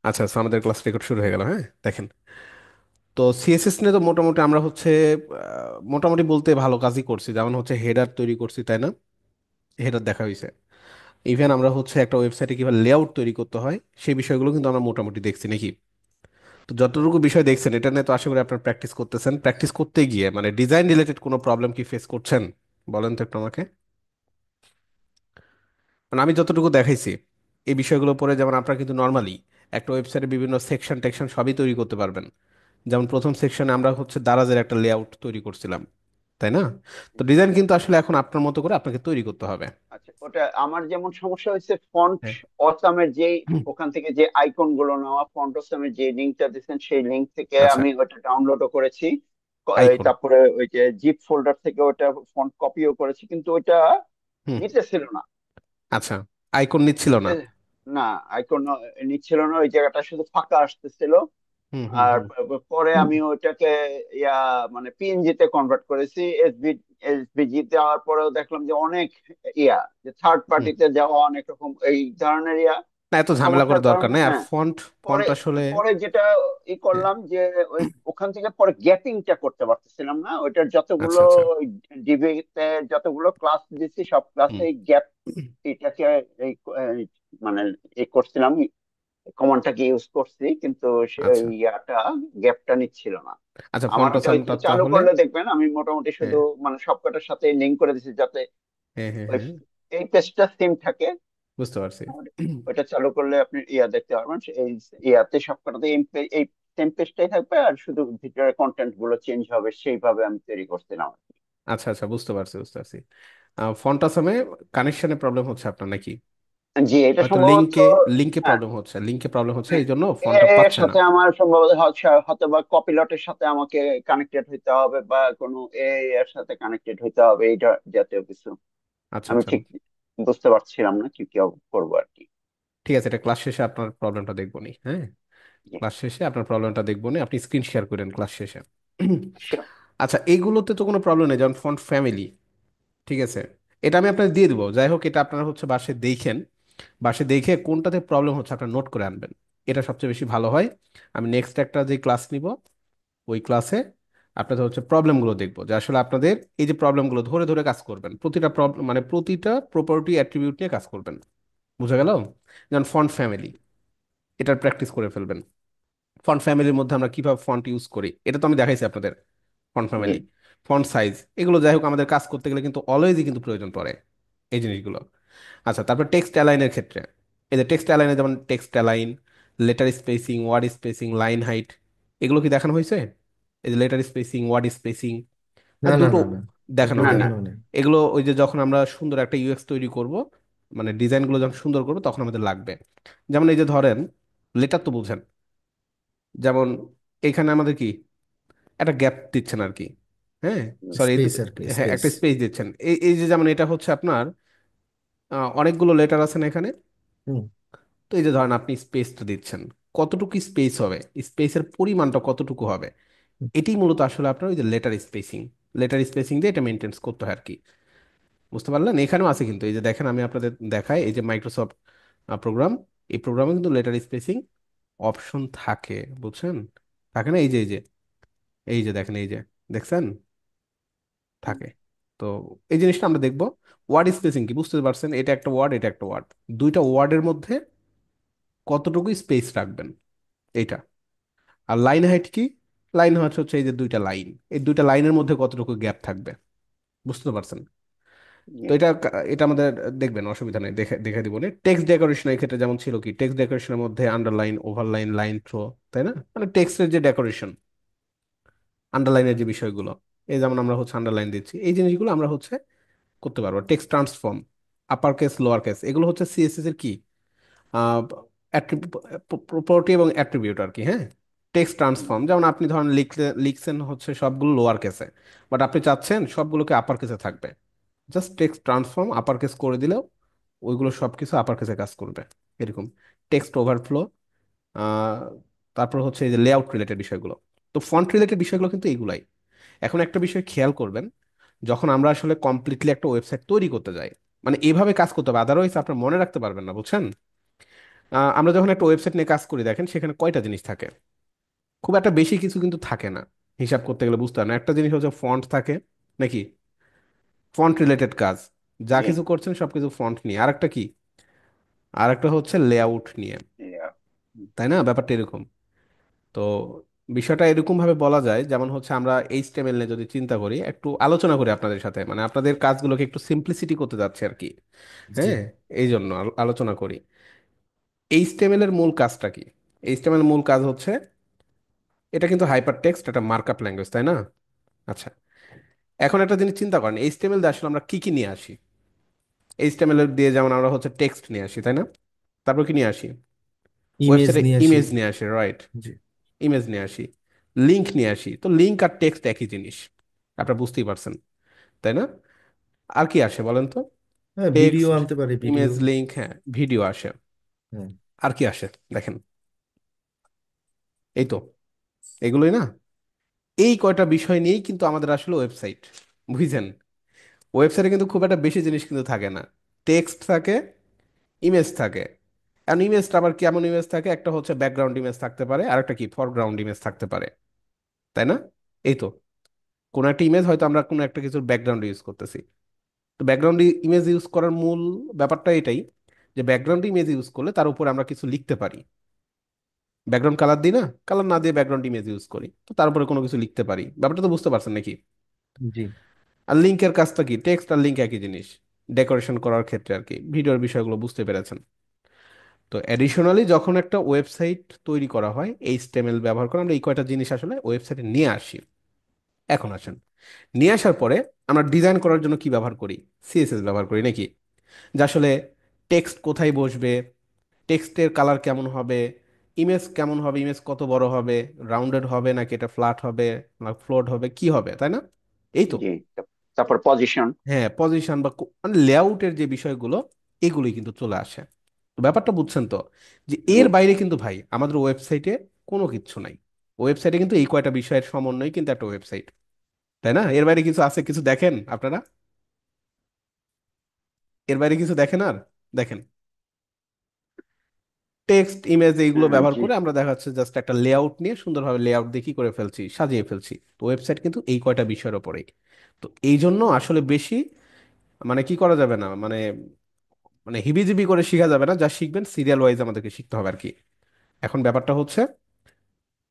আচ্ছা, আচ্ছা, আমাদের ক্লাস রেকর্ড শুরু হয়ে গেল। হ্যাঁ, দেখেন। তো সিএসএস নিয়ে তো মোটামুটি আমরা হচ্ছে মোটামুটি বলতে ভালো কাজই করছি। যেমন হচ্ছে হেডার তৈরি করছি, তাই না? হেডার দেখা হয়েছে। ইভেন আমরা হচ্ছে একটা ওয়েবসাইটে কিভাবে লেআউট তৈরি করতে হয় সেই বিষয়গুলো কিন্তু আমরা মোটামুটি দেখছি নাকি। তো যতটুকু বিষয় দেখছেন এটা নিয়ে তো আশা করি আপনার প্র্যাকটিস করতেছেন। প্র্যাকটিস করতে গিয়ে মানে ডিজাইন রিলেটেড কোনো প্রবলেম কি ফেস করছেন? বলেন তো একটু আমাকে। মানে আমি যতটুকু দেখাইছি এই বিষয়গুলো পরে, যেমন আপনারা কিন্তু নর্মালি একটা ওয়েবসাইটে বিভিন্ন সেকশন টেকশন সবই তৈরি করতে পারবেন। যেমন প্রথম সেকশনে আমরা হচ্ছে দারাজের একটা লেআউট তৈরি করছিলাম, তাই না? তো ডিজাইন কিন্তু আসলে এখন আপনার মতো করে আপনাকে তৈরি করতে হবে। আচ্ছা, ওটা আমার যেমন সমস্যা হয়েছে ফন্ট হ্যাঁ। অসামের যে ওখান থেকে যে আইকন গুলো নেওয়া, ফন্ট অসামের যে লিঙ্কটা দিচ্ছেন সেই লিঙ্ক থেকে আচ্ছা। আমি ওটা ডাউনলোডও করেছি। আইকন। তারপরে ওই যে জিপ ফোল্ডার থেকে ওটা ফন্ট কপিও করেছি, কিন্তু ওটা হুম। নিতেছিল না। আচ্ছা, আইকন নিচ্ছিল না। নিতে- না, আইকন নিচ্ছিল না, ওই জায়গাটা শুধু ফাঁকা আসতেছিল। হুম, হুম, আর হুম। পরে আমি ওইটাকে ইয়া মানে পিএনজি তে কনভার্ট করেছি। এসভিজি দেওয়ার পরেও দেখলাম যে অনেক ইয়া, যে থার্ড হুম। পার্টিতে যাওয়া অনেক রকম এই ধরনের ইয়া না, এত ঝামেলা করে সমস্যার দরকার কারণে, নেই। আর হ্যাঁ। ফন্ট পরে ফন্ট আসলে। পরে যেটা হ্যাঁ। করলাম যে ওই ওখান থেকে পরে গ্যাপিংটা করতে পারতেছিলাম না। ওইটার যতগুলো আচ্ছা, আচ্ছা। ডিবিতে যতগুলো ক্লাস দিচ্ছি সব হুম। ক্লাসে গ্যাপ এটাকে এই মানে এই করছিলাম, কমান্ডটাকে ইউজ করছি, কিন্তু সেই আচ্ছা, ইয়াটা গ্যাপটা নিচ্ছিল না। আচ্ছা, আমার ফন্ট ওটা ওই আসামটা চালু তাহলে। করলে দেখবেন আমি মোটামুটি শুধু হ্যাঁ, মানে সবকটার সাথে লিঙ্ক করে দিছি, যাতে হ্যাঁ, হ্যাঁ, ওই হ্যাঁ, এই পেজটা সেম থাকে। বুঝতে পারছি। আর ওইটা চালু করলে আপনি ইয়া দেখতে পারবেন, এই ইয়াতে সবকটাতে এই সেম পেজটাই থাকবে, আর শুধু ভিতরের কন্টেন্ট গুলো চেঞ্জ হবে, সেইভাবে আমি তৈরি করছিলাম আর কি। আচ্ছা, আচ্ছা, বুঝতে পারছি, বুঝতে পারছি। ফন্ট আসামে কানেকশনে প্রবলেম হচ্ছে আপনার নাকি? জি, এটা হয়তো সম্ভবত, লিঙ্কে লিঙ্কে হ্যাঁ, প্রবলেম হচ্ছে, লিঙ্কে প্রবলেম হচ্ছে, এই জন্য ফন্টটা এর পাচ্ছে না। সাথে আমার সম্ভবত হয়তো বা কপিলটের সাথে আমাকে কানেক্টেড হইতে হবে, বা কোনো এর সাথে কানেক্টেড হইতে হবে, এইটা জাতীয় কিছু। আচ্ছা, আমি আচ্ছা, ঠিক বুঝতে পারছিলাম না কি কি করবো আর কি। ঠিক আছে, এটা ক্লাস শেষে আপনার প্রবলেমটা দেখবো নি। হ্যাঁ, জি, ক্লাস শেষে আপনার প্রবলেমটা দেখবো নি, আপনি স্ক্রিন শেয়ার করেন ক্লাস শেষে। sure. আচ্ছা, এইগুলোতে তো কোনো প্রবলেম নেই, যেমন ফন্ট ফ্যামিলি। ঠিক আছে, এটা আমি আপনাকে দিয়ে দেবো। যাই হোক, এটা আপনারা হচ্ছে বাসে দেখেন। বাসে দেখে কোনটাতে প্রবলেম হচ্ছে আপনার নোট করে আনবেন। এটা সবচেয়ে বেশি ভালো হয়। আমি নেক্সট একটা যে ক্লাস নিব ওই ক্লাসে আপনাদের হচ্ছে প্রবলেমগুলো দেখবো, যে আসলে আপনাদের এই যে প্রবলেমগুলো ধরে ধরে কাজ করবেন, প্রতিটা প্রবলেম মানে প্রতিটা প্রপার্টি অ্যাট্রিবিউট নিয়ে কাজ করবেন। বুঝা গেল? যেমন ফন্ট ফ্যামিলি, এটার প্র্যাকটিস করে ফেলবেন। ফন্ট ফ্যামিলির মধ্যে আমরা কিভাবে ফন্ট ইউজ করি এটা তো আমি দেখাইছি আপনাদের। ফন্ট জি, ফ্যামিলি, ফন্ট সাইজ, এগুলো যাই হোক আমাদের কাজ করতে গেলে কিন্তু অলওয়েজই কিন্তু প্রয়োজন পড়ে এই জিনিসগুলো। আচ্ছা, তারপর টেক্সট অ্যালাইনের ক্ষেত্রে এই যে টেক্সট অ্যালাইনে যেমন text align, letter spacing, word spacing, line height, এগুলো কি দেখানো হয়েছে? এই যে লেটার স্পেসিং, ওয়ার্ড স্পেসিং না, না, দুটো না, না, দেখানো এগুলো না, হয়নি। না, দেখানো নেই। এগুলো ওই যে যখন আমরা সুন্দর একটা ইউএক্স তৈরি করব, মানে ডিজাইনগুলো যখন সুন্দর করবো তখন আমাদের লাগবে। যেমন এই যে ধরেন লেটার তো বুঝেন, যেমন এখানে আমাদের কি একটা গ্যাপ দিচ্ছেন আর কি। হ্যাঁ, সরি। স্পেস আর কি, হ্যাঁ, স্পেস। একটা স্পেস দিচ্ছেন। এই এই যে যেমন এটা হচ্ছে আপনার অনেকগুলো লেটার আছে না এখানে। হুম। তো এই যে ধরেন আপনি স্পেসটা দিচ্ছেন, কতটুকু স্পেস হবে, স্পেসের পরিমাণটা কতটুকু হবে, এটি মূলত আসলে আপনার ওই যে লেটার স্পেসিং, লেটার স্পেসিং দিয়ে এটা মেনটেন করতে হয় আর কি। বুঝতে পারলেন? এখানেও আছে কিন্তু, এই যে দেখেন আমি আপনাদের দেখাই, এই যে মাইক্রোসফট প্রোগ্রাম, এই প্রোগ্রামে কিন্তু লেটার স্পেসিং অপশন থাকে, বুঝছেন? থাকে না? এই যে দেখেন, এই যে দেখছেন, থাকে। তো এই জিনিসটা আমরা দেখবো। ওয়ার্ড স্পেসিং কি বুঝতে পারছেন? এটা একটা ওয়ার্ড, এটা একটা ওয়ার্ড, দুইটা ওয়ার্ডের মধ্যে কতটুকু স্পেস রাখবেন, এইটা। আর লাইন হাইট কি? লাইন হচ্ছে হচ্ছে এই যে দুইটা লাইন, এই দুইটা লাইনের মধ্যে কতটুকু গ্যাপ থাকবে। বুঝতে পারছেন? জি, তো এটা আমাদের দেখবেন, অসুবিধা নেই, দেখে দেখে দিব। টেক্সট ডেকোরেশনের ক্ষেত্রে যেমন ছিল কি, টেক্সট ডেকোরেশনের মধ্যে আন্ডারলাইন, ওভারলাইন, লাইন থ্রো, তাই না? মানে টেক্সটের যে ডেকোরেশন, আন্ডারলাইনের যে বিষয়গুলো, এই যেমন আমরা হচ্ছে আন্ডারলাইন দিচ্ছি, এই জিনিসগুলো আমরা হচ্ছে করতে পারবো। Text transform, upper case, lower case, এগুলো হচ্ছে সিএসএস এর কি প্রপার্টি এবং অ্যাট্রিবিউট আর কি। হ্যাঁ, টেক্সট ট্রান্সফর্ম যেমন আপনি ধরেন লিখছেন হচ্ছে সবগুলো লোয়ার কেসে, বাট আপনি চাচ্ছেন সবগুলোকে আপার কেসে থাকবে। Just text transform upper case করে দিলেও ওইগুলো সবকিছু আপার কেসে কাজ করবে। এরকম টেক্সট ওভারফ্লো, তারপর হচ্ছে এই যে লেআউট রিলেটেড বিষয়গুলো। তো ফন্ট রিলেটেড বিষয়গুলো কিন্তু এইগুলাই। এখন একটা বিষয় খেয়াল করবেন, যখন আমরা আসলে কমপ্লিটলি একটা ওয়েবসাইট তৈরি করতে যাই, মানে এইভাবে কাজ করতে হবে, আদারওয়াইজ আপনার মনে রাখতে পারবেন না, বুঝছেন? আমরা যখন একটা ওয়েবসাইট নিয়ে কাজ করি দেখেন সেখানে কয়টা জিনিস থাকে, খুব একটা বেশি কিছু কিন্তু থাকে না। হিসাব করতে গেলে বুঝতে হয় না, একটা জিনিস হচ্ছে ফন্ট থাকে নাকি, ফন্ট রিলেটেড কাজ, যা জি। কিছু করছেন সবকিছু ফন্ট নিয়ে। আরেকটা কি, আরেকটা হচ্ছে লেআউট নিয়ে, Yeah. হুম। তাই না? ব্যাপারটা এরকম। তো বিষয়টা এরকম ভাবে বলা যায়, যেমন হচ্ছে আমরা এইচটিএমএল নিয়ে যদি চিন্তা করি, একটু আলোচনা করি আপনাদের সাথে, মানে আপনাদের কাজগুলোকে একটু সিম্পলিসিটি করতে যাচ্ছে আর কি। জি। হ্যাঁ, এই জন্য আলোচনা করি। এইচটিএমএল এর মূল কাজটা কি? এইচটিএমএল এর মূল কাজ হচ্ছে, এটা কিন্তু হাইপার টেক্সট, একটা মার্কআপ ল্যাঙ্গুয়েজ, তাই না? আচ্ছা, এখন একটা জিনিস চিন্তা করেন, এইচটিএমএল দিয়ে আসলে আমরা কি কি নিয়ে আসি? এইচটিএমএল দিয়ে যেমন আমরা হচ্ছে টেক্সট নিয়ে আসি, তাই না? তারপর কি নিয়ে আসি? ইমেজ ওয়েবসাইটে নিয়ে আসি। ইমেজ নিয়ে আসি, রাইট? জি। ইমেজ নিয়ে আসি, লিঙ্ক নিয়ে আসি। তো লিঙ্ক আর টেক্সট একই জিনিস, আপনারা বুঝতেই পারছেন, তাই না? আর কি আসে বলেন তো? হ্যাঁ, ভিডিও টেক্সট, আনতে পারি, ভিডিও। ইমেজ, লিঙ্ক, হ্যাঁ, ভিডিও আসে। হ্যাঁ। আর কি আসে দেখেন, এই তো, এগুলোই না। এই কয়টা বিষয় নিয়েই কিন্তু আমাদের আসলে ওয়েবসাইট, বুঝছেন? ওয়েবসাইটে কিন্তু খুব একটা বেশি জিনিস কিন্তু থাকে না। টেক্সট থাকে, ইমেজ থাকে। আর ইমেজটা আবার কেমন ইমেজ থাকে, একটা হচ্ছে ব্যাকগ্রাউন্ড ইমেজ থাকতে পারে, আর একটা কি ফরগ্রাউন্ড ইমেজ থাকতে পারে, তাই না? এই তো, কোন একটা ইমেজ হয়তো আমরা কোনো একটা কিছুর ব্যাকগ্রাউন্ড ইউজ করতেছি। তো ব্যাকগ্রাউন্ড ইমেজ ইউজ করার মূল ব্যাপারটা এটাই, যে ব্যাকগ্রাউন্ড ইমেজ ইউজ করলে তার উপর আমরা কিছু লিখতে পারি। ব্যাকগ্রাউন্ড কালার দিই না, কালার না দিয়ে ব্যাকগ্রাউন্ড ইমেজ ইউজ করি, তো তার উপরে কোনো কিছু লিখতে পারি। ব্যাপারটা তো বুঝতে পারছেন নাকি? জি। আর লিঙ্কের কাজটা কি, টেক্সট আর লিঙ্ক একই জিনিস, ডেকোরেশন করার ক্ষেত্রে আর কি, ভিডিওর বিষয়গুলো বুঝতে পেরেছেন। তো অ্যাডিশনালি যখন একটা ওয়েবসাইট তৈরি করা হয়, এইচটিএমএল ব্যবহার করে আমরা এই কয়টা জিনিস আসলে ওয়েবসাইটে নিয়ে আসি। এখন আসেন, নিয়ে আসার পরে আমরা ডিজাইন করার জন্য কি ব্যবহার করি? সিএসএস ব্যবহার করি নাকি? যে আসলে টেক্সট কোথায় বসবে, টেক্সটের কালার কেমন হবে, ইমেজ কেমন হবে, ইমেজ কত বড় হবে, রাউন্ডেড হবে নাকি এটা ফ্ল্যাট হবে না ফ্লোট হবে, কি হবে, তাই না? এই তো। জি। তারপর পজিশন। হ্যাঁ, পজিশন বা মানে লেআউটের যে বিষয়গুলো, এগুলোই কিন্তু চলে আসে। তো ব্যাপারটা বুঝছেন তো, যে জি। এর বাইরে কিন্তু ভাই আমাদের ওয়েবসাইটে কোনো কিচ্ছু নাই। ওয়েবসাইটে কিন্তু এই কয়টা বিষয়ের সমন্বয় কিন্তু একটা ওয়েবসাইট, তাই না? এর বাইরে কিছু আছে, কিছু দেখেন আপনারা? এর বাইরে কিছু দেখেন আর? দেখেন, টেক্সট, ইমেজ এইগুলো ব্যবহার জি। করে আমরা দেখা যাচ্ছে জাস্ট একটা লেআউট নিয়ে সুন্দরভাবে লেআউট দিয়ে কি করে ফেলছি, সাজিয়ে ফেলছি। তো ওয়েবসাইট কিন্তু এই কয়টা বিষয়ের ওপরেই। তো এই জন্য আসলে বেশি মানে কি করা যাবে না, মানে মানে হিবিজিবি করে শেখা যাবে না, যা শিখবেন সিরিয়াল ওয়াইজ আমাদেরকে শিখতে হবে আর কি। এখন ব্যাপারটা হচ্ছে,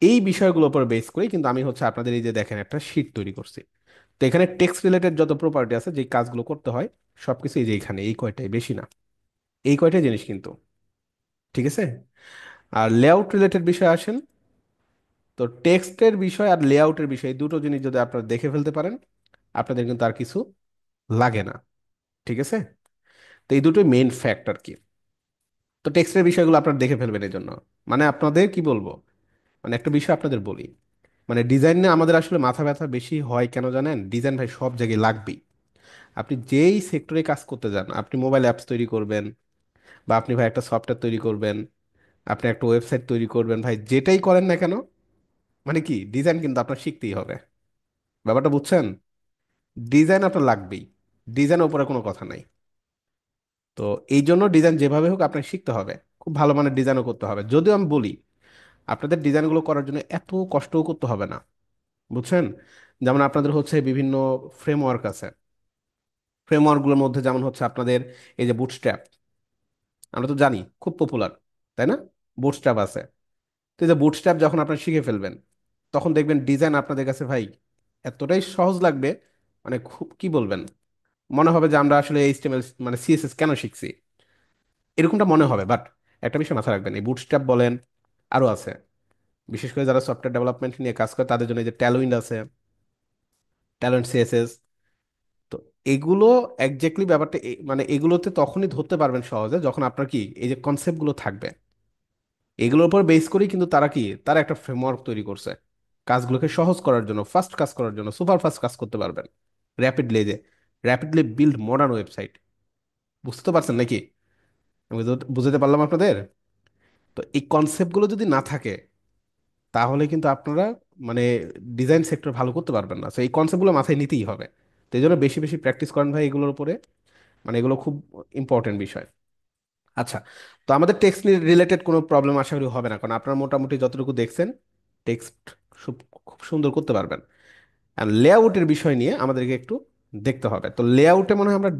এই বিষয়গুলোর উপর বেস করে কিন্তু আমি হচ্ছে আপনাদের এই যে দেখেন একটা শিট তৈরি করছি। তো এখানে টেক্সট রিলেটেড যত প্রপার্টি আছে, যে কাজগুলো করতে হয়, সবকিছু এই যে এখানে এই কয়টাই, বেশি না, এই কয়টাই জিনিস কিন্তু, ঠিক আছে? আর লেআউট রিলেটেড বিষয় আসেন, তো টেক্সটের বিষয় আর লেআউটের বিষয় এই দুটো জিনিস যদি আপনারা দেখে ফেলতে পারেন, আপনাদের কিন্তু আর কিছু লাগে না, ঠিক আছে? তো এই দুটোই মেইন ফ্যাক্টর কি। তো টেক্সটের বিষয়গুলো আপনারা দেখে ফেলবেন এই জন্য, মানে আপনাদের কি বলবো, মানে একটা বিষয় আপনাদের বলি, মানে ডিজাইন নিয়ে আমাদের আসলে মাথা ব্যথা বেশি হয় কেন জানেন? ডিজাইন ভাই সব জায়গায় লাগবেই। আপনি যেই সেক্টরে কাজ করতে যান, আপনি মোবাইল অ্যাপস তৈরি করবেন, বা আপনি ভাই একটা সফটওয়্যার তৈরি করবেন, আপনি একটা ওয়েবসাইট তৈরি করবেন, ভাই যেটাই করেন না কেন, মানে কি ডিজাইন কিন্তু আপনার শিখতেই হবে। ব্যাপারটা বুঝছেন? ডিজাইন আপনার লাগবেই, ডিজাইনের উপরে কোনো কথা নাই। তো এই জন্য ডিজাইন যেভাবে হোক আপনাকে শিখতে হবে, খুব ভালো মানের ডিজাইনও করতে হবে। যদিও আমি বলি আপনাদের ডিজাইনগুলো করার জন্য এত কষ্টও করতে হবে না, বুঝছেন? যেমন আপনাদের হচ্ছে বিভিন্ন ফ্রেমওয়ার্ক আছে, ফ্রেমওয়ার্কগুলোর মধ্যে যেমন হচ্ছে আপনাদের এই যে বুটস্ট্র্যাপ, আমরা তো জানি খুব পপুলার, তাই না? বুটস্ট্র্যাপ আছে। তো এই যে বুটস্ট্র্যাপ যখন আপনারা শিখে ফেলবেন, তখন দেখবেন ডিজাইন আপনাদের কাছে ভাই এতটাই সহজ লাগবে, মানে খুব কি বলবেন, মনে হবে যে আমরা আসলে এইচটিএমএল মানে সিএসএস কেন শিখছি, এরকমটা মনে হবে। বাট একটা বিষয় মাথায় রাখবেন, এই বুটস্ট্র্যাপ বলেন, আরো আছে, বিশেষ করে যারা সফটওয়্যার ডেভেলপমেন্ট নিয়ে কাজ করে তাদের জন্য এই যে ট্যালউইন্ড আছে, ট্যালেন্ট সিএসএস। তো এগুলো একজাক্টলি ব্যাপারটা মানে এগুলোতে তখনই ধরতে পারবেন সহজে যখন আপনার কি এই যে কনসেপ্টগুলো থাকবে, এগুলোর উপর বেস করেই কিন্তু তারা কি, তারা একটা ফ্রেমওয়ার্ক তৈরি করছে কাজগুলোকে সহজ করার জন্য, ফাস্ট কাজ করার জন্য, সুপার ফাস্ট কাজ করতে পারবেন র্যাপিডলি, যে র্যাপিডলি বিল্ড মডার্ন ওয়েবসাইট। বুঝতে তো পারছেন নাকি? আমি বুঝতে পারলাম আপনাদের? তো এই কনসেপ্টগুলো যদি না থাকে, তাহলে কিন্তু আপনারা মানে ডিজাইন সেক্টর ভালো করতে পারবেন না। তো এই কনসেপ্টগুলো মাথায় নিতেই হবে। তো এই জন্য বেশি বেশি প্র্যাকটিস করেন ভাই এগুলোর উপরে, মানে এগুলো খুব ইম্পর্টেন্ট বিষয়। আচ্ছা, তো আমাদের টেক্সট রিলেটেড কোনো প্রবলেম আশা করি হবে না, কারণ আপনারা মোটামুটি যতটুকু দেখছেন টেক্সট খুব খুব সুন্দর করতে পারবেন। আর লেআউটের বিষয় নিয়ে আমাদেরকে একটু দেখতে হবে। তো লেআউটে মনে হয় আমরা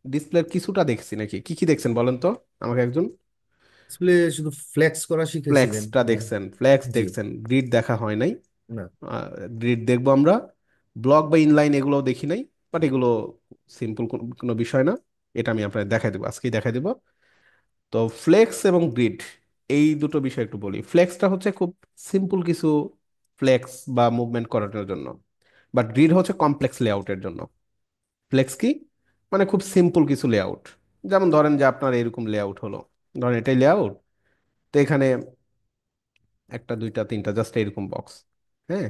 ডিসপ্লের কিছুটা দেখছি, নাকি কি কি দেখছেন বলেন তো আমাকে একজন। আসলে শুধু ফ্লেক্স করা শিখেছিলেন ফ্লেক্সটা দেখছেন, ফ্লেক্স জি। দেখছেন, গ্রিড দেখা হয় নাই। না। গ্রিড দেখবো আমরা, ব্লক বা ইনলাইন এগুলো দেখি নাই, বাট এগুলো সিম্পল কোনো বিষয় না। এটা আমি আপনাকে দেখাই দেবো, আজকেই দেখাই দেবো। তো ফ্লেক্স এবং গ্রিড, এই দুটো বিষয় একটু বলি। ফ্লেক্সটা হচ্ছে খুব সিম্পল কিছু ফ্লেক্স বা মুভমেন্ট করানোর জন্য, বাট গ্রিড হচ্ছে কমপ্লেক্স লেআউটের জন্য। ফ্লেক্স কি মানে খুব সিম্পল কিছু লেআউট, যেমন ধরেন যে আপনার এরকম লেআউট হলো, ধরেন এটাই লেআউট। তো এখানে একটা দুইটা তিনটা জাস্ট এরকম বক্স, হ্যাঁ।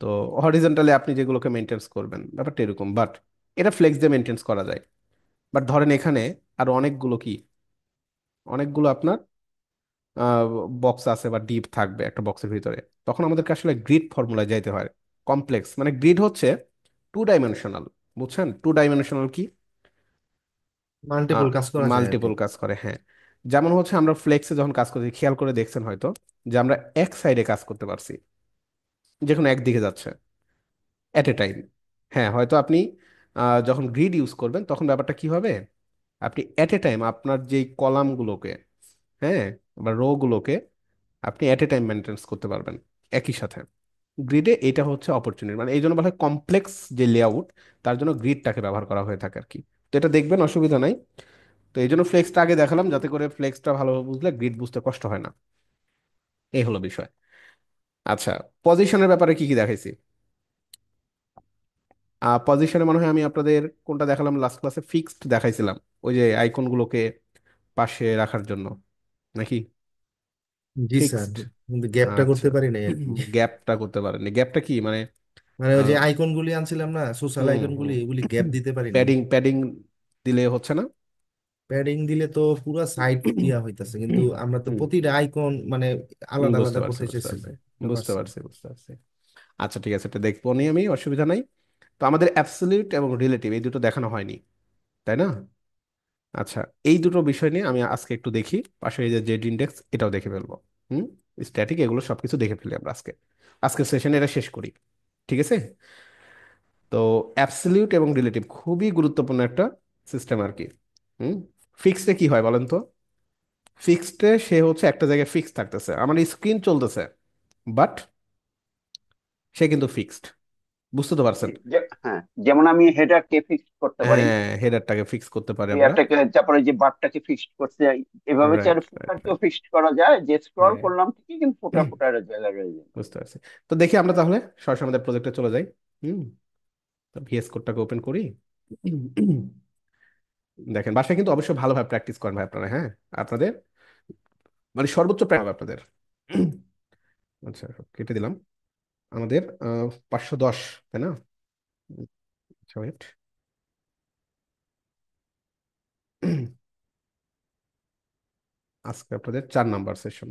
তো হরিজন্টালি আপনি যেগুলোকে মেনটেন্স করবেন ব্যাপারটা এরকম, বাট এটা ফ্লেক্স দিয়ে মেনটেন্স করা যায়। বাট ধরেন এখানে আরো অনেকগুলো অনেকগুলো আপনার বক্স আছে বা ডিপ থাকবে একটা বক্সের ভিতরে, তখন আমাদেরকে আসলে গ্রিড ফর্মুলায় যাইতে হয়। কমপ্লেক্স মানে গ্রিড হচ্ছে টু ডাইমেনশনাল, বুঝছেন টু ডাইমেনশনাল কি? মাল্টিপল কাজ করা যায় আর কি। মাল্টিপল কাজ করে, হ্যাঁ। যেমন হচ্ছে আমরা ফ্লেক্সে যখন কাজ করছি খেয়াল করে দেখছেন হয়তো, যে আমরা এক সাইডে কাজ করতে পারছি, যে কোনো একদিকে যাচ্ছে এট এ টাইম। হ্যাঁ, হয়তো আপনি যখন গ্রিড ইউজ করবেন তখন ব্যাপারটা কি হবে, আপনি এট এ টাইম আপনার যেই কলামগুলোকে, হ্যাঁ, বা রো গুলোকে আপনি এট এ টাইম মেনটেন্স করতে পারবেন একই সাথে। গ্রিডে এটা হচ্ছে অপরচুনিটি, মানে এই জন্য বলা হয় কমপ্লেক্স যে লেআউট, তার জন্য গ্রিডটাকে ব্যবহার করা হয়ে থাকে আর কি। তো এটা দেখবেন, অসুবিধা নাই। তো এই জন্য ফ্লেক্সটা আগে দেখালাম, যাতে করে ফ্লেক্সটা ভালোভাবে বুঝলে গ্রিড বুঝতে কষ্ট হয় না। এই হলো বিষয়। আচ্ছা, পজিশনের ব্যাপারে কি কি দেখাইছি? পজিশনে মনে হয় আমি আপনাদের কোনটা দেখালাম লাস্ট ক্লাসে, ফিক্সড দেখাইছিলাম, ওই যে আইকনগুলোকে পাশে রাখার জন্য, নাকি? জি স্যার, ফিক্সড। কিন্তু গ্যাপটা আচ্ছা, করতে পারি নাই আর কি। গ্যাপটা করতে পারেননি, গ্যাপটা কি মানে? মানে ওই যে আইকন গুলি আনছিলাম না, সোশ্যাল হুম আইকন গুলি, হুম ওগুলি গ্যাপ দিতে পারি নাই। প্যাডিং প্যাডিং দিলে হচ্ছে না। প্যাডিং দিলে তো পুরো সাইড ইয়া হইতাছে, কিন্তু আমরা তো হুম, প্রতিটা আইকন মানে আলাদা বুঝতে আলাদা পারছি করতে বুঝতে চাইছি পারছি না। বুঝতে বুঝতে পারছি। পারছি বুঝতে পারছি। আচ্ছা ঠিক আছে, এটা দেখবো নি আমি, অসুবিধা নাই। তো আমাদের অ্যাবসলিউট এবং রিলেটিভ এই দুটো দেখানো হয়নি, তাই না? আচ্ছা, এই দুটো বিষয় নিয়ে আমি আজকে একটু দেখি, পাশে এই যে জেড ইন্ডেক্স এটাও দেখে ফেলবো। হুম, স্ট্যাটিক এগুলো সবকিছু দেখে ফেলি আমরা আজকে, আজকের সেশনে এটা শেষ করি, ঠিক আছে? তো অ্যাবসলিউট এবং রিলেটিভ খুবই গুরুত্বপূর্ণ একটা সিস্টেম আর কি। হুম, ফিক্সডে কি হয় বলেন তো? ফিক্সডে সে হচ্ছে একটা জায়গায় ফিক্স থাকতেছে, আমার স্ক্রিন চলতেছে, বাট সে কিন্তু ফিক্সড, বুঝতে তো পারছেন? হ্যাঁ, যেমন আমি হেডারকে ফিক্স করতে পারি, হ্যাঁ, হেডারটাকে ফিক্স করতে পারি আমরা। এটাকে, তারপরে যে বারটাকে ফিক্সড করতে যাই, এভাবে চাইলে রাইট রাইট ফুটারকেও রাইট। ফিক্সড করা যায়, যে স্ক্রল হ্যাঁ, করলাম ঠিকই কিন্তু ফুটার ফুটার জায়গায় রয়ে যায়। বুঝতে পারছি। তো দেখি আমরা তাহলে সরাসরি আমাদের প্রজেক্টে চলে যাই। হুম, তো ভিএস কোডটাকে ওপেন করি। দেখেন, বাসায় কিন্তু অবশ্যই ভালোভাবে প্র্যাকটিস করেন ভাই আপনারা, হ্যাঁ। আপনাদের মানে সর্বোচ্চ প্র্যাকটিস হবে আপনাদের। আচ্ছা, কেটে দিলাম। আমাদের 510, তাই না? আচ্ছা wait। আজকে আপনাদের 4 নাম্বার সেশন।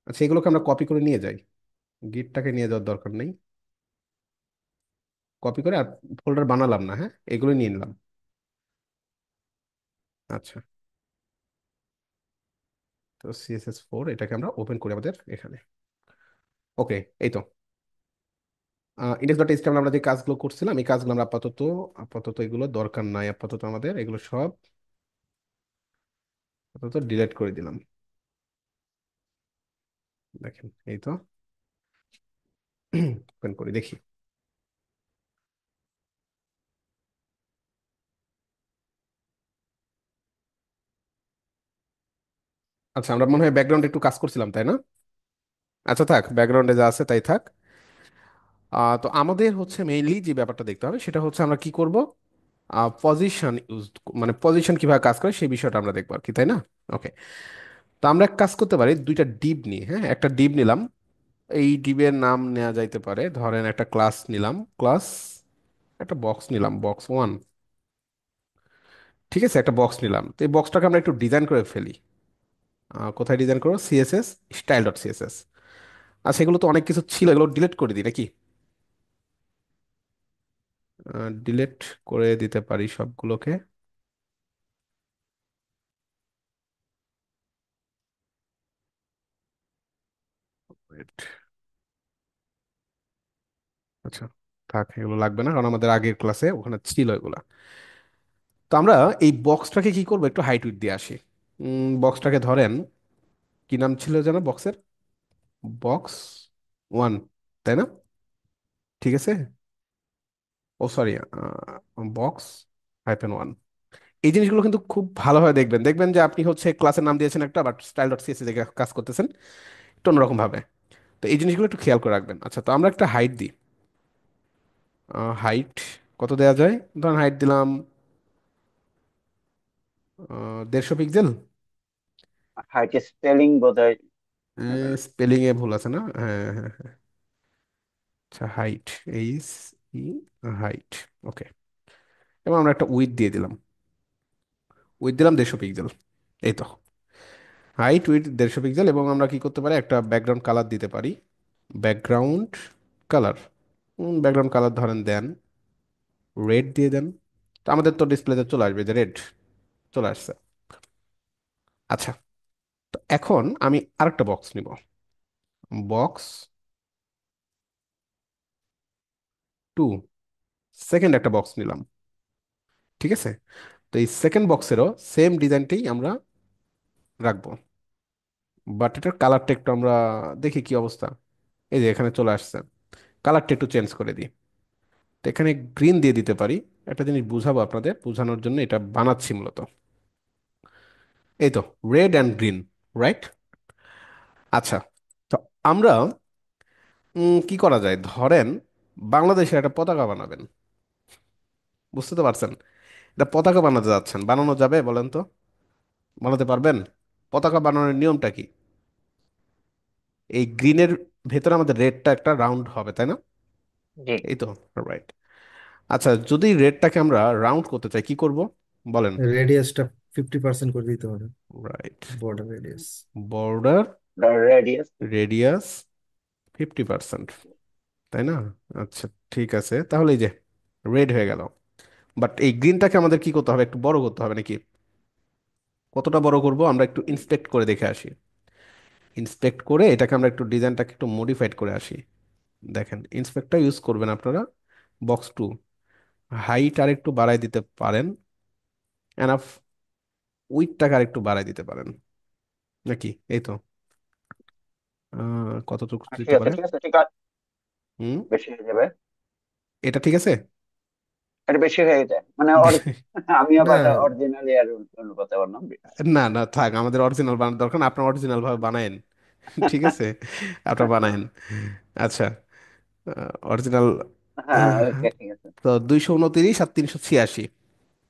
আচ্ছা, এগুলোকে আমরা কপি করে নিয়ে যাই, গিটটাকে নিয়ে যাওয়ার দরকার নেই। কপি করে আর ফোল্ডার বানালাম না, হ্যাঁ, এগুলো নিয়ে নিলাম। আচ্ছা, তো CSS4 এটাকে আমরা ওপেন করি আমাদের এখানে। ওকে, এই তো index.html আমরা যে কাজগুলো করছিলাম, এই কাজগুলো আমরা আপাতত আপাতত এগুলো দরকার নাই, আপাতত আমাদের এগুলো সব আপাতত ডিলিট করে দিলাম। দেখেন এই তো, ওপেন করি দেখি। আচ্ছা, আমরা মনে হয় ব্যাকগ্রাউন্ডে একটু কাজ করছিলাম, তাই না? আচ্ছা থাক, ব্যাকগ্রাউন্ডে যা আছে তাই থাক। তো আমাদের হচ্ছে মেইনলি যে ব্যাপারটা দেখতে হবে সেটা হচ্ছে আমরা কি করব, পজিশন ইউজ, মানে পজিশন কিভাবে কাজ করে সেই বিষয়টা আমরা দেখবো আর কি, তাই না? ওকে, তো আমরা এক কাজ করতে পারি, দুইটা ডিভ নিই, হ্যাঁ, একটা ডিভ নিলাম। এই ডিভের নাম নেওয়া যাইতে পারে, ধরেন একটা ক্লাস নিলাম, ক্লাস, একটা বক্স নিলাম, বক্স 1। ঠিক আছে, একটা বক্স নিলাম, তো এই বক্সটাকে আমরা একটু ডিজাইন করে ফেলি। কোথায় ডিজাইন করবো? CSS, style dot CSS. আর সেগুলো তো অনেক কিছু ছিল, এগুলো ডিলিট করে দিই নাকি? ডিলিট করে দিতে পারি সবগুলোকে। Wait, আচ্ছা, থাক, এগুলো লাগবে না, কারণ আমাদের আগের ক্লাসে ওখানে ছিল এগুলা। তো আমরা এই বক্সটাকে কি করবো, একটু হাইট উইডথ দিয়ে আসি। বক্সটাকে ধরেন, কি নাম ছিল যেন বক্সের? বক্স ওয়ান, তাই না? ঠিক আছে। ও সরি, বক্স হাইফেন ওয়ান। এই জিনিসগুলো কিন্তু খুব ভালোভাবে দেখবেন, দেখবেন যে আপনি হচ্ছে ক্লাসের নাম দিয়েছেন একটা, বাট স্টাইল ডট সিএসএস দেখে কাজ করতেছেন একটু অন্যরকম ভাবে। তো এই জিনিসগুলো একটু খেয়াল করে রাখবেন। আচ্ছা, তো আমরা একটা হাইট দিই। হাইট কত দেওয়া যায়? ধরেন হাইট দিলাম 150 পিক্সেল। হাইট স্পেলিং বোধহয়। স্পেলিং এ ভুল আছে না? হ্যাঁ হ্যাঁ হ্যাঁ। আচ্ছা, হাইট, এইচ ই, হাইট, ওকে। এবং আমরা একটা উইথ দিয়ে দিলাম, উইথ দিলাম 150 পিক্সেল। এই তো, হাইট উইথ 150 পিক্সেল। এবং আমরা কি করতে পারি, একটা ব্যাকগ্রাউন্ড কালার দিতে পারি। ব্যাকগ্রাউন্ড কালার, ব্যাকগ্রাউন্ড কালার ধরেন দেন রেড দিয়ে দেন। তো আমাদের তো ডিসপ্লেতে চলে আসবে যে রেড চলে আসছে। আচ্ছা, তো এখন আমি আরেকটা বক্স নিব। বক্স টু, সেকেন্ড একটা বক্স নিলাম। ঠিক আছে। তো এই সেকেন্ড বক্সেরও সেম ডিজাইনটাই আমরা রাখবো, বাট এটার কালারটা একটু আমরা দেখি কি অবস্থা। এই যে এখানে চলে আসছে, কালারটা একটু চেঞ্জ করে দিই। তো এখানে গ্রিন দিয়ে দিতে পারি। একটা জিনিস বুঝাবো আপনাদের, বোঝানোর জন্য এটা বানাচ্ছি মূলত। এই তো, রেড অ্যান্ড গ্রিন, রাইট? আচ্ছা, তো আমরা কি করা যায়, ধরেন বাংলাদেশের একটা পতাকা বানাবেন, বুঝতে তো পারছেন? এটা পতাকা বানাতে যাচ্ছেন, বানানো যাবে বলেন তো? বানাতে পারবেন? পতাকা বানানোর নিয়মটা কি? এই গ্রিনের ভেতরে আমাদের রেডটা একটা রাউন্ড হবে, তাই না? জি। এই তো, রাইট। আচ্ছা, যদি রেডটাকে আমরা রাউন্ড করতে চাই কি করব, বলেন? রেডিয়াসটা 50% করে দিতে হবে, right, border radius. Border radius. Radius 50%, তাই না? আচ্ছা, ঠিক আছে, তাহলে এই যে রেড হয়ে গেল। বাট এই গ্রিনটাকে আমাদের কি করতে হবে, একটু বড় করতে হবে নাকি? কতটা বড় করব আমরা একটু ইন্সপেক্ট করে দেখে আসি। ইন্সপেক্ট করে এটাকে আমরা একটু ডিজাইনটাকে একটু মডিফাইড করে আসি। দেখেন, ইন্সপেক্টটা ইউজ করবেন আপনারা। বক্স টু, হাইট আর একটু বাড়াই দিতে পারেন, এনাফ। উইডটাকে আর একটু বাড়াই দিতে পারেন নাকি? এই তো, কতটুকু ঠিক দিতে আছে, পারে? ঠিক আছে, ঠিক আছে। হুম, বেশি হয়ে যাবে। এটা ঠিক আছে। এটা বেশি হয়ে যায় মানে আমি না আবার অরিজিনালি আর অনুপাতে পারলাম। না না, থাক, আমাদের অরিজিনাল বানানোর দরকার না, আপনার অরিজিনাল ভাবে বানায়েন। ঠিক আছে, আপনার বানায়েন। আচ্ছা, অরিজিনাল। হ্যাঁ, ওকে, ঠিক আছে। তো 229 আর 386,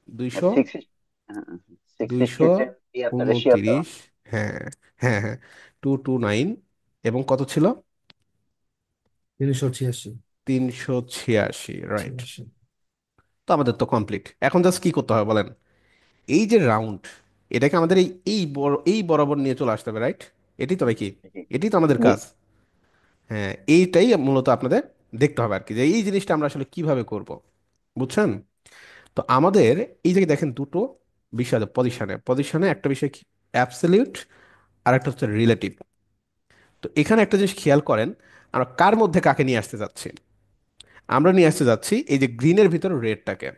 200, সিক্স সিক্স দুইশো সিক্সটি সেভেন, তিয়াত্তর, ছিয়াত্তর। উনতিরিশ হ্যাঁ হ্যাঁ হ্যাঁ, 229, এবং কত ছিল? 386। 386, রাইট। 86। তো আমাদের তো কমপ্লিট, এখন জাস্ট কি করতে হবে বলেন? এই যে রাউন্ড, এটাকে আমাদের এই বরাবর নিয়ে চলে আসতে হবে, রাইট? এটাই তো নাকি? জি। এটাই তো আমাদের জি। কাজ। হ্যাঁ, এইটাই মূলত আপনাদের দেখতে হবে আর কি, যে এই জিনিসটা আমরা আসলে কিভাবে করব, বুঝছেন? তো আমাদের এই জায়গায় দেখেন দুটো বিষয় আছে, পজিশনে পজিশনে একটা বিষয় কি, অ্যাবসলিউট, আর একটা হচ্ছে রিলেটিভ। তো এখানে একটা জিনিস খেয়াল করেন, আমরা কার মধ্যে কাকে নিয়ে আসতে যাচ্ছি? আমরা নিয়ে আসতে যাচ্ছি এই যে গ্রিনের ভিতর রেডটাকে।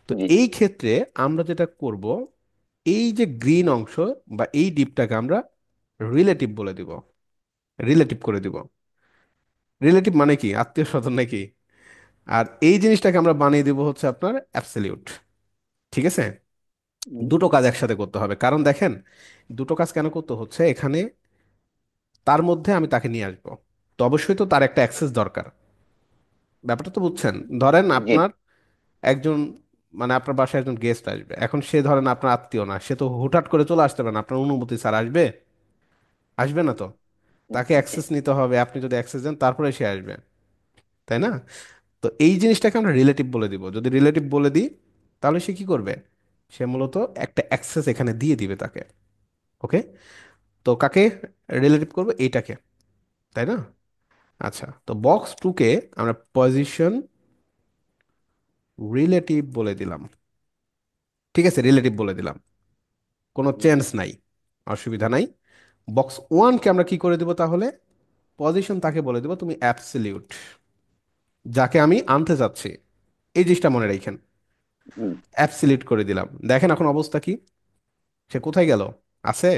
তো জি। এই ক্ষেত্রে আমরা যেটা করব, এই যে গ্রিন অংশ বা এই ডিপটাকে আমরা রিলেটিভ বলে দিব, রিলেটিভ করে দিব। রিলেটিভ মানে কি, আত্মীয় স্বজন নাকি? আর এই জিনিসটাকে আমরা বানিয়ে দিব হচ্ছে আপনার অ্যাবসলিউট। ঠিক আছে। হুম, দুটো কাজ একসাথে করতে হবে, কারণ দেখেন, দুটো কাজ কেন করতে হচ্ছে এখানে, তার মধ্যে আমি তাকে নিয়ে আসবো, তো অবশ্যই তো তার একটা অ্যাক্সেস দরকার। ব্যাপারটা তো বুঝছেন? ধরেন জি। আপনার একজন, মানে আপনার বাসায় একজন গেস্ট আসবে, এখন সে ধরেন আপনার আত্মীয় না, সে তো হুটহাট করে চলে আসতে পারে না, আপনার অনুমতি স্যার আসবে? আসবে না তো। তাকে জি। অ্যাক্সেস নিতে হবে, আপনি যদি অ্যাক্সেস দেন তারপরে সে আসবে, তাই না? তো এই জিনিসটাকে আমরা রিলেটিভ বলে দিব। যদি রিলেটিভ বলে দিই, তাহলে সে কি করবে, সে মূলত একটা অ্যাক্সেস এখানে দিয়ে দিবে তাকে। ওকে, তো কাকে রিলেটিভ করবে, এইটাকে, তাই না? আচ্ছা, তো বক্স টুকে আমরা পজিশন রিলেটিভ বলে দিলাম। ঠিক আছে, রিলেটিভ বলে দিলাম, কোনো চেঞ্জ নাই, অসুবিধা নাই। বক্স ওয়ানকে আমরা কি করে দেব তাহলে? পজিশন তাকে বলে দেব তুমি অ্যাবসলিউট, যাকে আমি আনতে চাচ্ছি। এই জিনিসটা মনে রাখেন, হুম। অ্যাবসলিউট করে দিলাম। দেখেন এখন অবস্থা কি, সে কোথায় গেল? আছে,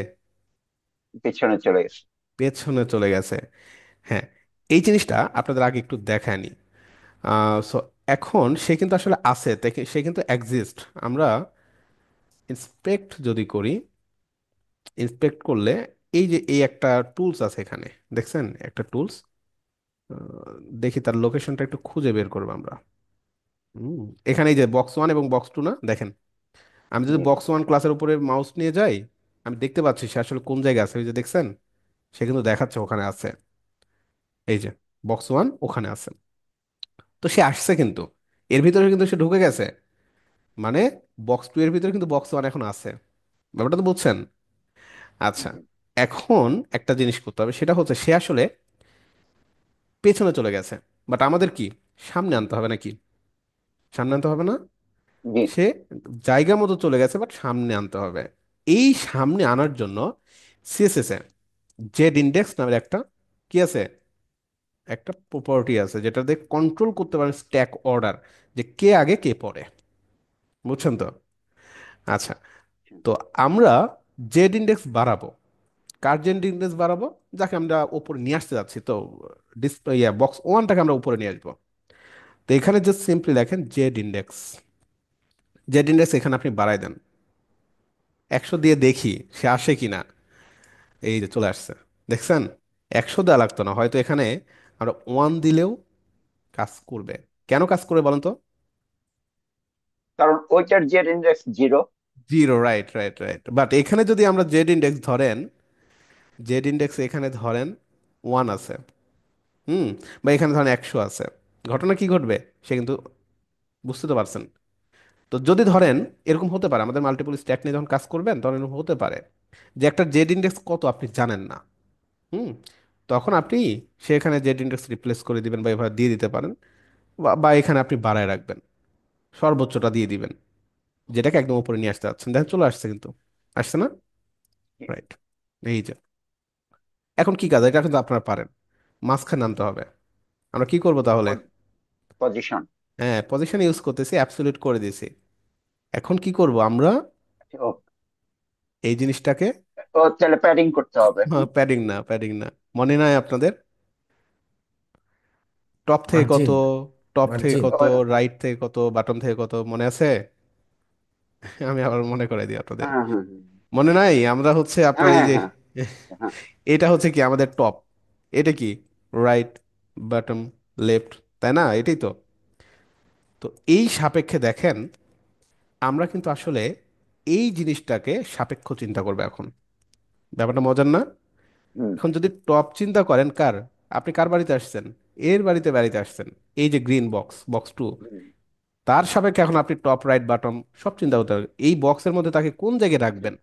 পেছনে চলে গেছে। পেছনে চলে গেছে। হ্যাঁ, এই জিনিসটা আপনাদের আগে একটু দেখায়নি। সো এখন সে কিন্তু আসলে আছে, সে কিন্তু এক্সিস্ট। আমরা ইন্সপেক্ট যদি করি, ইন্সপেক্ট করলে এই যে এই একটা টুলস আছে এখানে, দেখছেন একটা টুলস। দেখি তার লোকেশনটা একটু খুঁজে বের করবো আমরা। হুম, এখানে এই যে বক্স ওয়ান এবং বক্স টু না, দেখেন আমি যদি জি। বক্স ওয়ান ক্লাসের উপরে মাউস নিয়ে যাই, আমি দেখতে পাচ্ছি সে আসলে কোন জায়গায় আছে। ওই যে দেখছেন, সে কিন্তু দেখাচ্ছে ওখানে আছে। এই যে বক্স ওয়ান ওখানে আছে। তো সে আসছে কিন্তু, এর ভিতরে কিন্তু সে ঢুকে গেছে। মানে বক্স টু এর ভিতরে কিন্তু বক্স ওয়ান এখন আছে। ব্যাপারটা তো বুঝছেন? আচ্ছা, জি। এখন একটা জিনিস করতে হবে, সেটা হচ্ছে সে আসলে পেছনে চলে গেছে, বাট আমাদের কি সামনে আনতে হবে নাকি? সামনে আনতে হবে না? জি। সে জায়গা মতো চলে গেছে, বাট সামনে আনতে হবে। এই সামনে আনার জন্য সিএসএস এ জেড ইন্ডেক্স নামের একটা কি আছে, একটা প্রপার্টি আছে, যেটা দিয়ে কন্ট্রোল করতে পারেন স্ট্যাক অর্ডার, যে কে আগে কে পরে। বুঝছেন তো? আচ্ছা, তো আমরা জেড ইন্ডেক্স বাড়াবো। কার জেড ইন্ডেক্স বাড়াবো? যাকে আমরা উপরে নিয়ে আসতে যাচ্ছি। তো ডিসপ্লে বক্স ওয়ানটাকে আমরা উপরে নিয়ে আসবো। তো এখানে জাস্ট সিম্পলি লেখেন জেড ইন্ডেক্স। জেড ইন্ডেক্স এখানে আপনি বাড়াই দেন 100 দিয়ে, দেখি সে আসে কিনা। এই যে চলে আসছে, দেখছেন? 100 দেওয়া লাগতো না হয়তো, এখানে আমরা ওয়ান দিলেও কাজ করবে। কেন কাজ করবে বলেন তো? কারণ ওইটার Z index 0। Zero, right right right. But এখানে যদি আমরা জেড ইন্ডেক্স ধরেন, জেড ইন্ডেক্স এখানে ধরেন ওয়ান আছে, হুম, বা এখানে ধরেন 100 আছে, ঘটনা কি ঘটবে? সে কিন্তু, বুঝতে তো পারছেন? তো যদি ধরেন এরকম হতে পারে, আমাদের মাল্টিপল স্ট্যাক নিয়ে যখন কাজ করবেন তখন এরকম হতে পারে যে একটা জেড ইন্ডেক্স কত আপনি জানেন না, হুম, তখন আপনি সেখানে জেড ইন্ডেক্স রিপ্লেস করে দিবেন বা এভাবে দিয়ে দিতে পারেন। বা এখানে আপনি বাড়ায় রাখবেন, সর্বোচ্চটা দিয়ে দিবেন, যেটাকে একদম উপরে নিয়ে আসতে যাচ্ছেন। দেখেন চলে আসছে কিন্তু, আসছে না? রাইট। এই যে এখন কি কাজ, এটা কিন্তু আপনারা পারেন। মাঝখানে আনতে হবে। আমরা কি করব তাহলে? পজিশন। হ্যাঁ, পজিশন ইউজ করতেছি, অ্যাবসলিউট করে দিয়েছি। এখন কি করব আমরা? ও। এই জিনিসটাকে, ও, তাহলে প্যাডিং করতে হবে। হুম। প্যাডিং না, প্যাডিং না, মনে নাই আপনাদের? টপ থেকে কত, মার্জিন। টপ থেকে মার্জিন। কত, ও, রাইট থেকে কত, বাটন থেকে কত, মনে আছে? আমি আবার মনে করে দিই আপনাদের। হ্যাঁ হ্যাঁ মনে নাই? আমরা হচ্ছে আপনার হ্যাঁ এই হ্যাঁ যে হ্যাঁ হ্যাঁ। এটা হচ্ছে কি আমাদের টপ, এটা কি রাইট, বাটন, লেফট, তাই না? এটাই তো। তো এই সাপেক্ষে দেখেন, আমরা কিন্তু আসলে এই জিনিসটাকে সাপেক্ষ চিন্তা করবো এখন। ব্যাপারটা মজার না? হুম। এখন যদি টপ চিন্তা করেন কার, আপনি কার বাড়িতে আসছেন? এর বাড়িতে বাড়িতে আসছেন, এই যে গ্রিন বক্স, বক্স টু, হুম। তার সাপেক্ষে এখন আপনি টপ, রাইট, বাটম সব চিন্তা করতে পারবেন। এই বক্সের মধ্যে তাকে কোন জায়গায় রাখবেন,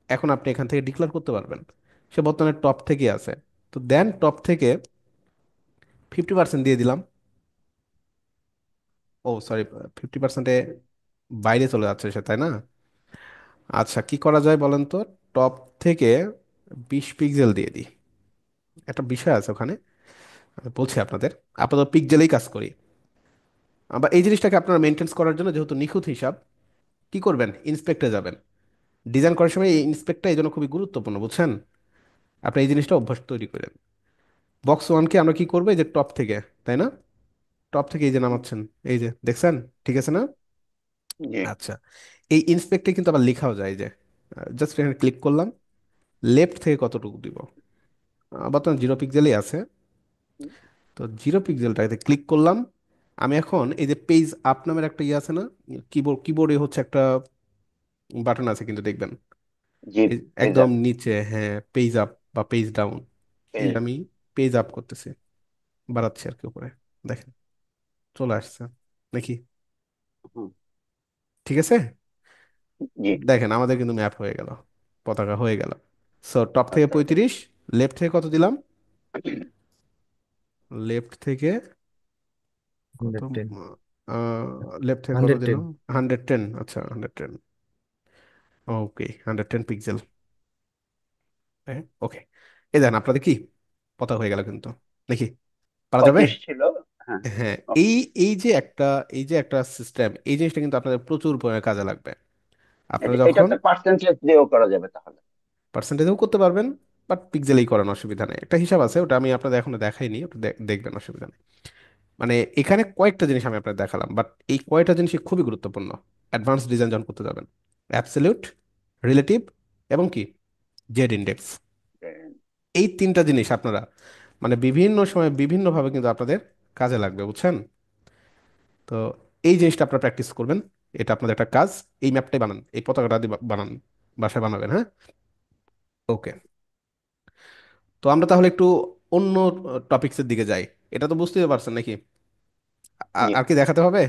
এখন আপনি এখান থেকে ডিক্লেয়ার করতে পারবেন। সে বর্তমানে টপ থেকে আছে, তো দেন টপ থেকে 50% দিয়ে দিলাম। ও সরি, 50%-এ বাইরে চলে যাচ্ছে সে, তাই না? আচ্ছা, কি করা যায় বলেন তো? টপ থেকে 20 পিক্সেল দিয়ে দিই। একটা বিষয় আছে ওখানে, আমি বলছি আপনাদের। আপাতত পিক্সেলেই কাজ করি। আবার এই জিনিসটাকে আপনারা মেনটেন্স করার জন্য, যেহেতু নিখুঁত হিসাব, কি করবেন? ইন্সপেক্টে যাবেন। ডিজাইন করার সময় এই ইন্সপেক্টটা এই জন্য খুবই গুরুত্বপূর্ণ, বুঝছেন? আপনি এই জিনিসটা অভ্যাস তৈরি করেন। বক্স ওয়ানকে আমরা কি করবো, এই যে টপ থেকে, তাই না? টপ থেকে এই যে নামাচ্ছেন, এই যে দেখছেন, ঠিক আছে না? জি। আচ্ছা, এই ইন্সপেক্টে কিন্তু আবার লেখাও যায় যে, জাস্ট এখানে ক্লিক করলাম, লেফট থেকে কতটুকু দিব। বর্তমানে 0 পিক্সেলই আছে। তো 0 পিক্সেলটাতে ক্লিক করলাম। আমি এখন এই যে পেজ আপ নামের একটা ইয়ে আছে না, কিবোর্ডে হচ্ছে একটা বাটন আছে কিন্তু দেখবেন, জি। এই এই যা। একদম নিচে, হ্যাঁ, পেজ আপ বা পেজ ডাউন। এই যে আমি পেজ আপ করতেছি, বাড়াচ্ছি আর কি উপরে, দেখেন চলে আসছে নাকি? হুম। ঠিক আছে, জি। দেখেন আমাদের কিন্তু ম্যাপ হয়ে গেল, পতাকা হয়ে গেল। সো টপ থেকে আচ্ছা আচ্ছা। 35, লেফট থেকে কত দিলাম? লেফট থেকে কত? লেফটেন। লেফট থেকে কত 110। দিলাম? 110, আচ্ছা 110। ওকে, 110 পিক্সেল। ওকে, এই দেখেন আপনাদের কি পতা হয়ে গেল কিন্তু, দেখি পারা যাবে? 35 ছিল। হ্যাঁ। হ্যাঁ, ওকে। এই এই যে একটা, এই যে একটা সিস্টেম, এই জিনিসটা কিন্তু আপনাদের প্রচুর পরিমাণে কাজে লাগবে। আপনারা যখন এটাতে পার্সেন্টেজ দিয়েও করা যাবে তাহলে? পার্সেন্টেজও করতে পারবেন, বাট পিক্সেলেই করানো অসুবিধা নেই, একটা হিসাব আছে, ওটা আমি আপনাদের এখনো দেখাইনি, ওটা দেখবেন, অসুবিধা নেই। মানে এখানে কয়েকটা জিনিস আমি আপনাদের দেখালাম, বাট এই কয়েকটা জিনিসই খুবই গুরুত্বপূর্ণ অ্যাডভান্স ডিজাইন যখন করতে যাবেন। অ্যাবসলিউট, রিলেটিভ, এবং কি জেড ইন্ডেক্স। এই তিনটা জিনিস আপনারা মানে বিভিন্ন সময় বিভিন্নভাবে কিন্তু আপনাদের কাজে লাগবে, বুঝছেন? তো এই জিনিসটা আপনারা প্র্যাকটিস করবেন, এটা আপনাদের একটা কাজ। এই ম্যাপটাই বানান, এই পতাকাটা দিয়ে বানান, বাসায় বানাবেন, হ্যাঁ? ওকে, তো আমরা তাহলে একটু অন্য টপিকসের দিকে যাই। এটা তো বুঝতেই পারছেন নাকি? জি। আর কি দেখাতে হবে?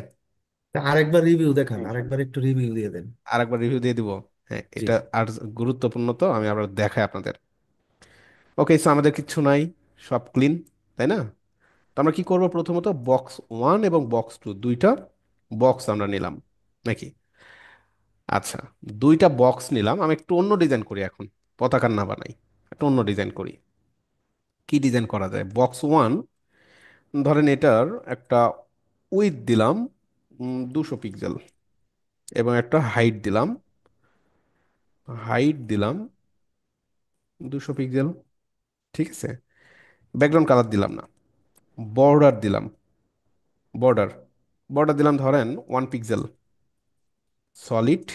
তা আরেকবার রিভিউ দেখান, টেনশন। আরেকবার একটু রিভিউ দিয়ে দেন। আর একবার রিভিউ দিয়ে দিব? হ্যাঁ, জি। এটা আর গুরুত্বপূর্ণ, তো আমি আবার দেখাই আপনাদের। ওকে, সো আমাদের কিচ্ছু নাই, সব ক্লিন, তাই না? তো আমরা কি করব, প্রথমত বক্স 1 এবং বক্স 2 দুইটা বক্স আমরা নিলাম নাকি? আচ্ছা, দুইটা বক্স নিলাম, আমি একটু অন্য ডিজাইন করি এখন, পতাকা না বানাই, একটু অন্য ডিজাইন করি। কি ডিজাইন করা যায়? বক্স 1, ধরেন এটার একটা উইথ দিলাম 200 পিক্সেল, এবং একটা হাইট দিলাম 200 পিক্সেল, ঠিক আছে? ব্যাকগ্রাউন্ড কালার দিলাম না, বর্ডার দিলাম, বর্ডার বর্ডার দিলাম ধরেন 1 পিক্সেল, সলিড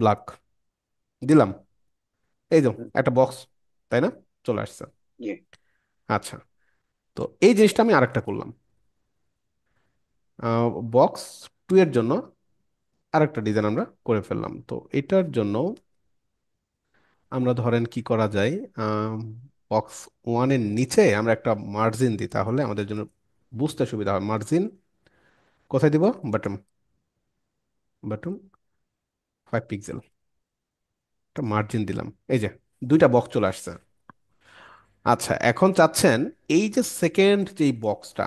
ব্ল্যাক দিলাম। এই তো একটা বক্স, তাই না? চলে আসছে। জি। আচ্ছা, তো এই জিনিসটা আমি আরেকটা করলাম, বক্স 2 এর জন্য আরেকটা ডিজাইন আমরা করে ফেললাম। তো এটার জন্য আমরা ধরেন কি করা যায়, বক্স 1 এর নিচে আমরা একটা মার্জিন দিই, তাহলে আমাদের জন্য বুঝতে সুবিধা হয়। মার্জিন কোথায় দিব? বাটন, বাটন 5 পিক্সেল, একটা মার্জিন দিলাম, এই যে দুইটা বক্স চলে আসছে। আচ্ছা, এখন চাচ্ছেন এই যে সেকেন্ড যেই বক্সটা,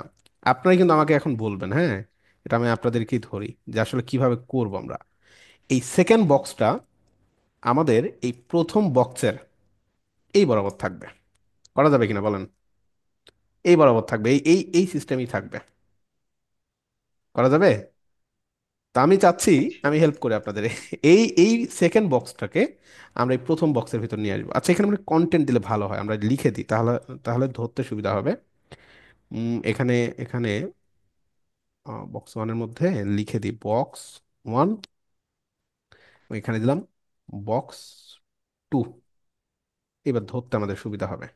আপনারা কিন্তু আমাকে এখন বলবেন, হ্যাঁ, এটা আমি আপনাদেরকেই ধরি যে আসলে কিভাবে করব আমরা। এই সেকেন্ড বক্সটা আমাদের এই প্রথম বক্সের এই বরাবর থাকবে, করা যাবে কিনা বলেন? এই বরাবর থাকবে, এই এই এই সিস্টেমই থাকবে, করা যাবে? তা আমি চাচ্ছি, আচ্ছা। আমি হেল্প করি আপনাদের। এই এই সেকেন্ড বক্সটাকে আমরা এই প্রথম বক্সের ভিতর নিয়ে আসবো। আচ্ছা, এখানে মানে কন্টেন্ট দিলে ভালো হয়, আমরা লিখে দিই, তাহলে তাহলে ধরতে সুবিধা হবে। এখানে এখানে বক্স 1 এর মধ্যে লিখে দিই বক্স 1, এখানে দিলাম বক্স 2, এবার ধরতে আমাদের সুবিধা হবে।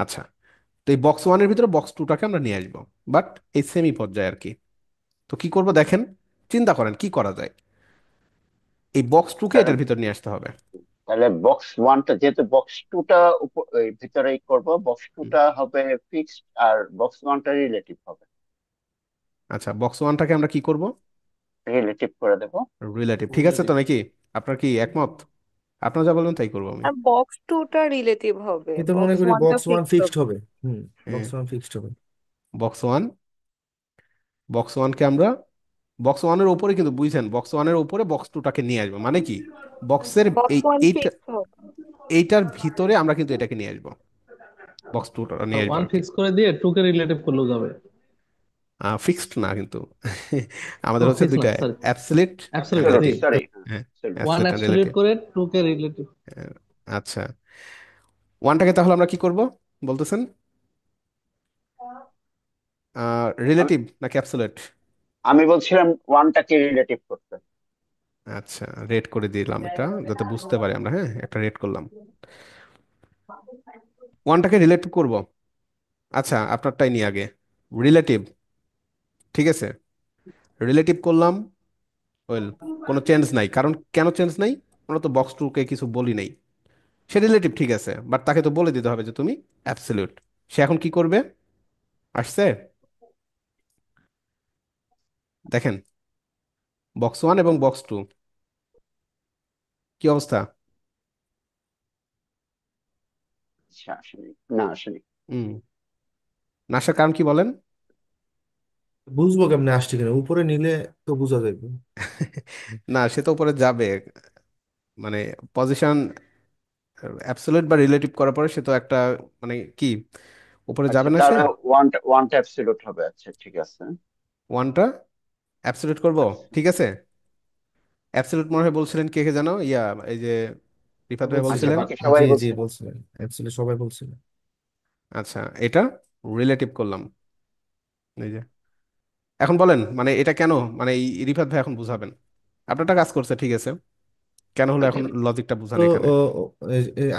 আচ্ছা, তো এই বক্স 1 এর ভিতরে বক্স 2টাকে আমরা নিয়ে আসবো, বাট এই সেমি পর্যায়ে আর কি। তো কি করব দেখেন, চিন্তা করেন কি করা যায়। এই বক্স 2কে তাহলে এটার ভিতর নিয়ে আসতে হবে। তাহলে বক্স 1টা যেহেতু বক্স 2টা ভিতরেই করব, বক্স 2টা হবে ফিক্সড আর বক্স 1টা রিলেটিভ হবে। আচ্ছা, বক্স 1টাকে আমরা কি করব? রিলেটিভ করে দেব। রিলেটিভ, ঠিক আছে তো নাকি? আপনার কি একমত? আপনারা যা বলবেন তাই করবো আমি। আর বক্স টুটা রিলেটিভ হবে, আমি তো মনে বক্স করি ওয়ানটা বক্স ওয়ান ফিক্সড ফিক্সড হবে। হবে। হুম। হ্যাঁ, বক্স ওয়ান ফিক্সড হবে। বক্স 1 বক্স 1কে আমরা বক্স 1 এর উপরে, কিন্তু বুঝছেন, বক্স 1 এর উপরে বক্স 2টাকে নিয়ে আসবো, মানে কি বক্সের বক্স এই ওয়ান এইটা, ফিক্সড হবে। এইটার ভিতরে আমরা কিন্তু এটাকে নিয়ে আসবো, বক্স 2টা নিয়ে আসবো ওয়ান আর কি। ফিক্স করে দিয়ে টু কে রিলেটিভ করলেও যাবে। ফিক্সড না কিন্তু, ও আমাদের হচ্ছে ফিক্স না, দুইটা, সরি, অ্যাবসলিউট, অ্যাবসলিউট জি। রিলেটিভ। সরি। হ্যাঁ, one absolute and absolute relative. করে টু কে রিলেটিভ। আচ্ছা, 1টাকে তাহলে আমরা কি করব বলতেছেন, রিলেটিভ নাকি অ্যাবসলিউট? আমি বলছিলাম 1টাকে রিলেটিভ করতে। আচ্ছা, রেট করে দিলাম এটা যাতে বুঝতে পারি আমরা, হ্যাঁ, একটা রেট করলাম, 1টাকে রিলেট করব। আচ্ছা, আপনারটাই নিয়ে আগে, রিলেটিভ, ঠিক আছে, রিলেটিভ করলাম। ওয়েল, কোনো চেঞ্জ নাই, কারণ কেন চেঞ্জ নাই? আমরা তো বক্স 2কে কিছু বলি নাই। সে রিলেটিভ ঠিক আছে, বাট তাকে তো বলে দিতে হবে যে তুমি অ্যাবসলিউট। সে এখন কি করবে? আসছে, দেখেন, বক্স 1 এবং বক্স 2 কি অবস্থা? আচ্ছা, আসেনি, না আসেনি। হুম, না আসার কারণ কি বলেন? বুঝবো কেমনে আসছে কিনা, উপরে নিলে তো বোঝা যাবে। না, সে তো উপরে যাবে, মানে পজিশন অ্যাবসলিউট বা রিলেটিভ করার পরে সে তো একটা, মানে কি, উপরে আচ্ছা, যাবে না সে? তাহলে ওয়ানটা অ্যাবসলিউট হবে, আচ্ছা ঠিক আছে। ওয়ানটা অ্যাবসলিউট করব, ঠিক আছে। অ্যাবসলিউট মনে হয় বলছিলেন, কে কে জানো, ইয়া, এই যে রিফাত ভাই আচ্ছা, বলছিলেন। বলছিলাম। বাকি সবাই জি জি বলছে। বলছিলেন, অ্যাকচুয়ালি সবাই বলছিলেন। আচ্ছা, এটা রিলেটিভ করলাম, এই যে। এখন বলেন মানে এটা কেন, মানে এই রিফাত ভাই এখন বুঝাবেন। আপনারটা কাজ করছে, ঠিক আছে, কেন হলো এখন লজিকটা তো বুঝান এখানে। ও,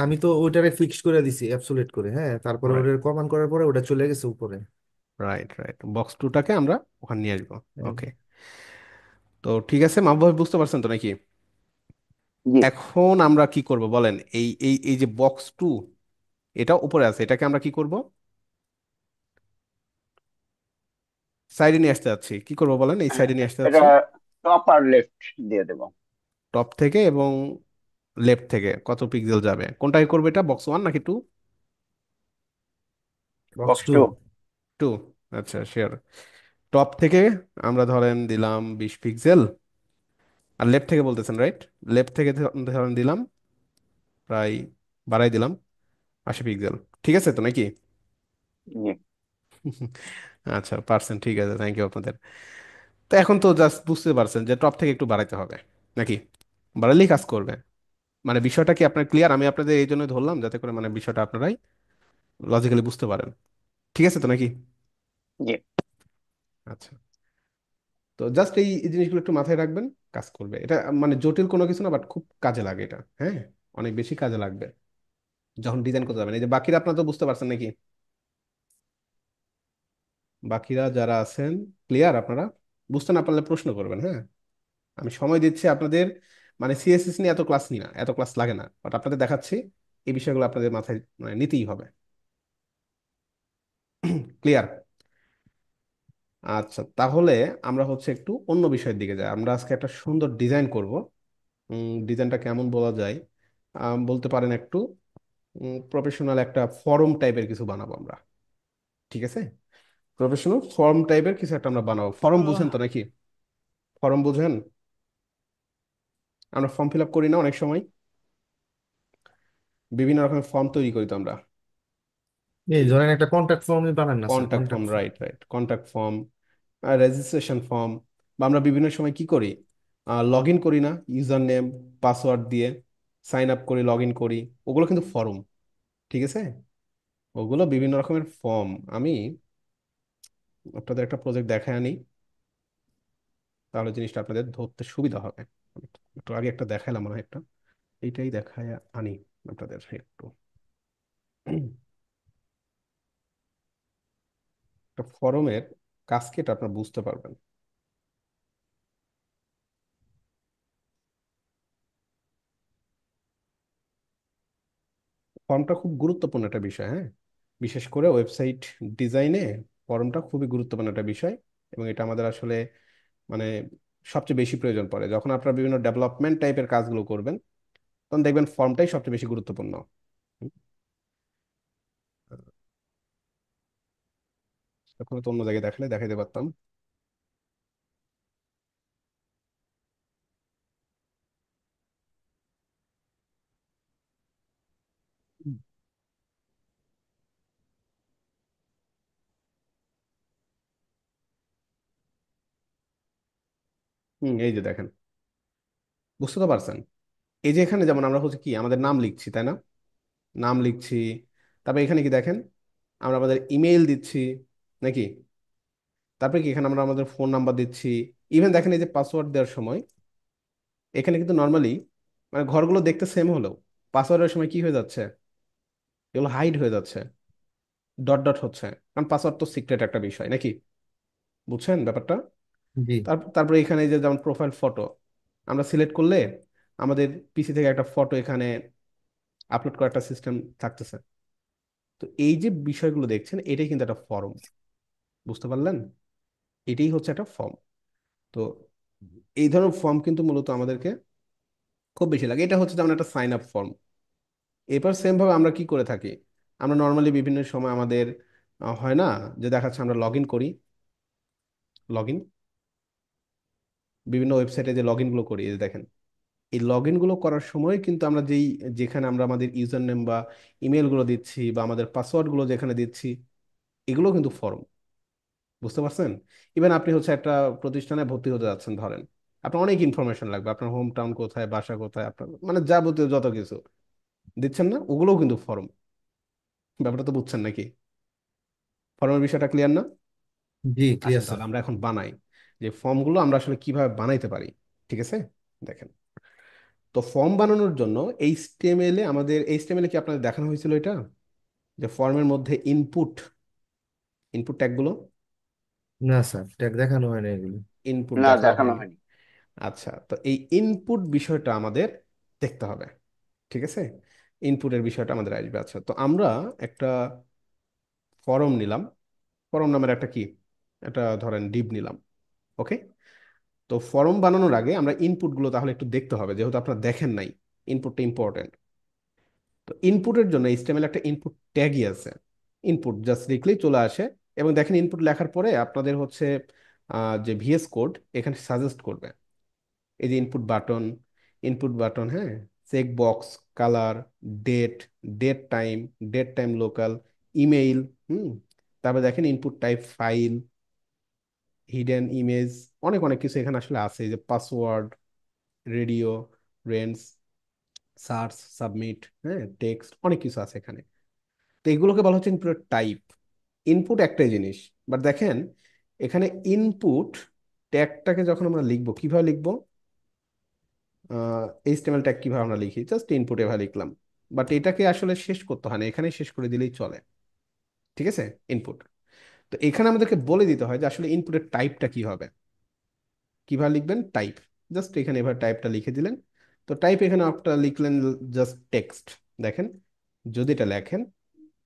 আমি তো ওইটারে ফিক্সড করে দিছি অ্যাবসোলিউট করে, হ্যাঁ, তারপরে রাইট, ওটার কমান করার পরে ওটা চলে গেছে উপরে। রাইট, রাইট, বক্স টুটাকে আমরা ওখানে নিয়ে আসবো। হ্যাঁ। ওকে, তো ঠিক আছে, মাহবুব ভাই বুঝতে পারছেন তো নাকি? জি। এখন আমরা কি করব বলেন, এই এই এই যে বক্স টু, এটা উপরে আছে, এটাকে আমরা কি করব, সাইডে নিয়ে আসতে যাচ্ছি। কি করব বলেন, এই সাইডে নিয়ে আসতে এটা যাচ্ছি। টপ আর লেফট দিয়ে দেবো। টপ থেকে এবং লেফট থেকে কত পিক্সেল যাবে, কোনটাকে করবে, এটা বক্স ওয়ান নাকি two? Box box two. Two. Two, আচ্ছা শিওর। টপ থেকে আমরা ধরেন দিলাম 20 পিক্সেল, আর লেফট থেকে বলতেছেন, রাইট? লেফট থেকে ধরেন দিলাম প্রায়, বাড়াই দিলাম 80 পিক্সেল। ঠিক আছে তো নাকি? জি। আচ্ছা, পার্সেন্ট, ঠিক আছে, থ্যাংক ইউ আপনাদের। তো এখন তো জাস্ট বুঝতে পারছেন যে টপ থেকে একটু বাড়াইতে হবে নাকি, বাড়ালেই কাজ করবে। মানে বিষয়টা কি আপনার ক্লিয়ার? আমি আপনাদের এই জন্য ধরলাম যাতে করে মানে বিষয়টা আপনারাই লজিক্যালি বুঝতে পারেন। ঠিক আছে তো নাকি? জি। আচ্ছা, তো জাস্ট এই জিনিসগুলো একটু মাথায় রাখবেন, কাজ করবে এটা। মানে জটিল কোনো কিছু না, বাট খুব কাজে লাগে এটা, হ্যাঁ, অনেক বেশি কাজে লাগবে যখন ডিজাইন করতে যাবেন। এই যে বাকিরা, আপনারা তো বুঝতে পারছেন নাকি? বাকিরা যারা আছেন, ক্লিয়ার আপনারা? বুঝতে না পারলে প্রশ্ন করবেন, হ্যাঁ। আমি সময় দিচ্ছি আপনাদের, মানে সিএসএস নিয়ে এত ক্লাস নিই না, এত ক্লাস লাগে না, বাট আপনাদের দেখাচ্ছি এই বিষয়গুলো আপনাদের মাথায় মানে নিতেই হবে। ক্লিয়ার? আচ্ছা, তাহলে আমরা হচ্ছে একটু অন্য বিষয়ের দিকে যাই। আমরা আজকে একটা সুন্দর ডিজাইন করব। ডিজাইনটা কেমন বলা যায়, বলতে পারেন একটু প্রফেশনাল একটা ফর্ম টাইপের কিছু বানাবো আমরা। ঠিক আছে, প্রফেশনাল ফর্ম টাইপের কিছু একটা আমরা বানাবো। ফর্ম বুঝেন তো নাকি? ফর্ম বুঝেন? আমরা ফর্ম ফিল আপ করি না অনেক সময়, বিভিন্ন রকমের ফর্ম তৈরি করি তো আমরা। এই ধরেন একটা কন্ট্যাক্ট ফর্মই বানান না sir, contact form, contact form. Right, right, contact form, registration form, বা আমরা বিভিন্ন সময় কি করি, লগ ইন করি না ইউজার নেম পাসওয়ার্ড দিয়ে, সাইন আপ করি, লগ ইন করি, ওগুলো কিন্তু ফর্ম। ঠিক আছে, ওগুলো বিভিন্ন রকমের ফর্ম। আমি আপনাদের একটা প্রজেক্ট দেখায় আনি, তাহলে জিনিসটা আপনাদের ধরতে সুবিধা হবে। একটু আগে একটা দেখালাম মনে হয় একটা, এইটাই দেখায় আনি আপনাদের একটু। একটা ফর্মের কাজ কি এটা আপনারা বুঝতে পারবেন। ফর্মটা খুব গুরুত্বপূর্ণ একটা বিষয়, হ্যাঁ, বিশেষ করে ওয়েবসাইট ডিজাইনে ফর্মটা খুবই গুরুত্বপূর্ণ একটা বিষয়। এবং এটা আমাদের আসলে মানে সবচেয়ে বেশি প্রয়োজন পড়ে যখন আপনারা বিভিন্ন ডেভেলপমেন্ট টাইপের কাজগুলো করবেন, তখন দেখবেন ফর্মটাই সবচেয়ে বেশি গুরুত্বপূর্ণ। হুম, তখন তো অন্য জায়গায় দেখালে দেখাইতে পারতাম। এই যে দেখেন, বুঝতে তো পারছেন? এই যে এখানে যেমন আমরা হচ্ছে কি আমাদের নাম লিখছি, তাই না? নাম লিখছি, তারপরে এখানে কি দেখেন, আমরা আমাদের ইমেইল দিচ্ছি নাকি? তারপরে কি এখানে আমরা আমাদের ফোন নাম্বার দিচ্ছি। ইভেন দেখেন এই যে পাসওয়ার্ড দেওয়ার সময় এখানে কিন্তু নর্মালি মানে ঘরগুলো দেখতে সেম হলেও পাসওয়ার্ডের সময় কি হয়ে যাচ্ছে, এগুলো হাইড হয়ে যাচ্ছে, ডট ডট হচ্ছে, কারণ পাসওয়ার্ড তো সিক্রেট একটা বিষয় নাকি? বুঝছেন ব্যাপারটা? জি তারপরে এখানে এই যে যেমন প্রোফাইল ফটো আমরা সিলেক্ট করলে আমাদের পিসি থেকে একটা ফটো এখানে আপলোড করার একটা সিস্টেম থাকতেছে। তো এই যে বিষয়গুলো দেখছেন এটাই কিন্তু একটা ফর্ম, বুঝতে পারলেন? এটাই হচ্ছে একটা ফর্ম। তো এই ধরনের ফর্ম কিন্তু মূলত আমাদেরকে খুব বেশি লাগে। এটা হচ্ছে যেমন একটা সাইন আপ ফর্ম। এরপর সেম ভাবে আমরা কি করে থাকি, আমরা নর্মালি বিভিন্ন সময় আমাদের হয় না যে দেখাচ্ছে আমরা লগ ইন করি, লগ ইন, বিভিন্ন ওয়েবসাইটে যে লগ ইনগুলো করি, এই যে দেখেন, এই লগ ইনগুলো করার সময় কিন্তু আমরা যেখানে আমরা আমাদের ইউজার নেম বা ইমেলগুলো দিচ্ছি বা আমাদের পাসওয়ার্ডগুলো যেখানে দিচ্ছি, এগুলো কিন্তু ফর্ম। বুঝতে পারছেন? ইভেন আপনি হচ্ছে একটা প্রতিষ্ঠানে ভর্তি হতে যাচ্ছেন ধরেন, আপনার অনেক ইনফরমেশন লাগবে, আপনার হোম টাউন কোথায়, বাসা কোথায়, আপনার মানে যাবতীয় যত কিছু দিচ্ছেন না, ওগুলোও কিন্তু ফর্ম। ব্যাপারটা তো বুঝছেন নাকি? ফর্মের বিষয়টা ক্লিয়ার না? জি, আসেন ক্লিয়ার স্যার। তাহলে আমরা এখন বানাই, যে ফর্মগুলো আমরা আসলে কিভাবে বানাইতে পারি। ঠিক আছে, দেখেন। তো ফর্ম বানানোর জন্য এইচটিএমএল এ আমাদের, এইচটিএমএল এ কি আপনাদের দেখানো হয়েছিল এটা, যে ফর্মের মধ্যে ইনপুট, ইনপুট ট্যাগগুলো, না স্যার, ট্যাগ দেখানো হয় না এগুলো। ইনপুট না, দেখানো দেখানো হয়নি। হয়নি। আচ্ছা, তো এই ইনপুট বিষয়টা আমাদের দেখতে হবে। ঠিক আছে, ইনপুটের বিষয়টা আমাদের আসবে। আচ্ছা, তো আমরা একটা ফর্ম নিলাম, ফর্ম নামের একটা কি, একটা ধরেন ডিভ নিলাম। ওকে, তো ফর্ম বানানোর আগে আমরা ইনপুটগুলো তাহলে একটু দেখতে হবে, যেহেতু আপনারা দেখেন নাই, ইনপুটটা ইম্পর্টেন্ট। তো ইনপুটের জন্য এইচটিএমএল একটা ইনপুট ট্যাগই আছে, ইনপুট জাস্ট লিখলেই চলে আসে। এবং দেখেন ইনপুট লেখার পরে আপনাদের হচ্ছে যে ভিএস কোড এখানে সাজেস্ট করবে, এই যে ইনপুট বাটন, ইনপুট বাটন, হ্যাঁ, check box, colour, date, date time local, email, hmm, তারপরে দেখেন input type file, hidden image, অনেক অনেক কিছু এখানে আসলে আছে, এই যে password, radio, range, search, submit, হ্যাঁ, টেক্সট, অনেক কিছু আছে এখানে। তো এগুলোকে বলা হচ্ছে ইনপুট টাইপ। ইনপুট একটাই জিনিস, বাট দেখেন এখানে ইনপুট ট্যাগটাকে যখন আমরা লিখবো, কিভাবে লিখবো, এইচটিএমএল ট্যাগ কিভাবে আমরা লিখি, জাস্ট ইনপুট এভাবে লিখলাম। বাট এটাকে আসলে শেষ করতে হয় না, এখানে শেষ করে দিলেই চলে। ঠিক আছে, ইনপুট। তো এখানে আমাদেরকে বলে দিতে হয় যে আসলে ইনপুটের টাইপটা কি হবে, কিভাবে লিখবেন টাইপ, জাস্ট এখানে এভাবে টাইপটা লিখে দিলেন। তো টাইপ এখানে আপনারা লিখলেন জাস্ট টেক্সট। দেখেন, যদি এটা লেখেন,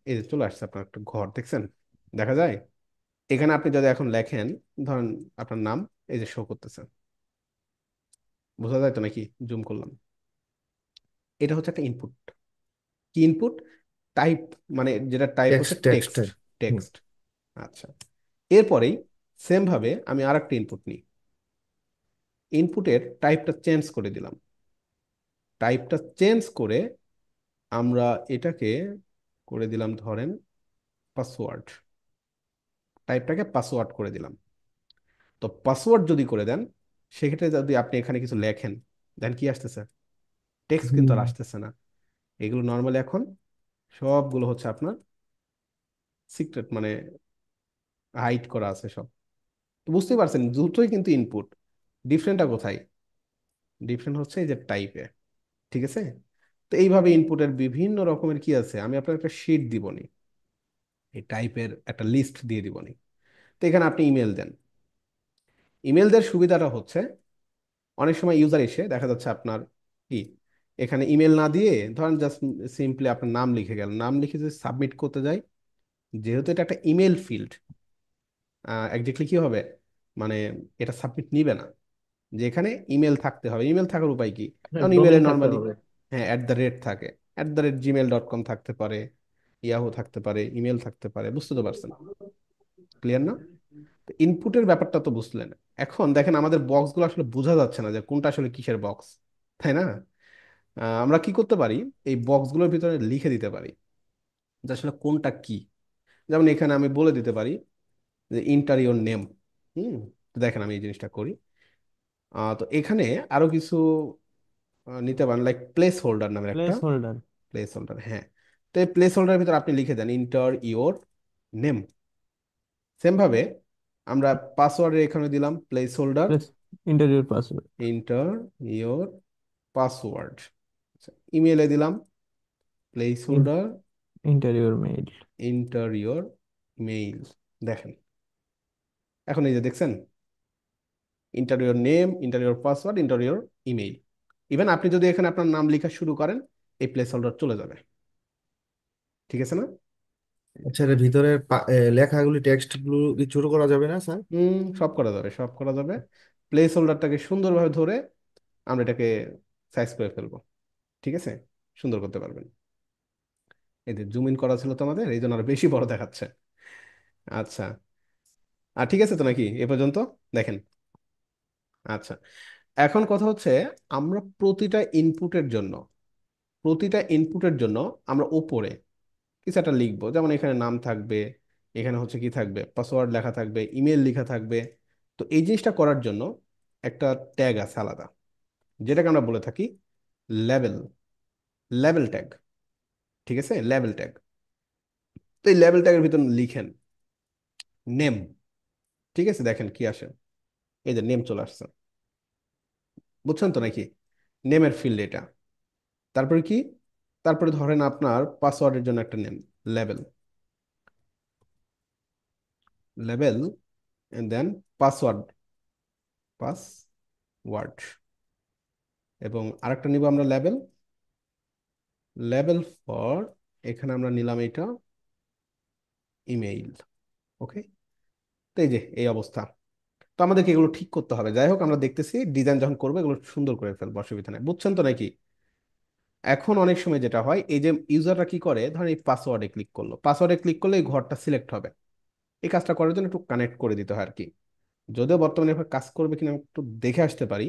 এই যে চলে আসছে আপনার একটা ঘর, দেখছেন, দেখা যায়। এখানে আপনি যদি এখন লেখেন, ধরেন আপনার নাম, এই যে শো করতেছে, বোঝা যায় তো নাকি, জুম করলাম, এটা হচ্ছে একটা ইনপুট। কি ইনপুট? টাইপ, মানে যেটা টাইপ টেক্সট হচ্ছে টেক্সট টেক্সট, টাইপ। হুম। টেক্সট। আচ্ছা, এরপরেই সেম ভাবে আমি আর একটা ইনপুট নিই, ইনপুটের টাইপটা চেঞ্জ করে দিলাম। টাইপটা চেঞ্জ করে আমরা এটাকে করে দিলাম ধরেন পাসওয়ার্ড, টাইপটাকে পাসওয়ার্ড করে দিলাম। তো পাসওয়ার্ড যদি করে দেন, সেক্ষেত্রে যদি আপনি এখানে কিছু লেখেন, দেন কি আসতেছে, টেক্সট কিন্তু হুম। আর আসতেছে না। এগুলো নর্মালি এখন সবগুলো হচ্ছে আপনার সিক্রেট, মানে হাইড করা আছে সব। তো বুঝতেই পারছেন দুটোই কিন্তু ইনপুট, ডিফারেন্টটা কোথায়? ডিফারেন্ট হচ্ছে এই যে টাইপে। ঠিক আছে, তো এইভাবে ইনপুটের বিভিন্ন রকমের কি আছে, আমি আপনার একটা শিট দিবনি, এই টাইপের একটা লিস্ট দিয়ে দিবনি। তো এখানে আপনি ইমেল দেন। ইমেল দেওয়ার সুবিধাটা হচ্ছে অনেক সময় ইউজার এসে দেখা যাচ্ছে আপনার কি, এখানে ইমেল না দিয়ে ধরেন জাস্ট সিম্পলি আপনার নাম লিখে গেল, নাম লিখে যদি সাবমিট করতে যাই, যেহেতু এটা একটা ইমেল ফিল্ড, একজাক্টলি কি হবে, মানে এটা সাবমিট নিবে না। যেখানে ইমেল থাকতে হবে, ইমেল থাকার উপায় কি, কারণ ইমেলে ডোমেন থাকতে নর্মালি, হবে। হ্যাঁ, @, থাকে, @gmail.com থাকতে পারে, ইয়াহু থাকতে পারে, ইমেল থাকতে পারে, বুঝতে তো পারছেন, ক্লিয়ার না? তো ইনপুটের ব্যাপারটা তো বুঝলেন। এখন দেখেন আমাদের বক্সগুলো আসলে বোঝা যাচ্ছে না যে কোনটা আসলে কিসের বক্স, তাই না? আমরা কি করতে পারি, এই বক্সগুলোর ভিতরে লিখে দিতে পারি যে আসলে কোনটা কি। যেমন এখানে আমি বলে দিতে পারি যে ইন্টারিয়র নেম। হুম, তো দেখেন আমি এই জিনিসটা করি। তো এখানে আরো কিছু নিতে পারেন, লাইক প্লেস হোল্ডার নামের একটা, প্লেস হোল্ডার। প্লেস হোল্ডার, হ্যাঁ। তো এই প্লেস হোল্ডারের ভিতরে আপনি লিখে দেন ইন্টার ইওর নেম। সেম ভাবে আমরা পাসওয়ার্ডের এখানে দিলাম place holder, place enter your password. Enter your password. ইমেলে দিলাম place holder, enter your mail. Enter your mail. দেখেন, এখন এই যে দেখছেন, enter your name, enter your password, enter your email. Even আপনি যদি এখানে আপনার নাম লেখা শুরু করেন, এই প্লেস হোল্ডার চলে যাবে। ঠিক আছে না? আচ্ছা, এর ভিতরের লেখাগুলি টেক্সট গুলো কি ছোট করা যাবে না স্যার? সব করা যাবে, সব করা যাবে। প্লেস হোল্ডারটাকে সুন্দরভাবে ধরে আমরা এটাকে সাইজ করে ফেলবো। ঠিক আছে, সুন্দর করতে পারবেন। এই যে জুম ইন করা ছিল তোমাদের, এই জন্য আরো বেশি বড় দেখাচ্ছে। আচ্ছা, আর ঠিক আছে তো নাকি এ পর্যন্ত? দেখেন। আচ্ছা, এখন কথা হচ্ছে আমরা প্রতিটা ইনপুটের জন্য আমরা উপরে কিছু একটা লিখবো, যেমন এখানে নাম থাকবে, এখানে হচ্ছে কি থাকবে, পাসওয়ার্ড লেখা থাকবে, ইমেল লেখা থাকবে। তো এই জিনিসটা করার জন্য একটা ট্যাগ আছে আলাদা, যেটাকে আমরা বলে থাকি লেভেল লেভেল ট্যাগ। ঠিক আছে, লেভেল ট্যাগ। তো এই লেভেল ট্যাগের ভিতর লিখেন নেম। ঠিক আছে, দেখেন কি আসে, এই যে নেম চলে আসছে। বুঝছেন তো নাকি? নেমের ফিল্ড এটা। তারপরে কি, তারপরে ধরেন আপনার পাসওয়ার্ডের জন্য একটা name, level level and then password, password. এবং আরেকটা নিব আমরা লেভেল, লেভেল ফর, এখানে আমরা নিলাম এটা ইমেইল। ওকে, তো এই যে এই অবস্থা। তো আমাদেরকে এগুলো ঠিক করতে হবে। যাই হোক, আমরা দেখতেছি ডিজাইন যখন করবো এগুলো সুন্দর করে ফেলবো, অসুবিধা নেই। বুঝছেন তো নাকি? এখন অনেক সময় যেটা হয়, এই যে ইউজাররা কি করে, ধরেন এই পাসওয়ার্ডে ক্লিক করলে এই ঘরটা সিলেক্ট হবে। এই কাজটা করার জন্য একটু কানেক্ট করে দিতে হয় আর কি। যদিও বর্তমানে এভাবে কাজ করবে কিনা আমি একটু দেখে আসতে পারি।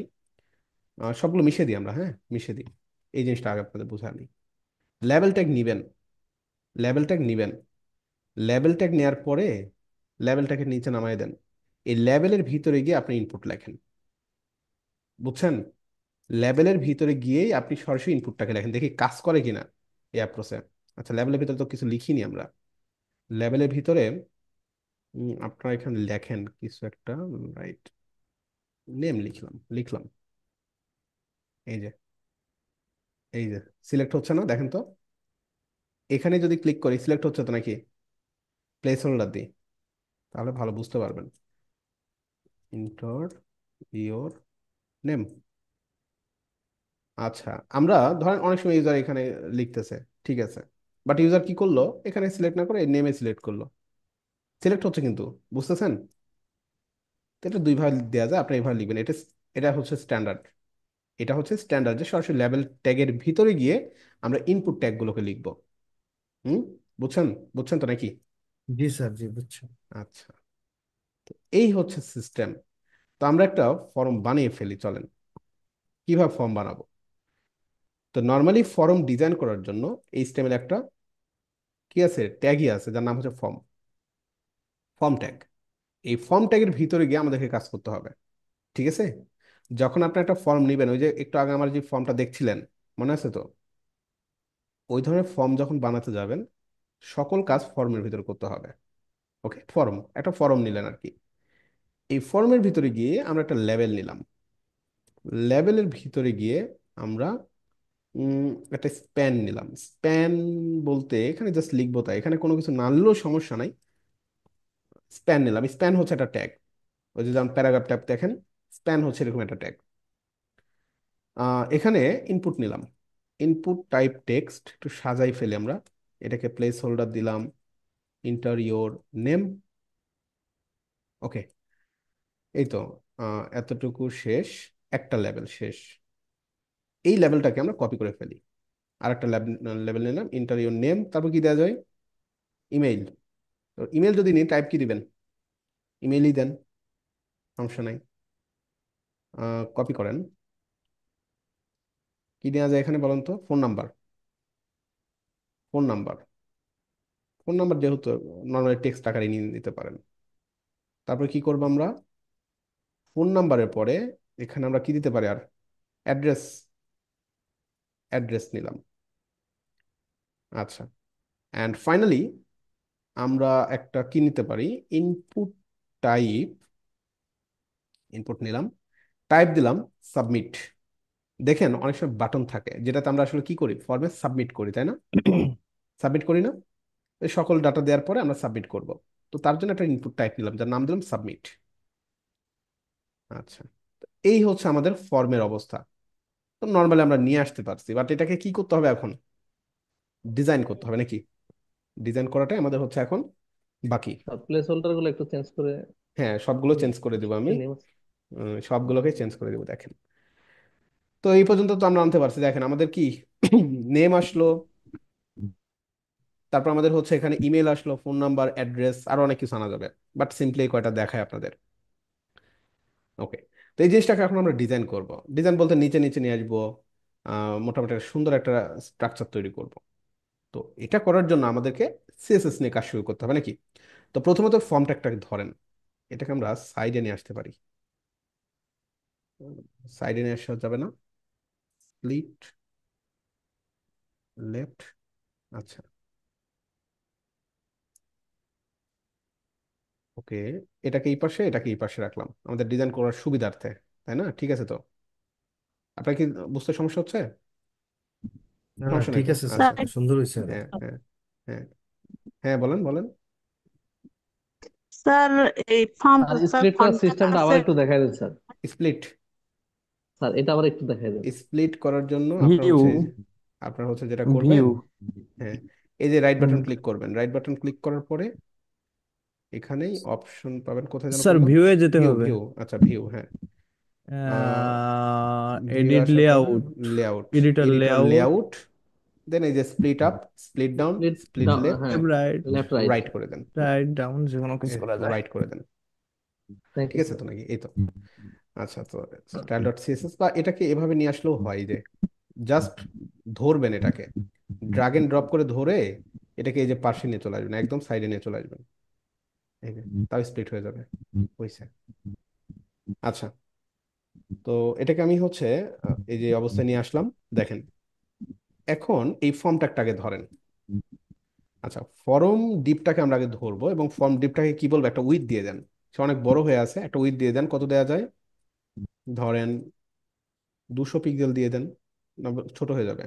সবগুলো মিশিয়ে দিই আমরা, হ্যাঁ মিশিয়ে দিই। এই জিনিসটা আগে আপনাদের বোঝানি। লেভেল ট্যাগ নিবেন, লেভেল ট্যাগ নিবেন, লেভেল ট্যাগ নেওয়ার পরে লেভেলটাকে নিচে নামায় দেন। এই লেভেলের ভিতরে গিয়ে আপনি ইনপুট লেখেন। বুঝছেন? লেভেলের ভিতরে গিয়েই আপনি সরাসরি ইনপুটটাকে লেখেন, দেখি কাজ করে কিনা এই অ্যাপ্রোচে। আচ্ছা, লেভেলের ভিতরে তো কিছু লিখিনি আমরা। লেভেলের ভিতরে আপনারা এখানে লেখেন কিছু একটা, রাইট, নেম লিখলাম লিখলাম। এই যে, এই যে সিলেক্ট হচ্ছে না, দেখেন তো। এখানে যদি ক্লিক করি সিলেক্ট হচ্ছে তো নাকি? প্লেস হোল্ডার দিই, তাহলে ভালো বুঝতে পারবেন। Inter your name. আচ্ছা, আমরা ধরেন অনেক সময় ইউজার এখানে লিখতেছে, ঠিক আছে, বাট ইউজার কি করলো, এখানে সিলেক্ট না করে নেমে সিলেক্ট করলো, সিলেক্ট হচ্ছে কিন্তু। বুঝতেছেন? তো এটা দুইভাবে দেওয়া যায়, আপনি এইভাবে লিখবেন। এটা এটা হচ্ছে স্ট্যান্ডার্ড। এটা হচ্ছে স্ট্যান্ডার্ড যে সরাসরি লেভেল ট্যাগের ভিতরে গিয়ে আমরা ইনপুট ট্যাগগুলোকে লিখবো। হুম, বুঝছেন? বুঝছেন তো নাকি? জি স্যার, জি বুঝছি। আচ্ছা, এই হচ্ছে সিস্টেম। তো আমরা একটা ফর্ম বানিয়ে ফেলি, চলেন। কিভাবে ফর্ম বানাবো? তো নর্মালি ফর্ম ডিজাইন করার জন্য এইচটিএমএল একটা কি আছে, ট্যাগই আছে, যার নাম হচ্ছে ফর্ম, ফর্ম ট্যাগ। এই ফর্ম ট্যাগের ভিতরে গিয়ে আমাদেরকে কাজ করতে হবে। ঠিক আছে, যখন আপনি একটা ফর্ম নেবেন, ওই যে একটু আগে আমার যে ফর্মটা দেখছিলেন, মনে আছে তো? ওই ধরনের ফর্ম যখন বানাতে যাবেন, সকল কাজ ফর্মের ভিতরে করতে হবে। ওকে, ফর্ম, একটা ফর্ম নিলেন আর কি। এই ফর্মের ভিতরে গিয়ে আমরা একটা লেবেল নিলাম। লেবেলের ভিতরে গিয়ে আমরা একটা স্প্যান নিলাম। স্প্যান বলতে এখানে জাস্ট লিখবো, তাই এখানে কোনো কিছু না নিলেও সমস্যা নাই। স্প্যান নিলাম, স্প্যান হচ্ছে একটা ট্যাগ। ওই যে যেমন প্যারাগ্রাফ ট্যাগ দেখেন, স্প্যান হচ্ছে এরকম একটা ট্যাগ। এখানে ইনপুট নিলাম, ইনপুট টাইপ টেক্সট, একটু সাজাই ফেলি আমরা। এটাকে প্লেস হোল্ডার দিলাম, ইন্টার ইওর নেম। ওকে, এই তো এতটুকু শেষ, একটা লেভেল শেষ। এই লেভেলটাকে আমরা কপি করে ফেলি। আর একটা লেভেল নিলাম, ইন্টার ইওর নেম, তারপর কি দেওয়া যায়, ইমেইল। তো ইমেল যদি নিই, টাইপ কি দিবেন, ইমেইলই দেন, সমস্যা নাই। কপি করেন, কি দেওয়া যায় এখানে বলেন তো, phone number, phone number, phone number যেহেতু নর্মালি টেক্সট আকারে নিয়ে নিতে পারেন। তারপর কি করবো আমরা, ফোন নাম্বারের পরে এখানে আমরা কি দিতে পারি, আর অ্যাড্রেস, অ্যাড্রেস নিলাম। আচ্ছা, অ্যান্ড ফাইনালি আমরা একটা কি নিতে পারি, ইনপুট টাইপ, ইনপুট নিলাম, টাইপ দিলাম সাবমিট। দেখেন অনেক সময় বাটন থাকে যেটাতে আমরা আসলে কি করি, ফর্মে সাবমিট করি, তাই না? সাবমিট করি না? এই সকল ডাটা দেওয়ার পরে আমরা সাবমিট করব। তো তার জন্য একটা ইনপুট টাইপ নিলাম, যার নাম দিলাম সাবমিট। আচ্ছা, তো এই হচ্ছে আমাদের ফর্মের অবস্থা। তো নর্মালি আমরা নিয়ে আসতে পারছি, বাট এটাকে কি করতে হবে এখন, ডিজাইন করতে হবে নাকি? ডিজাইন করাটাই আমাদের হচ্ছে এখন বাকি। প্লেস হোল্ডার গুলো একটু চেঞ্জ করে হ্যাঁ, সবগুলো চেঞ্জ করে দেবো আমি। নেব। সবগুলোকে চেঞ্জ করে দেবো, দেখেন। তো এই পর্যন্ত তো আমরা আনতে পারছি, দেখেন আমাদের কি নেম আসলো, তারপর আমাদের হচ্ছে এখানে ইমেল আসলো, ফোন নাম্বার, অ্যাড্রেস, আরো অনেক কিছু আনা যাবে, বাট সিম্পলি কয়টা দেখায় আপনাদের। ওকে, তো এই জিনিসটাকে এখন আমরা ডিজাইন করব। ডিজাইন বলতে নিচে নিচে নিয়ে আসবো, মোটামুটি একটা সুন্দর একটা স্ট্রাকচার তৈরি করব। তো এটা করার জন্য আমাদেরকে সিএসএস নিয়ে কাজ শুরু করতে হবে নাকি। তো প্রথমত ফর্ম ট্যাগটাকে ধরেন, এটাকে আমরা সাইডে নিয়ে আসতে পারি। সাইডে নিয়ে আসা যাবে না, স্প্লিট লেফট। আচ্ছা, ওকে, এটাকে এই পাশে এটাকে এই পাশে রাখলাম আমাদের ডিজাইন করার সুবিধার্থে, তাই না? ঠিক আছে তো? আপনার কি বুঝতে সমস্যা হচ্ছে? না না সমস্যা নাই ঠিক তো? আছে স্যার, আচ্ছা, স্যার সুন্দর হয়েছে। হ্যাঁ হ্যাঁ হ্যাঁ হ্যাঁ, বলেন বলেন। স্যার এই ফর্ম আর স্যার স্প্লিট করার ফন্টের সিস্টেমটা আবার আছে। একটু দেখাই দেন স্যার। স্প্লিট স্যার এটা আবার একটু দেখাই দেন। স্প্লিট করার জন্য ভিউ আপনার হচ্ছে যেটা করবেন, ভিউ হ্যাঁ, এই যে রাইট বাটন ক্লিক করবেন, রাইট বাটন ক্লিক করার পরে এখানেই অপশন পাবেন, কোথায় যেন স্যার বললাম, ভিউয়ে যেতে ভিউ হবে। ভিউ, আচ্ছা ভিউ, হ্যাঁ, ভিউ এডিট আসার পরে layout, layout, editor editor layout, layout, then এই যে split up, split down, split, split left, হ্যাঁ, রাইট, লেফট রাইট। রাইট করে দেন, রাইট ডাউন, যে কোনো কিছু করা যায়। রাইট করে দেন। থ্যাংক ঠিক ইউ আছে স্যার। তো নাকি? এই তো। আচ্ছা, তো স্টাইল ডট সিএসএস বা এটাকে এভাবে নিয়ে আসলেও হয়, যে জাস্ট ধরবেন এটাকে, ড্রাগ এন্ড ড্রপ করে ধরে এটাকে এই যে পাশে নিয়ে চলে আসবেন, একদম সাইডে নিয়ে চলে আসবেন, এই যে, তাও স্প্লিট হয়ে যাবে, হয়েছে। আচ্ছা, তো এটাকে আমি হচ্ছে এই যে অবস্থায় নিয়ে আসলাম, দেখেন। এখন এই ফর্ম ট্যাগটাকে ধরেন। আচ্ছা, ফর্ম ডিপটাকে আমরা আগে ধরবো, এবং ফর্ম ডিপটাকে কি বলবো, একটা উইথ দিয়ে দেন। সে অনেক বড় হয়ে আছে, একটা উইথ দিয়ে দেন। কত দেওয়া যায়? ধরেন 200 পিক্সেল দিয়ে দেন, না, ছোট হয়ে যাবে।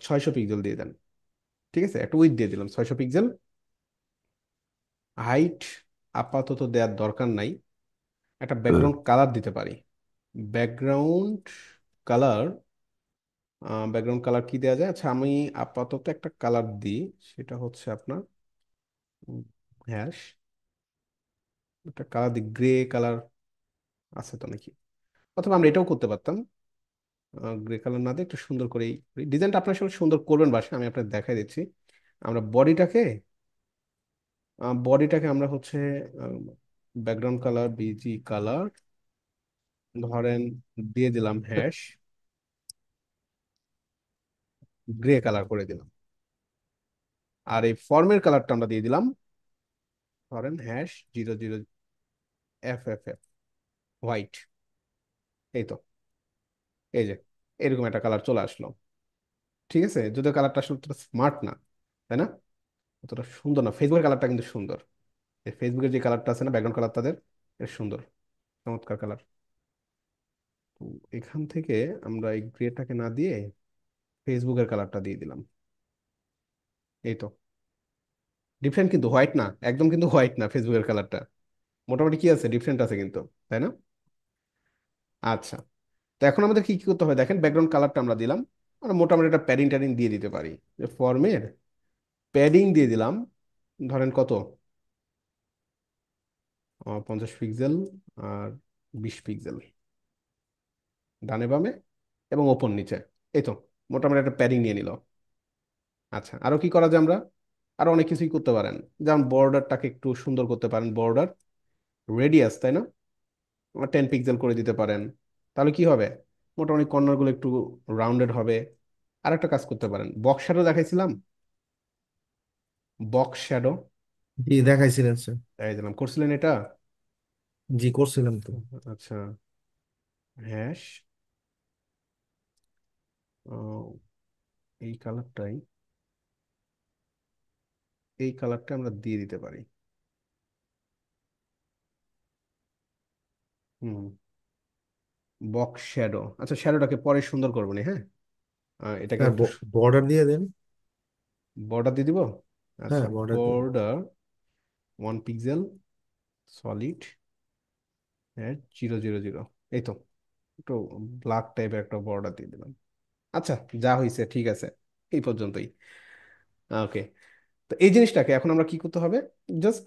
600 পিক্সেল দিয়ে দেন। ঠিক আছে, একটা উইথ দিয়ে দিলাম 600 পিক্সেল। হাইট আপাতত দেওয়ার দরকার নাই, একটা ব্যাকগ্রাউন্ড কালার দিতে পারি। ব্যাকগ্রাউন্ড কালার, ব্যাকগ্রাউন্ড কালার কি দেওয়া যায়? আচ্ছা, আমি আপাতত একটা কালার দিই, সেটা হচ্ছে আপনার হ্যাশ, একটা কালার দিই, গ্রে কালার আছে তো নাকি? অথবা আমরা এটাও করতে পারতাম, গ্রে কালার না দিয়ে একটু সুন্দর করে ডিজাইনটা আপনার সাথে সুন্দর করবেন বাসা, আমি আপনাকে দেখাই দিচ্ছি। আমরা বডিটাকে আমরা হচ্ছে ব্যাকগ্রাউন্ড কালার, বিজি কালার ধরেন দিয়ে দিলাম, হ্যাশ গ্রে কালার করে দিলাম। আর এই ফর্মের কালারটা আমরা দিয়ে দিলাম ধরেন #00FFF হোয়াইট। এই তো, এই যে এরকম একটা কালার চলে আসলো। ঠিক আছে, যদিও কালারটা আসলে স্মার্ট না, তাই না? অতটা সুন্দর না। ফেসবুকের কালারটা কিন্তু সুন্দর, এই ফেসবুকের যে কালারটা আছে না, ব্যাকগ্রাউন্ড কালার তাদের, এটা সুন্দর, চমৎকার কালার। তো এখান থেকে আমরা এই গ্রেটাকে না দিয়ে ফেসবুকের কালারটা দিয়ে দিলাম। এই তো, ডিফারেন্ট কিন্তু, হোয়াইট না একদম, কিন্তু হোয়াইট না ফেসবুকের কালারটা, মোটামুটি কি আছে, ডিফারেন্ট আছে কিন্তু, তাই না? আচ্ছা, তো এখন আমাদের কি কি করতে হবে দেখেন, ব্যাকগ্রাউন্ড কালারটা আমরা দিলাম, আমরা মোটামুটি একটা প্যাডিং ট্যাডিং দিয়ে দিতে পারি। যে ফর্মের প্যাডিং দিয়ে দিলাম, ধরেন কত, 50 পিক্সেল আর 20 পিক্সেল, ডানে বামে এবং ওপর নিচে। এই তো, মোটামুটি একটা প্যাডিং নিয়ে নিল। আচ্ছা, আরো কি করা যায় আমরা? আরো অনেক কিছুই করতে পারেন, যেমন বর্ডারটাকে একটু সুন্দর করতে পারেন, বর্ডার রেডিয়াস, তাই না? 10 পিক্সেল করে দিতে পারেন, তাহলে কি হবে, মোটামুটি কর্নার গুলো একটু রাউন্ডেড হবে। আর একটা কাজ করতে পারেন, বক্স শ্যাডো দেখাইছিলাম, বক্স শ্যাডো জি দেখাইছিলেন স্যার। দেখাই দিলাম, করছিলেন এটা? জি করছিলাম তো। আচ্ছা, হ্যাশ এই কালারটাই, এই কালারটা আমরা দিয়ে দিতে পারি। হুম, বক্স শ্যাডো, আচ্ছা শ্যাডোটাকে পরে সুন্দর করবো না, হ্যাঁ, এটাকে হ্যাঁ একটু বর্ডার দিয়ে দেন। বর্ডার দিয়ে দিব। হ্যাঁ আচ্ছা, বর্ডার দিয়ে দেন। বর্ডার 1 পিক্সেল সলিড, হ্যাঁ, 000, এই তো, একটু ব্ল্যাক টাইপের একটা বর্ডার দিয়ে দিলাম। আচ্ছা, যা হয়েছে ঠিক আছে, এই পর্যন্তই। ওকে, তো এই জিনিসটাকে এখন আমরা কি করতে হবে, জাস্ট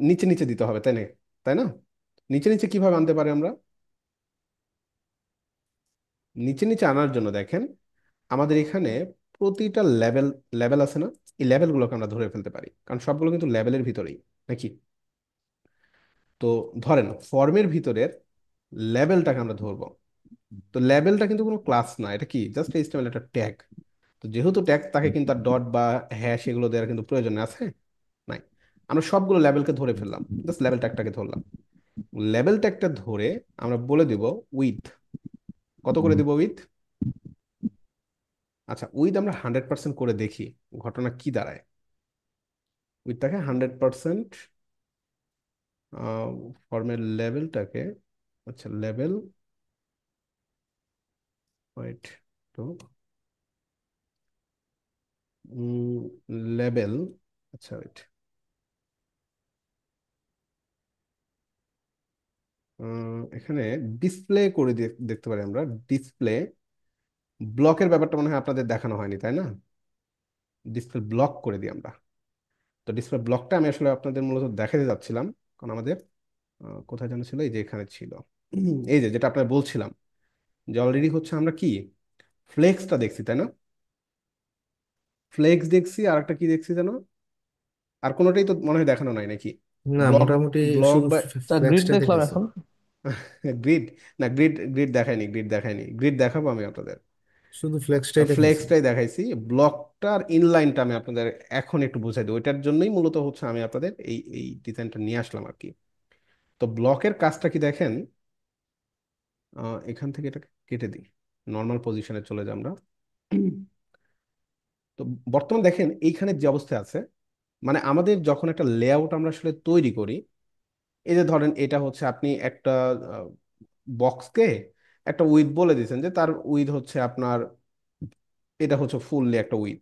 নিচে নিচে দিতে হবে, তাই না? তাই না? নিচে নিচে কিভাবে আনতে পারি আমরা? নিচে নিচে আনার জন্য দেখেন, আমাদের এখানে প্রতিটা লেভেল লেভেল আছে না, এই লেভেলগুলোকে আমরা ধরে ফেলতে পারি, কারণ সবগুলো কিন্তু লেভেলের ভিতরেই নাকি। তো ধরেন ফর্মের ভিতরের লেভেলটাকে আমরা ধরবো। তো লেভেলটা কিন্তু কোনো ক্লাস না, এটা কি জাস্ট এইচটিএমএল একটা ট্যাগ। তো যেহেতু ট্যাগ, তাকে কিন্তু আর ডট বা হ্যাশ এগুলো দেওয়ার কিন্তু প্রয়োজন আছে নাই। আমরা সবগুলো লেভেলকে ধরে ফেললাম, জাস্ট লেভেল ট্যাগটাকে ধরলাম। লেভেল ট্যাগটা ধরে আমরা বলে দিব উইথ, কত করে দিব উইথ। আচ্ছা, উইথ আমরা 100% করে দেখি ঘটনা কি দাঁড়ায়। উইথটাকে 100%, ফর্মের লেভেলটাকে, আচ্ছা লেভেল, ওয়েট তো, লেভেল, আচ্ছা ওয়েট, এখানে ডিসপ্লে করে দেখতে পারি আমরা। ডিসপ্লে ব্লকের ব্যাপারটা মনে হয় আপনাদের দেখানো হয়নি, তাই না? ডিসপ্লে ব্লক করে দিই আমরা। তো ডিসপ্লে ব্লকটা আমি আসলে আপনাদের মূলত দেখাতে যাচ্ছিলাম, কারণ আমাদের কোথায় যেন ছিল, এই যে এখানে ছিল। এই যে যেটা আপনার বলছিলাম, যে অলরেডি হচ্ছে আমরা কি ফ্লেক্সটা দেখছি, তাই না? ফ্লেক্স দেখছি, আর একটা কি দেখছি যেন, আর কোনোটাই তো মনে হয় দেখানো নাই নাকি। না, ব্লক, মোটামুটি ব্লক শুধু বা স্যার গ্রিড ফ্লেক্সটাই দেখলাম দেখাইছে। এখন। গ্রিড, না গ্রিড, গ্রিড দেখায়নি, গ্রিড দেখায়নি, গ্রিড দেখাবো আমি আপনাদের। শুধু ফ্লেক্সটাই দেখাইছে। ফ্লেক্সটাই দেখাইছি, ব্লকটার ইনলাইনটা আমি আপনাদের এখন একটু বুঝাই দিই। ওইটার জন্যই মূলত হচ্ছে আমি আপনাদের এই এই ডিজাইনটা নিয়ে আসলাম আর কি। তো ব্লকের কাজটা কি দেখেন, এখান থেকে এটা কেটে দিই, নর্মাল পজিশনে চলে যাই আমরা। তো বর্তমান দেখেন এইখানে যে অবস্থা আছে, মানে আমাদের যখন একটা লেআউট আমরা আসলে তৈরি করি, এই যে ধরেন এটা হচ্ছে আপনি একটা বক্সকে একটা উইথ বলে দিয়েছেন, যে তার উইথ হচ্ছে আপনার, এটা হচ্ছে ফুললি একটা উইথ।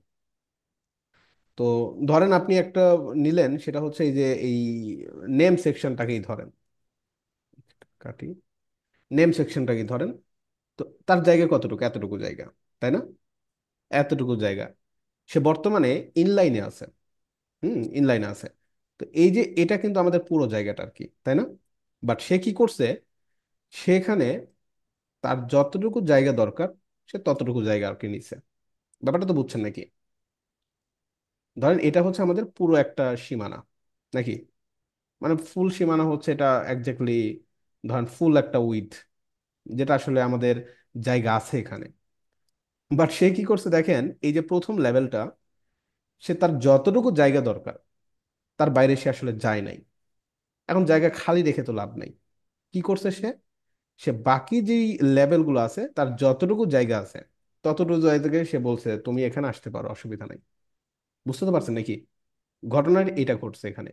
তো ধরেন আপনি একটা নিলেন, সেটা হচ্ছে এই যে এই নেম সেকশনটাকেই ধরেন, কাটি, নেম সেকশনটাকেই ধরেন। তো তার জায়গা কতটুকু, এতটুকু জায়গা, তাই না? এতটুকু জায়গা সে বর্তমানে ইনলাইনে আছে। ইনলাইনে আছে। তো এই যে এটা কিন্তু আমাদের পুরো জায়গাটা আর কি, তাই না? বাট সে কি করছে, সেখানে তার যতটুকু জায়গা দরকার সে ততটুকু জায়গা আর কি নিছে। ব্যাপারটা তো বুঝছেন নাকি? ধরেন এটা হচ্ছে আমাদের পুরো একটা সীমানা নাকি, মানে ফুল সীমানা হচ্ছে এটা একজাক্টলি, ধরেন ফুল একটা উইথ, যেটা আসলে আমাদের জায়গা আছে এখানে। বাট সে কি করছে দেখেন, এই যে প্রথম লেভেলটা, সে তার যতটুকু জায়গা দরকার তার বাইরে সে আসলে যায় নাই। এখন জায়গা খালি রেখে তো লাভ নাই। কি করছে সে, সে বাকি যেই লেভেলগুলো আছে তার যতটুকু জায়গা আছে ততটুকু জায়গা থেকে সে বলছে তুমি এখানে আসতে পারো, অসুবিধা নাই। বুঝতে তো পারছেন নাকি? ঘটনার এটা ঘটছে এখানে।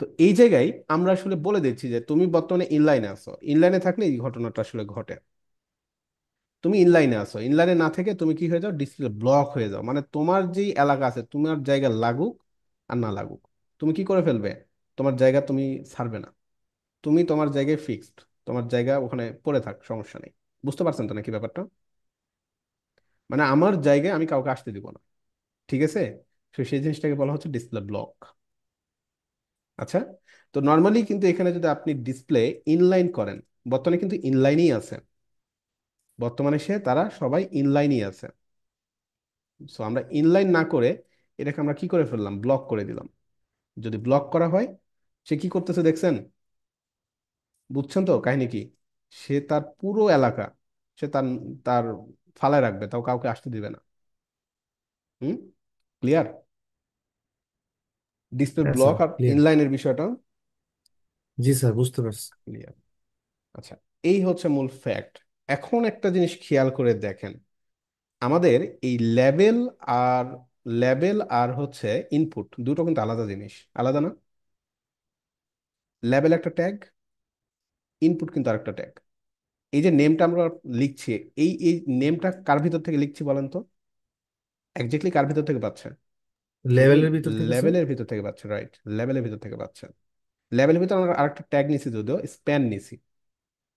তো এই জায়গায় আমরা আসলে বলে দিচ্ছি যে তুমি বর্তমানে ইনলাইনে আছো, ইনলাইনে থাকলে এই ঘটনাটা আসলে ঘটে। তুমি ইনলাইনে আছো, ইনলাইনে না থেকে তুমি কি হয়ে যাও, ডিসপ্লে ব্লক হয়ে যাও। মানে তোমার যেই এলাকা আছে, তোমার জায়গা লাগুক আর না লাগুক, তুমি কি করে ফেলবে, তোমার জায়গা তুমি ছাড়বে না। তুমি তোমার জায়গায় ফিক্সড, তোমার জায়গা ওখানে পড়ে থাক, সমস্যা নেই। বুঝতে পারছেন তো নাকি ব্যাপারটা? মানে আমার জায়গায় আমি কাউকে আসতে দিব না, ঠিক আছে? তো সেই জিনিসটাকে বলা হচ্ছে ডিসপ্লে ব্লক। আচ্ছা, তো নর্মালি কিন্তু এখানে যদি আপনি ডিসপ্লে ইনলাইন করেন, বর্তমানে কিন্তু ইনলাইনই আছে, বর্তমানে সে তারা সবাই ইনলাইনই আছে। সো আমরা ইনলাইন না করে এটাকে আমরা কি করে ফেললাম, ব্লক করে দিলাম। যদি ব্লক করা হয়, সে কি করতেছে দেখছেন? বুঝছেন তো কাহিনী কি? সে তার পুরো এলাকা সে তার তার ফালায় রাখবে, তাও কাউকে আসতে দিবে না। হুম, ক্লিয়ার? ডিসপ্লে হ্যাঁ ব্লক স্যার, আর ক্লিয়ার। ইনলাইনের বিষয়টা জি স্যার, বুঝতে পারছি। ক্লিয়ার। আচ্ছা, এই হচ্ছে মূল ফ্যাক্ট। এখন একটা জিনিস খেয়াল করে দেখেন, আমাদের এই আর লেভেল আর হচ্ছে ইনপুট দুটো কিন্তু আলাদা জিনিস, আলাদা না? লেভেল একটা ট্যাগ, ইনপুট কিন্তু আরেকটা ট্যাগ। এই যে নেমটা আমরা লিখছি, এই এই নেমটা কার ভিতর থেকে লিখছি বলেন তো? একজাক্টলি কার ভিতর থেকে পাচ্ছে? তুমি লেভেলের ভিতর থেকে স্যার। লেভেলের ভিতর থেকে পাচ্ছে, রাইট, লেভেলের ভিতর থেকে পাচ্ছে। লেভেলের ভিতর আমরা আরেকটা ট্যাগ নিছি, যদিও স্প্যান নিছি,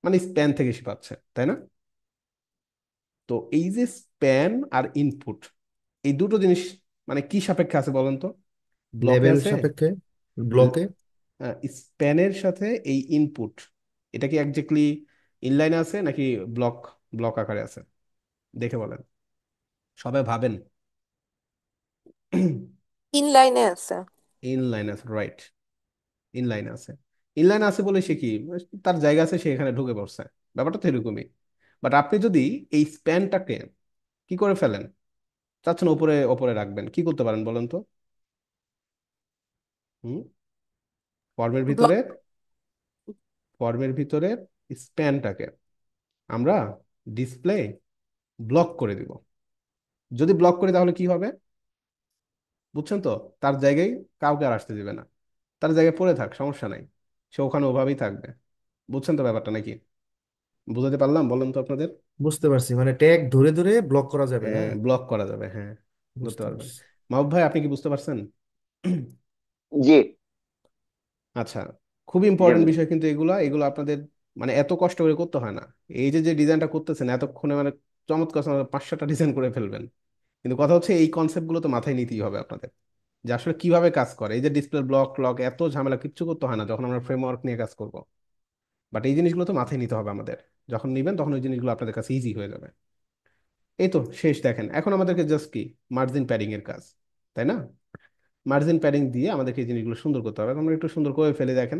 মানে স্প্যান থেকে সে পাচ্ছে, তাই না? তো এই যে স্প্যান আর ইনপুট, এই দুটো জিনিস মানে কি সাপেক্ষে আছে বলেন তো? ব্লকে লেভেল আছে। সাপেক্ষে ব্লকে। স্প্যানের সাথে এই ইনপুট, এটা কি একজাক্টলি ইনলাইনে আছে নাকি ব্লক, ব্লক আকারে আছে? দেখে বলেন, সবাই ভাবেন। ইনলাইনে আছে। ইনলাইন আছে, রাইট। ইনলাইন আছে। ইনলাইন আছে বলে সে কি, তার জায়গা আছে, সে এখানে ঢুকে পড়ছে। ব্যাপারটা তো এরকমই। বাট আপনি যদি এই স্প্যানটাকে কি করে ফেলেন, চাচ্ছেন উপরে উপরে রাখবেন, কি করতে পারেন বলেন তো? হুম ফর্মের ভিতরে, ব্লক। ফর্মের ভিতরে স্প্যানটাকে আমরা ডিসপ্লে ব্লক করে দিব। যদি ব্লক করি তাহলে কি হবে বুঝছেন তো? তার জায়গায় কাউকে আর আসতে দিবে না, তার জায়গায় পড়ে থাক, সমস্যা নাই, সে ওখানে ওভাবেই থাকবে। বুঝছেন তো ব্যাপারটা নাকি? বুঝাতে পারলাম বলেন তো আপনাদের? বুঝতে পারছি, মানে ট্যাগ ধরে ধরে ব্লক করা যাবে না? ব্লক করা যাবে, হ্যাঁ, ধরতে বুঝতে পারবেন। পারছি। মাহবুব ভাই, আপনি কি বুঝতে পারছেন? জি আচ্ছা, খুব জি ইম্পর্টেন্ট বিষয় কিন্তু এগুলা, এগুলো আপনাদের মানে এত কষ্ট করে করতে হয় না। এই যে যে ডিজাইনটা করতেছেন এতক্ষণে, মানে চমৎকার চমৎকার 5-6টা ডিজাইন করে ফেলবেন। কিন্তু কথা হচ্ছে এই কনসেপ্ট গুলো তো মাথায় নিতেই হবে আপনাদের, যে আসলে কিভাবে কাজ করে। এই যে ডিসপ্লে ব্লক লক, এত ঝামেলা কিচ্ছু করতে হয় না যখন আমরা ফ্রেমওয়ার্ক নিয়ে কাজ করব। বাট এই জিনিসগুলো তো মাথায় নিতে হবে আমাদের। যখন নিবেন তখন ওই জিনিসগুলো আপনাদের কাছে ইজি হয়ে যাবে। এই তো শেষ, দেখেন এখন আমাদেরকে জাস্ট কি মার্জিন প্যাডিং এর কাজ, তাই না? মার্জিন প্যাডিং দিয়ে আমাদেরকে এই জিনিসগুলো সুন্দর করতে হবে। এখন আমরা একটু সুন্দর করে ফেলে দেখেন।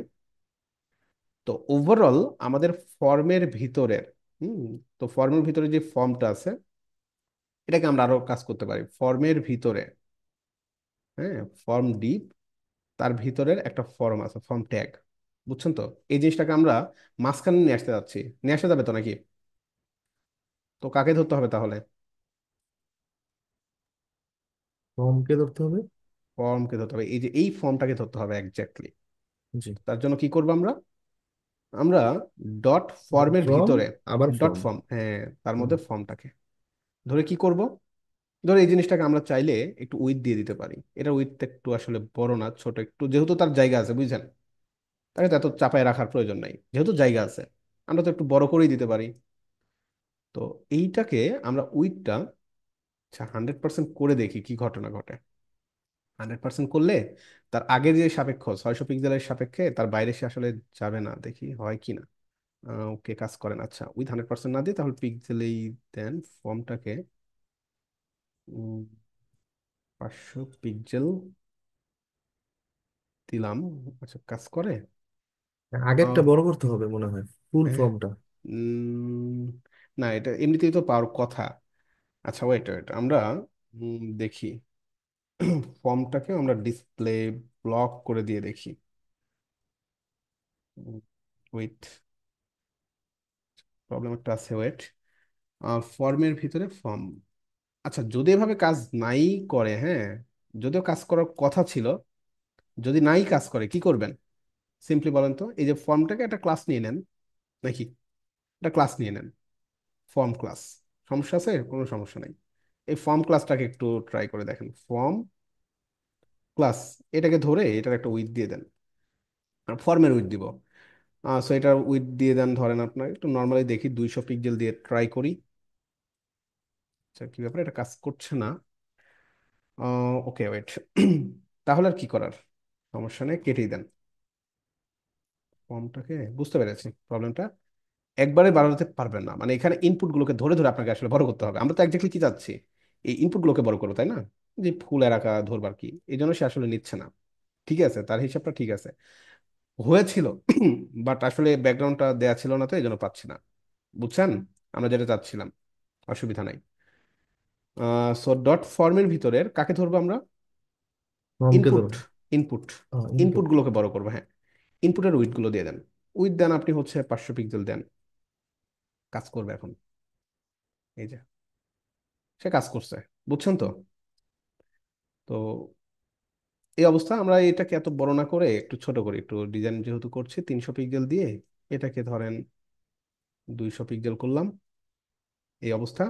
তো ওভারঅল আমাদের ফর্মের ভিতরের, হুম তো ফর্মের ভিতরে যে ফর্মটা আছে, এটাকে আমরা আরো কাজ করতে পারি ফর্মের ভিতরে। হ্যাঁ, ফর্ম ডিপ, তার ভিতরের একটা ফর্ম আছে ফর্ম ট্যাগ। বুঝছেন তো? এই জিনিসটাকে আমরা মাঝখানে নিয়ে আসতে যাচ্ছি। নিয়ে আসা যাবে তো নাকি? তো কাকে ধরতে হবে তাহলে? ফর্মকে ধরতে হবে। ফর্মকে ধরতে হবে, এই যে এই ফর্মটাকে ধরতে হবে এক্স্যাক্টলি। জি। তার জন্য কি করবো আমরা? আমরা ডট ফর্মের ফর্ম, ভিতরে, আবার ডট ফর্ম। ফর্ম, হ্যাঁ, তার মধ্যে ফর্মটাকে ধরে কি করব? ধরে এই জিনিসটাকে আমরা চাইলে একটু উইথ দিয়ে দিতে পারি। এটা উইথ একটু আসলে বড় না, ছোট একটু, যেহেতু তার জায়গা আছে, বুঝছেন? তাকে তো এত চাপায় রাখার প্রয়োজন নাই, যেহেতু জায়গা আছে আমরা তো একটু বড় করেই দিতে পারি। তো এইটাকে আমরা উইথটা, আচ্ছা 100% করে দেখি কি ঘটনা ঘটে। 100% করলে তার আগের যে সাপেক্ষ 600 পিক্সেলের সাপেক্ষে তার বাইরে সে আসলে যাবে না, দেখি হয় কি না। ওকে, কাজ করেন। আচ্ছা, উইথ 100% না দিয়ে তাহলে পিক্সেলেই দেন ফর্মটাকে। 500 পিক্সেল দিলাম। আচ্ছা, কাজ করে। আগেরটা আহ, বড় করতে হবে মনে হয়, ফুল হ্যাঁ, ফর্মটা। না, এটা এমনিতেই তো পাওয়ার কথা। আচ্ছা, ওয়েট ওয়েট, আমরা দেখি ফর্মটাকে আমরা ডিসপ্লে ব্লক করে দিয়ে দেখি। ওয়েট, প্রবলেম একটা আছে, ওয়েট। ফর্মের ভিতরে ফর্ম, আচ্ছা যদি এভাবে কাজ নাই করে, হ্যাঁ, যদিও কাজ করার কথা ছিল, যদি নাই কাজ করে কি করবেন সিম্পলি বলেন তো? এই যে ফর্মটাকে একটা ক্লাস নিয়ে নেন, নাকি একটা ক্লাস নিয়ে নেন, ফর্ম ক্লাস। সমস্যা আছে? কোনো সমস্যা নাই। এই ফর্ম ক্লাসটাকে একটু ট্রাই করে দেখেন, ফর্ম ক্লাস, এটাকে ধরে এটার একটা উইথ দিয়ে দেন। ফর্মের উইথ দিব। সো এটার উইথ দিয়ে দেন, ধরেন আপনার একটু নর্মালি দেখি 200 পিক্সেল দিয়ে ট্রাই করি। আচ্ছা, কি ব্যাপার, এটা কাজ করছে না। ওকে, ওয়েট তাহলে আর কি করার, সমস্যা নেই, কেটেই দেন ফর্মটাকে। বুঝতে পেরেছি প্রবলেমটা। একবারে বাড়াতে পারবেন না, মানে এখানে ইনপুট গুলোকে ধরে ধরে আপনাকে আসলে বড় করতে হবে। আমরা তো একজাক্টলি কি চাচ্ছি, এই ইনপুট গুলোকে বড় করবো, তাই না? যে ফুল এলাকা ধরবার কি, এই জন্য সে আসলে নিচ্ছে না। ঠিক আছে, তার হিসাবটা ঠিক আছে, হয়েছিল বাট আসলে ব্যাকগ্রাউন্ডটা দেয়া ছিল না, তো এই জন্য পাচ্ছি না। বুঝছেন আমরা যেটা চাচ্ছিলাম? অসুবিধা নাই। সো ডট ফর্মের ভিতরের কাকে ধরবো আমরা? ফর্মকে ইনপুট, ধরবো। Input, input. ইনপুট গুলোকে বড় করবো, হ্যাঁ। ইনপুটের উইথ গুলো দিয়ে দেন। উইথ দেন আপনি হচ্ছে 500 পিক্সেল দেন, কাজ করবে এখন। এই যে সে কাজ করছে, বুঝছেন তো? তো এই অবস্থা, আমরা এটাকে এত বড় না করে একটু ছোট করি, একটু ডিজাইন যেহেতু করছি 300 পিক্সেল দিয়ে, এটাকে ধরেন 200 পিক্সেল করলাম। এই অবস্থা।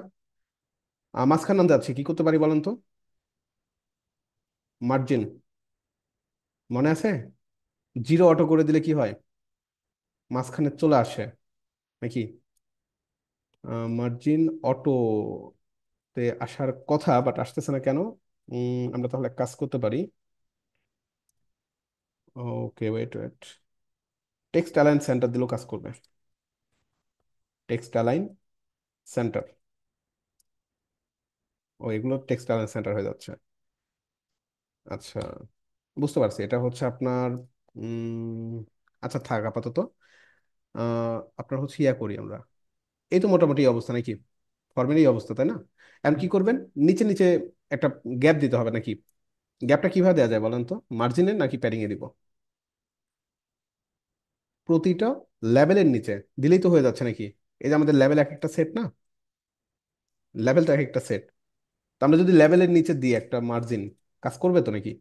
মাঝখান নামতে যাচ্ছি, কি করতে পারি বলেন তো? মার্জিন, মনে আছে? জিরো অটো করে দিলে কি হয়, মাঝখানে চলে আসে নাকি? মার্জিন অটো তে আসার কথা, বাট আসতেছে না কেন? আমরা তাহলে এক কাজ করতে পারি। Okay, wait wait, text align center দিলেও কাজ করবে। টেক্সট অ্যালাইন সেন্টার, ও এগুলো টেক্সট অ্যালাইন সেন্টার হয়ে যাচ্ছে। আচ্ছা, বুঝতে পারছি। এটা হচ্ছে আপনার উম আচ্ছা থাক আপাতত। আপনার হচ্ছে ইয়া করি আমরা। এই তো মোটামুটি এই অবস্থা নাকি? ফর্মের এই অবস্থা, তাই না? এখন কি করবেন? নিচে নিচে একটা গ্যাপ দিতে হবে নাকি? গ্যাপটা কিভাবে দেওয়া যায় বলেন তো? মার্জিনের নাকি প্যাডিং এ দিব? প্রতিটা লেভেলের নিচে দিলেই তো হয়ে যাচ্ছে নাকি? এই যে আমাদের লেভেল এক একটা সেট না, লেভেল তো এক একটা সেট। তো আমরা যদি লেভেলের নিচে দিই একটা মার্জিন, কাজ করবে তো নাকি?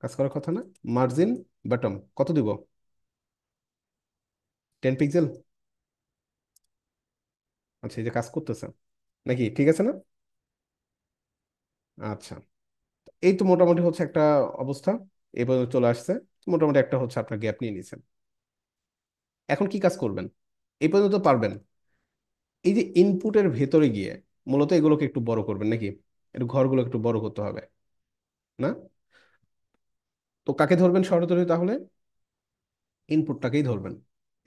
কাজ করার কথা না? মার্জিন বটম কত দিব? 10 পিক্সেল। আচ্ছা, এই যে কাজ করতেছে নাকি? ঠিক আছে না? আচ্ছা, এই তো মোটামুটি হচ্ছে একটা অবস্থা। এই পর্যন্ত চলে আসছে। মোটামুটি একটা হচ্ছে আপনার গ্যাপ নিয়ে নিছেন। এখন কি কাজ করবেন? এই পর্যন্ত পারবেন। এই যে ইনপুটের ভেতরে গিয়ে মূলত এগুলোকে একটু বড় করবেন নাকি? একটু ঘরগুলো একটু বড় করতে হবে না? তো কাকে ধরবেন সরাসরি তাহলে? ইনপুটটাকেই ধরবেন।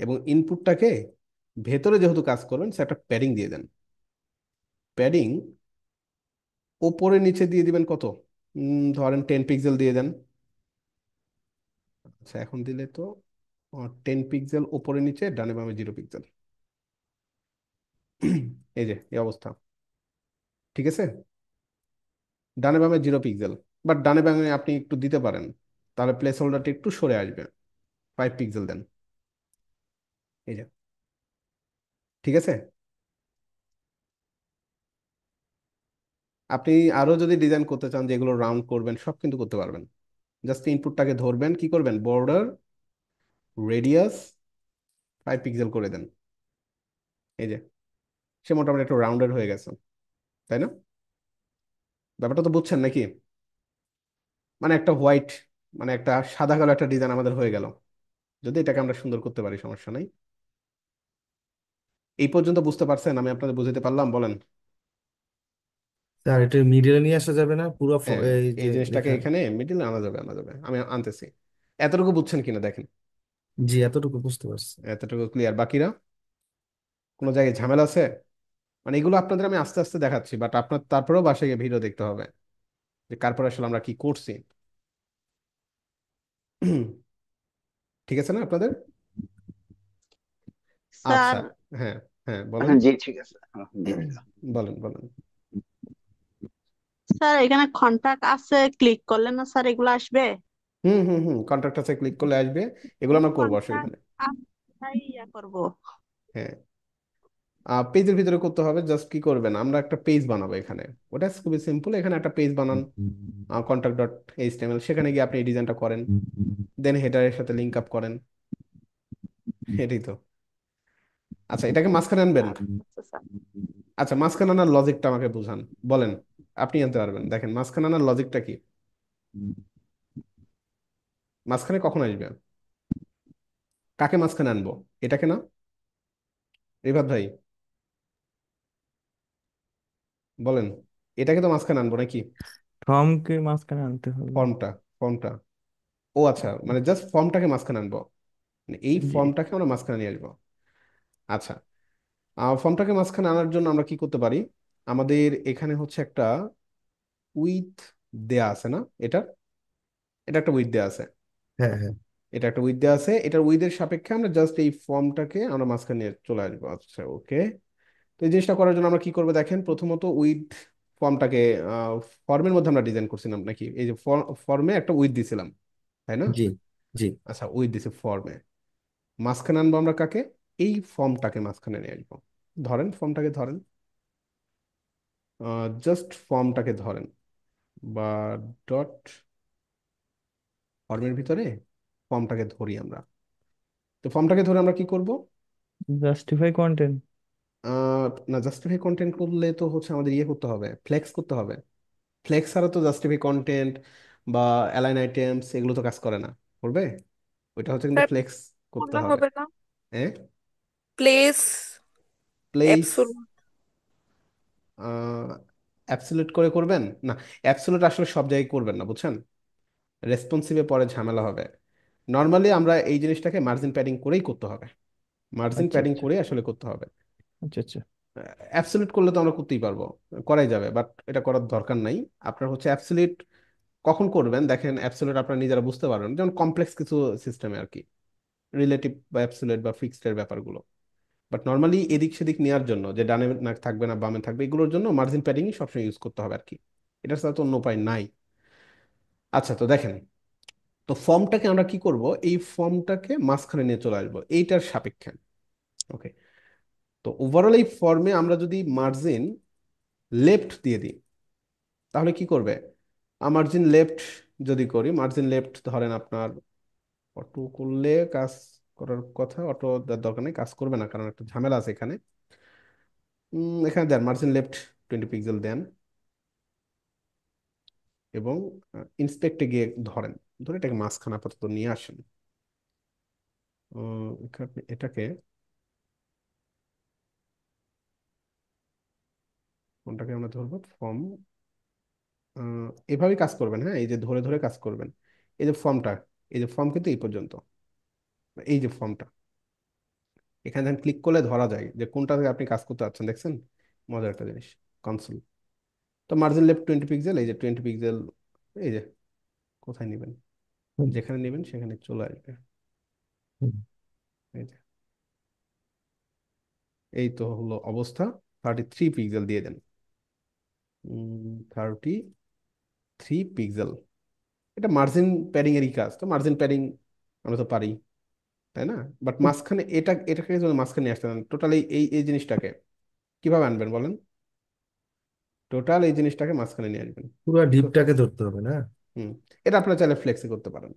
এবং ইনপুটটাকে ভেতরে যেহেতু কাজ করবেন, সে একটা প্যাডিং দিয়ে দেন। প্যাডিং ওপরে নিচে দিয়ে দিবেন কত? ধরেন 10 পিক্সেল দিয়ে দেন। আচ্ছা, এখন দিলে তো 10 পিক্সেল ওপরে নিচে ডানে বামে 0 পিক্সেল। এই যে এই অবস্থা। ঠিক আছে? ডানে বামে 0 পিক্সেল। বাট ডানে বামে আপনি একটু দিতে পারেন, তাহলে প্লেস হোল্ডারটা একটু সরে আসবে। 5 পিক্সেল দেন। এই যে, ঠিক আছে? আপনি আরো যদি ডিজাইন করতে চান, যেগুলো রাউন্ড করবেন, সব কিন্তু করতে পারবেন। জাস্ট ইনপুটটাকে ধরবেন, কি করবেন? বর্ডার রেডিয়াস 5 পিক্সেল করে দেন। এই যে, সে মোটামুটি একটু রাউন্ডেড হয়ে গেছে, তাই না? ব্যাপারটা তো বুঝছেন নাকি? মানে একটা হোয়াইট, মানে একটা সাদা কালো একটা ডিজাইন আমাদের হয়ে গেল। যদি এটাকে আমরা সুন্দর করতে পারি, সমস্যা নাই। এই পর্যন্ত বুঝতে পারছেন? আমি আপনাদের বুঝাতে পারলাম? বলেন। স্যার এটা মিডিলে নিয়ে আসা যাবে না পুরো হ্যাঁ, এই এই যে জিনিসটাকে লেখা? এখানে মিডিলে আনা যাবে, আনা যাবে। আমি আনতেছি। এতটুকু বুঝছেন কিনা দেখেন। জি, এতটুকু বুঝতে পারছি। এতটুকু ক্লিয়ার? বাকিরা কোনো জায়গায় ঝামেলা আছে? মানে এগুলো আপনাদের আমি আস্তে আস্তে দেখাচ্ছি, বাট আপনার তারপরেও বাসায় গিয়ে ভিডিও দেখতে হবে যে কারপর আসলে আমরা কি করছি। ঠিক আছে না আপনাদের? আচ্ছা। স্যার হ্যাঁ, হ্যাঁ বলেন। হ্যাঁ জি, ঠিক আছে, আলহামদুলিল্লাহ। বলেন বলেন। স্যার এখানে কন্টাক্ট আছে, ক্লিক করলে না স্যার এগুলো আসবে? হুম হুম হুম, কন্ট্রাক্ট আছে, ক্লিক করলে আসবে। এগুলো আমরা করবো, অসুবিধা কন্টাক্ট নেই। করবো। হ্যাঁ, পেজের ভিতরে করতে হবে। জাস্ট কি করবেন, আমরা একটা পেজ বানাবো এখানে। ওটা খুবই সিম্পল। এখানে একটা পেজ বানান, কন্ট্যাক্ট ডট এইচটিএমএল। সেখানে গিয়ে আপনি এই ডিজাইনটা করেন, দেন হেডারের সাথে লিঙ্ক আপ করেন। এটাই তো। আচ্ছা, এটাকে মাঝখানে আনবেন। আচ্ছা স্যার। আচ্ছা, মাঝখানে আনার লজিকটা আমাকে বুঝান। বলেন, আপনি আনতে পারবেন। দেখেন মাঝখানে আনার লজিকটা কি? মাঝখানে কখন আসবে? কাকে মাঝখানে আনবো? এটাকে না? রিভাত ভাই বলেন। এটাকে তো মাঝখানে আনবো নাকি? ফর্মকে মাঝখানে আনতে হবে। ফর্মটা, ফর্মটা। ও আচ্ছা, মানে জাস্ট ফর্মটাকে মাঝখানে আনবো। মানে এই জি। ফর্মটাকে আমরা মাঝখানে নিয়ে আসবো। আচ্ছা, ফর্মটাকে মাঝখানে আনার জন্য আমরা কি করতে পারি? আমাদের এখানে হচ্ছে একটা উইথ দেয়া আছে না? এটা এটা একটা উইথ দেয়া আছে। হ্যাঁ, হ্যাঁ। এটা একটা উইথ দেয়া আছে। এটার উইথের সাপেক্ষে আমরা জাস্ট এই ফর্মটাকে আমরা মাঝখানে নিয়ে চলে আসবো। আচ্ছা, ওকে। তো এই জিনিসটা করার জন্য আমরা কি করবো দেখেন, প্রথমত উইথ ফর্মটাকে ফর্মের মধ্যে আমরা ডিজাইন করছিলাম নাকি? এই যে ফর্মে একটা উইথ দিছিলাম, তাই না? জি, জি। আচ্ছা, উইথ দিছি ফর্মে। মাঝখানে আনবো আমরা কাকে? এই ফর্মটাকে মাঝখানে নিয়ে আসবো। ধরেন ফর্মটাকে ধরেন, জাস্ট ফর্মটাকে ধরেন, বা ডট ফর্মের ভিতরে ফর্মটাকে ধরি আমরা। তো ফর্মটাকে ধরে আমরা কি করব? Justify content. না, জাস্টিফাই কন্টেন্ট করলে তো হচ্ছে আমাদের ইয়ে করতে হবে, ফ্লেক্স করতে হবে। ফ্লেক্স ছাড়া তো জাস্টিফাই কন্টেন্ট বা অ্যালাইন আইটেমস এগুলো তো কাজ করে না। করবে? ওইটা হচ্ছে কিন্তু স্যার ফ্লেক্স করতে করলে হবে। হবে না? হ্যাঁ, প্লেস প্লেস অ্যাবসোলুট। অ্যাবসলিউট করে করবেন না? অ্যাবসলিউট আসলে সব জায়গায় করবেন না, বুঝছেন? রেসপন্সিভে পরে ঝামেলা হবে। নর্মালি আমরা এই জিনিসটাকে মার্জিন প্যাডিং করেই করতে হবে। মার্জিন আচ্ছা প্যাডিং আচ্ছা করে আসলে করতে হবে। আচ্ছা আচ্ছা। অ্যাবসলিউট করলে তো আমরা করতেই পারবো, করাই যাবে, বাট এটা করার দরকার নাই। আপনার হচ্ছে অ্যাবসলিউট কখন করবেন দেখেন, অ্যাবসলিউট আপনারা নিজেরা বুঝতে পারবেন, যেমন কমপ্লেক্স কিছু সিস্টেমে আর কি, রিলেটিভ বা অ্যাবসলিউট বা ফিক্সড এর ব্যাপারগুলো। বাট নর্মালি এদিক সেদিক নেওয়ার জন্য, যে ডানে না থাকবে না বামে থাকবে, এগুলোর জন্য মার্জিন প্যাডিংই সবসময় ইউজ করতে হবে আর কি। এটার সাথে তো অন্য উপায় নাই। আচ্ছা, তো দেখেন, তো ফর্মটাকে আমরা কি করব, এই ফর্মটাকে মাঝখানে নিয়ে চলে আসবো এইটার সাপেক্ষে। ওকে, তো ওভারঅল এই ফর্মে আমরা যদি মার্জিন লেফট দিয়ে দিই, তাহলে কি করবে? মার্জিন লেফট যদি করি, মার্জিন লেফট ধরেন আপনার অটো করলে কাজ করার কথা, অটো দরকার নেই, কাজ করবে না, কারণ একটা ঝামেলা আছে এখানে। এখানে দেন মার্জিন লেফট 20 পিক্সেল দেন, এবং ইন্সপেক্টে গিয়ে ধরেন, ধরে এটাকে মাঝখানে আপাতত নিয়ে আসেন। এটাকে কোনটাকে আমরা ধরবো, ফর্ম, এভাবেই কাজ করবেন। হ্যাঁ, এই যে ধরে ধরে কাজ করবেন। এই যে ফর্মটা, এই যে ফর্ম কিন্তু এই পর্যন্ত, এই যে ফর্মটা, এখানে ক্লিক করলে ধরা যায় যে কোনটা থেকে আপনি কাজ করতে যাচ্ছেন। দেখছেন, মজার একটা জিনিস, কনসোল। তো মার্জিন লেফট 20 পিক্সেল, এই যে 20 পিক্সেল, এই যে কোথায় নেবেন, হুম, যেখানে নেবেন সেখানে চলে আসবে। হুম। এই যে, এই তো হলো অবস্থা। 33 পিক্সেল দিয়ে দেন, 33 পিক্সেল। এটা মার্জিন প্যাডিং এরই কাজ, তো মার্জিন প্যাডিং আমরা তো পারি, তাই না? বাট মাঝখানে এটাকে যদি মাঝখানে নিয়ে আসতে, টোটালি এই এই জিনিসটাকে কিভাবে আনবেন বলেন? টোটাল এই জিনিসটাকে মাঝখানে নিয়ে আসবেন। পুরো তো ডিপটাকে ধরতে হবে না? হুম, এটা আপনারা চাইলে ফ্লেক্সে করতে পারেন,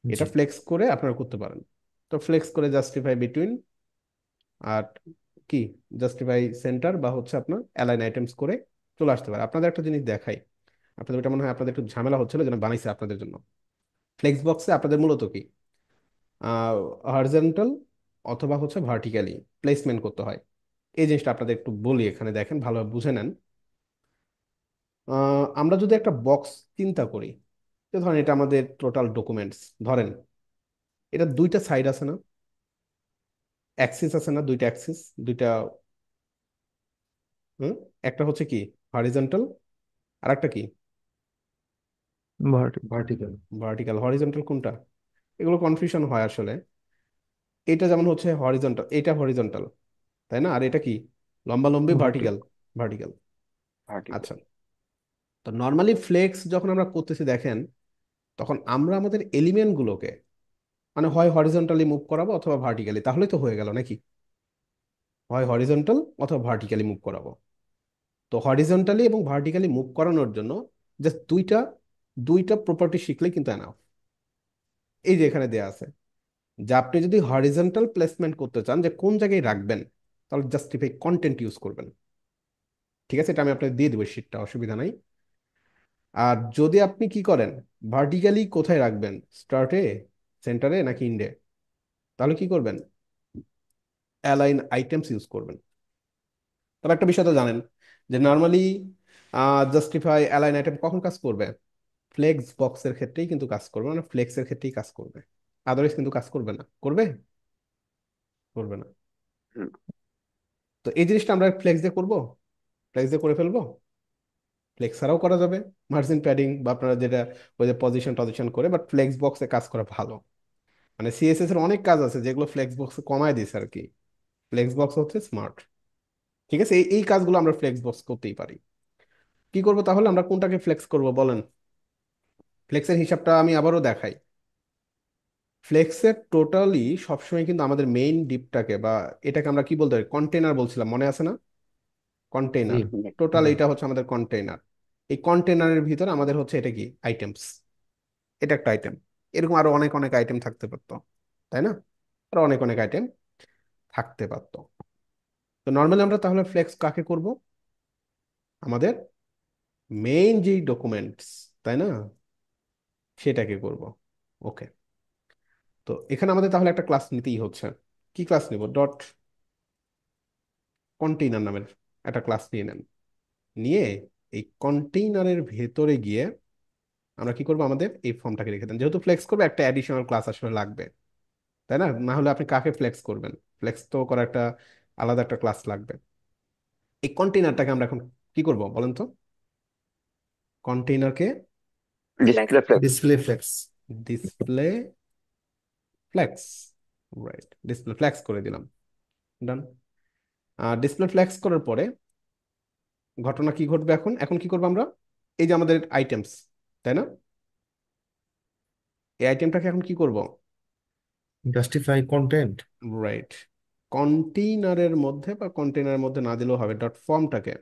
জি। এটা ফ্লেক্স করে আপনারা করতে পারেন। তো ফ্লেক্স করে জাস্টিফাই বিটুইন, আর কি, জাস্টিফাই সেন্টার বা হচ্ছে আপনার অ্যালাইন আইটেমস করে চলে আসতে পারে। আপনাদের একটা জিনিস দেখাই, আপনাদের এটা মনে হয় আপনাদের একটু ঝামেলা হচ্ছিল, যেন বানাইছে আপনাদের জন্য। ফ্লেক্স বক্সে আপনাদের মূলত কি হরিজন্টাল অথবা হচ্ছে ভার্টিক্যালি প্লেসমেন্ট করতে হয়। এই জিনিসটা আপনাদের একটু বলি, এখানে দেখেন ভালোভাবে বুঝে নেন। আমরা যদি একটা বক্স চিন্তা করি, যে ধরেন এটা আমাদের টোটাল ডকুমেন্টস, ধরেন এটা দুইটা সাইড আছে না, অ্যাক্সিস আছে না, দুইটা অ্যাক্সিস, দুইটা, হুম, একটা হচ্ছে কি হরিজন্টাল, আর একটা কি ভার্টিক্যাল। ভার্টিক্যাল। ভার্টিক্যাল। হরিজন্টাল কোনটা? এগুলো কনফিউশন হয় আসলে। এটা যেমন হচ্ছে হরিজন্টাল, এটা হরিজন্টাল, তাই না? আর এটা কি লম্বা লম্বি ভার্টিক্যাল, ভার্টিক্যাল। ভার্টিক্যাল। ভার্টিক্যাল। আচ্ছা, তো নর্মালি ফ্লেক্স যখন আমরা করতেছি দেখেন, তখন আমরা আমাদের এলিমেন্ট গুলোকে মানে হয় হরিজন্টালি মুভ করাবো অথবা ভার্টিক্যালি, তাহলে তো হয়ে গেল নাকি? হয় হরিজন্টাল অথবা ভার্টিক্যালি মুভ করাবো। তো হরিজন্টালি এবং ভার্টিক্যালি মুভ করানোর জন্য জাস্ট দুইটা দুইটা প্রপার্টি শিখলে কিন্তু এনাফ। এই যে এখানে দেয়া আছে, যে আপনি যদি হরিজন্টাল প্লেসমেন্ট করতে চান, যে কোন জায়গায় রাখবেন, তাহলে জাস্টিফাই কন্টেন্ট ইউজ করবেন। ঠিক আছে, এটা আমি আপনাকে দিয়ে দেবো শীটটা, অসুবিধা নাই। আর যদি আপনি কি করেন, ভার্টিক্যালি কোথায় রাখবেন, স্টার্টে, সেন্টারে নাকি ইন্ডে, তাহলে কি করবেন, অ্যালাইন আইটেমস ইউজ করবেন। তবে একটা বিষয় তো জানেন, যে নর্মালি জাস্টিফাই অ্যালাইন আইটেম কখন কাজ করবে, ফ্লেক্স বক্সের ক্ষেত্রেই কিন্তু কাজ করবে, মানে ফ্লেক্সের ক্ষেত্রেই কাজ করবে, আদারওয়াইজ কিন্তু কাজ করবে না। করবে? করবে না। হুম। তো এই জিনিসটা আমরা ফ্লেক্স দিয়ে করবো, ফ্লেক্স দিয়ে করে ফেলবো। ফ্লেক্স ছাড়াও করা যাবে মার্জিন প্যাডিং, বা আপনারা যেটা ওই যে পজিশন টজিশন করে, বাট ফ্লেক্স বক্সে কাজ করা ভালো। মানে সিএসএস এর অনেক কাজ আছে যেগুলো ফ্লেক্স বক্সে কমায় দিছে আর কি। ফ্লেক্স বক্স হচ্ছে স্মার্ট। ঠিক আছে, এই এই কাজগুলো আমরা ফ্লেক্স বক্স করতেই পারি। কি করবো তাহলে, আমরা কোনটাকে ফ্লেক্স করব বলেন? ফ্লেক্সের হিসাবটা আমি আবারও দেখাই। ফ্লেক্সের টোটালি সবসময় কিন্তু আমাদের মেইন ডিপটাকে, বা এটাকে আমরা কি বলতে পারি, কন্টেনার বলছিলাম, মনে আছে না? জি। কন্টেইনার। টোটাল জি। এটা হচ্ছে আমাদের কন্টেইনার। এই কন্টেইনারের ভিতরে আমাদের হচ্ছে এটা কি, আইটেমস। এটা একটা আইটেম। এরকম আরো অনেক অনেক আইটেম থাকতে পারতো, তাই না? আরো অনেক অনেক আইটেম থাকতে পারতো। তো নর্মালি আমরা তাহলে ফ্লেক্স কাকে করব, আমাদের মেইন যেই ডকুমেন্টস, তাই না, সেটাকে করব। ওকে, তো এখানে আমাদের তাহলে একটা ক্লাস নিতেই হচ্ছে। কি ক্লাস নিব, ডট কন্টেইনার নামের একটা ক্লাস নিয়ে নেন। নিয়ে এই কন্টেইনারের ভেতরে গিয়ে আমরা কি করবো, আমাদের এই ফর্মটাকে রেখে দেন। যেহেতু ফ্লেক্স করবে, একটা অ্যাডিশনাল ক্লাস আসলে লাগবে, তাই না? না হলে আপনি কাকে ফ্লেক্স করবেন, ফ্লেক্স তো করার একটা আলাদা একটা ক্লাস লাগবে। এই কন্টেইনারটাকে আমরা এখন কি করব বলেন তো? কন্টেইনারকে Flex. Display flakes. Display flakes. Display flakes, right, display flakes করে দিলাম, ডান। ডিসপ্লে ফ্লেক্স করার পরে ঘটনা কি ঘটবে এখন? এখন কি করবো আমরা? এই যে আমাদের আইটেমস, তাই না? এই আইটেমটাকে এখন কি করব? Justify content. রাইট, কন্টেইনারের মধ্যে বা কন্টেইনারের মধ্যে না দিলেও হবে, ডট ফর্মটাকে,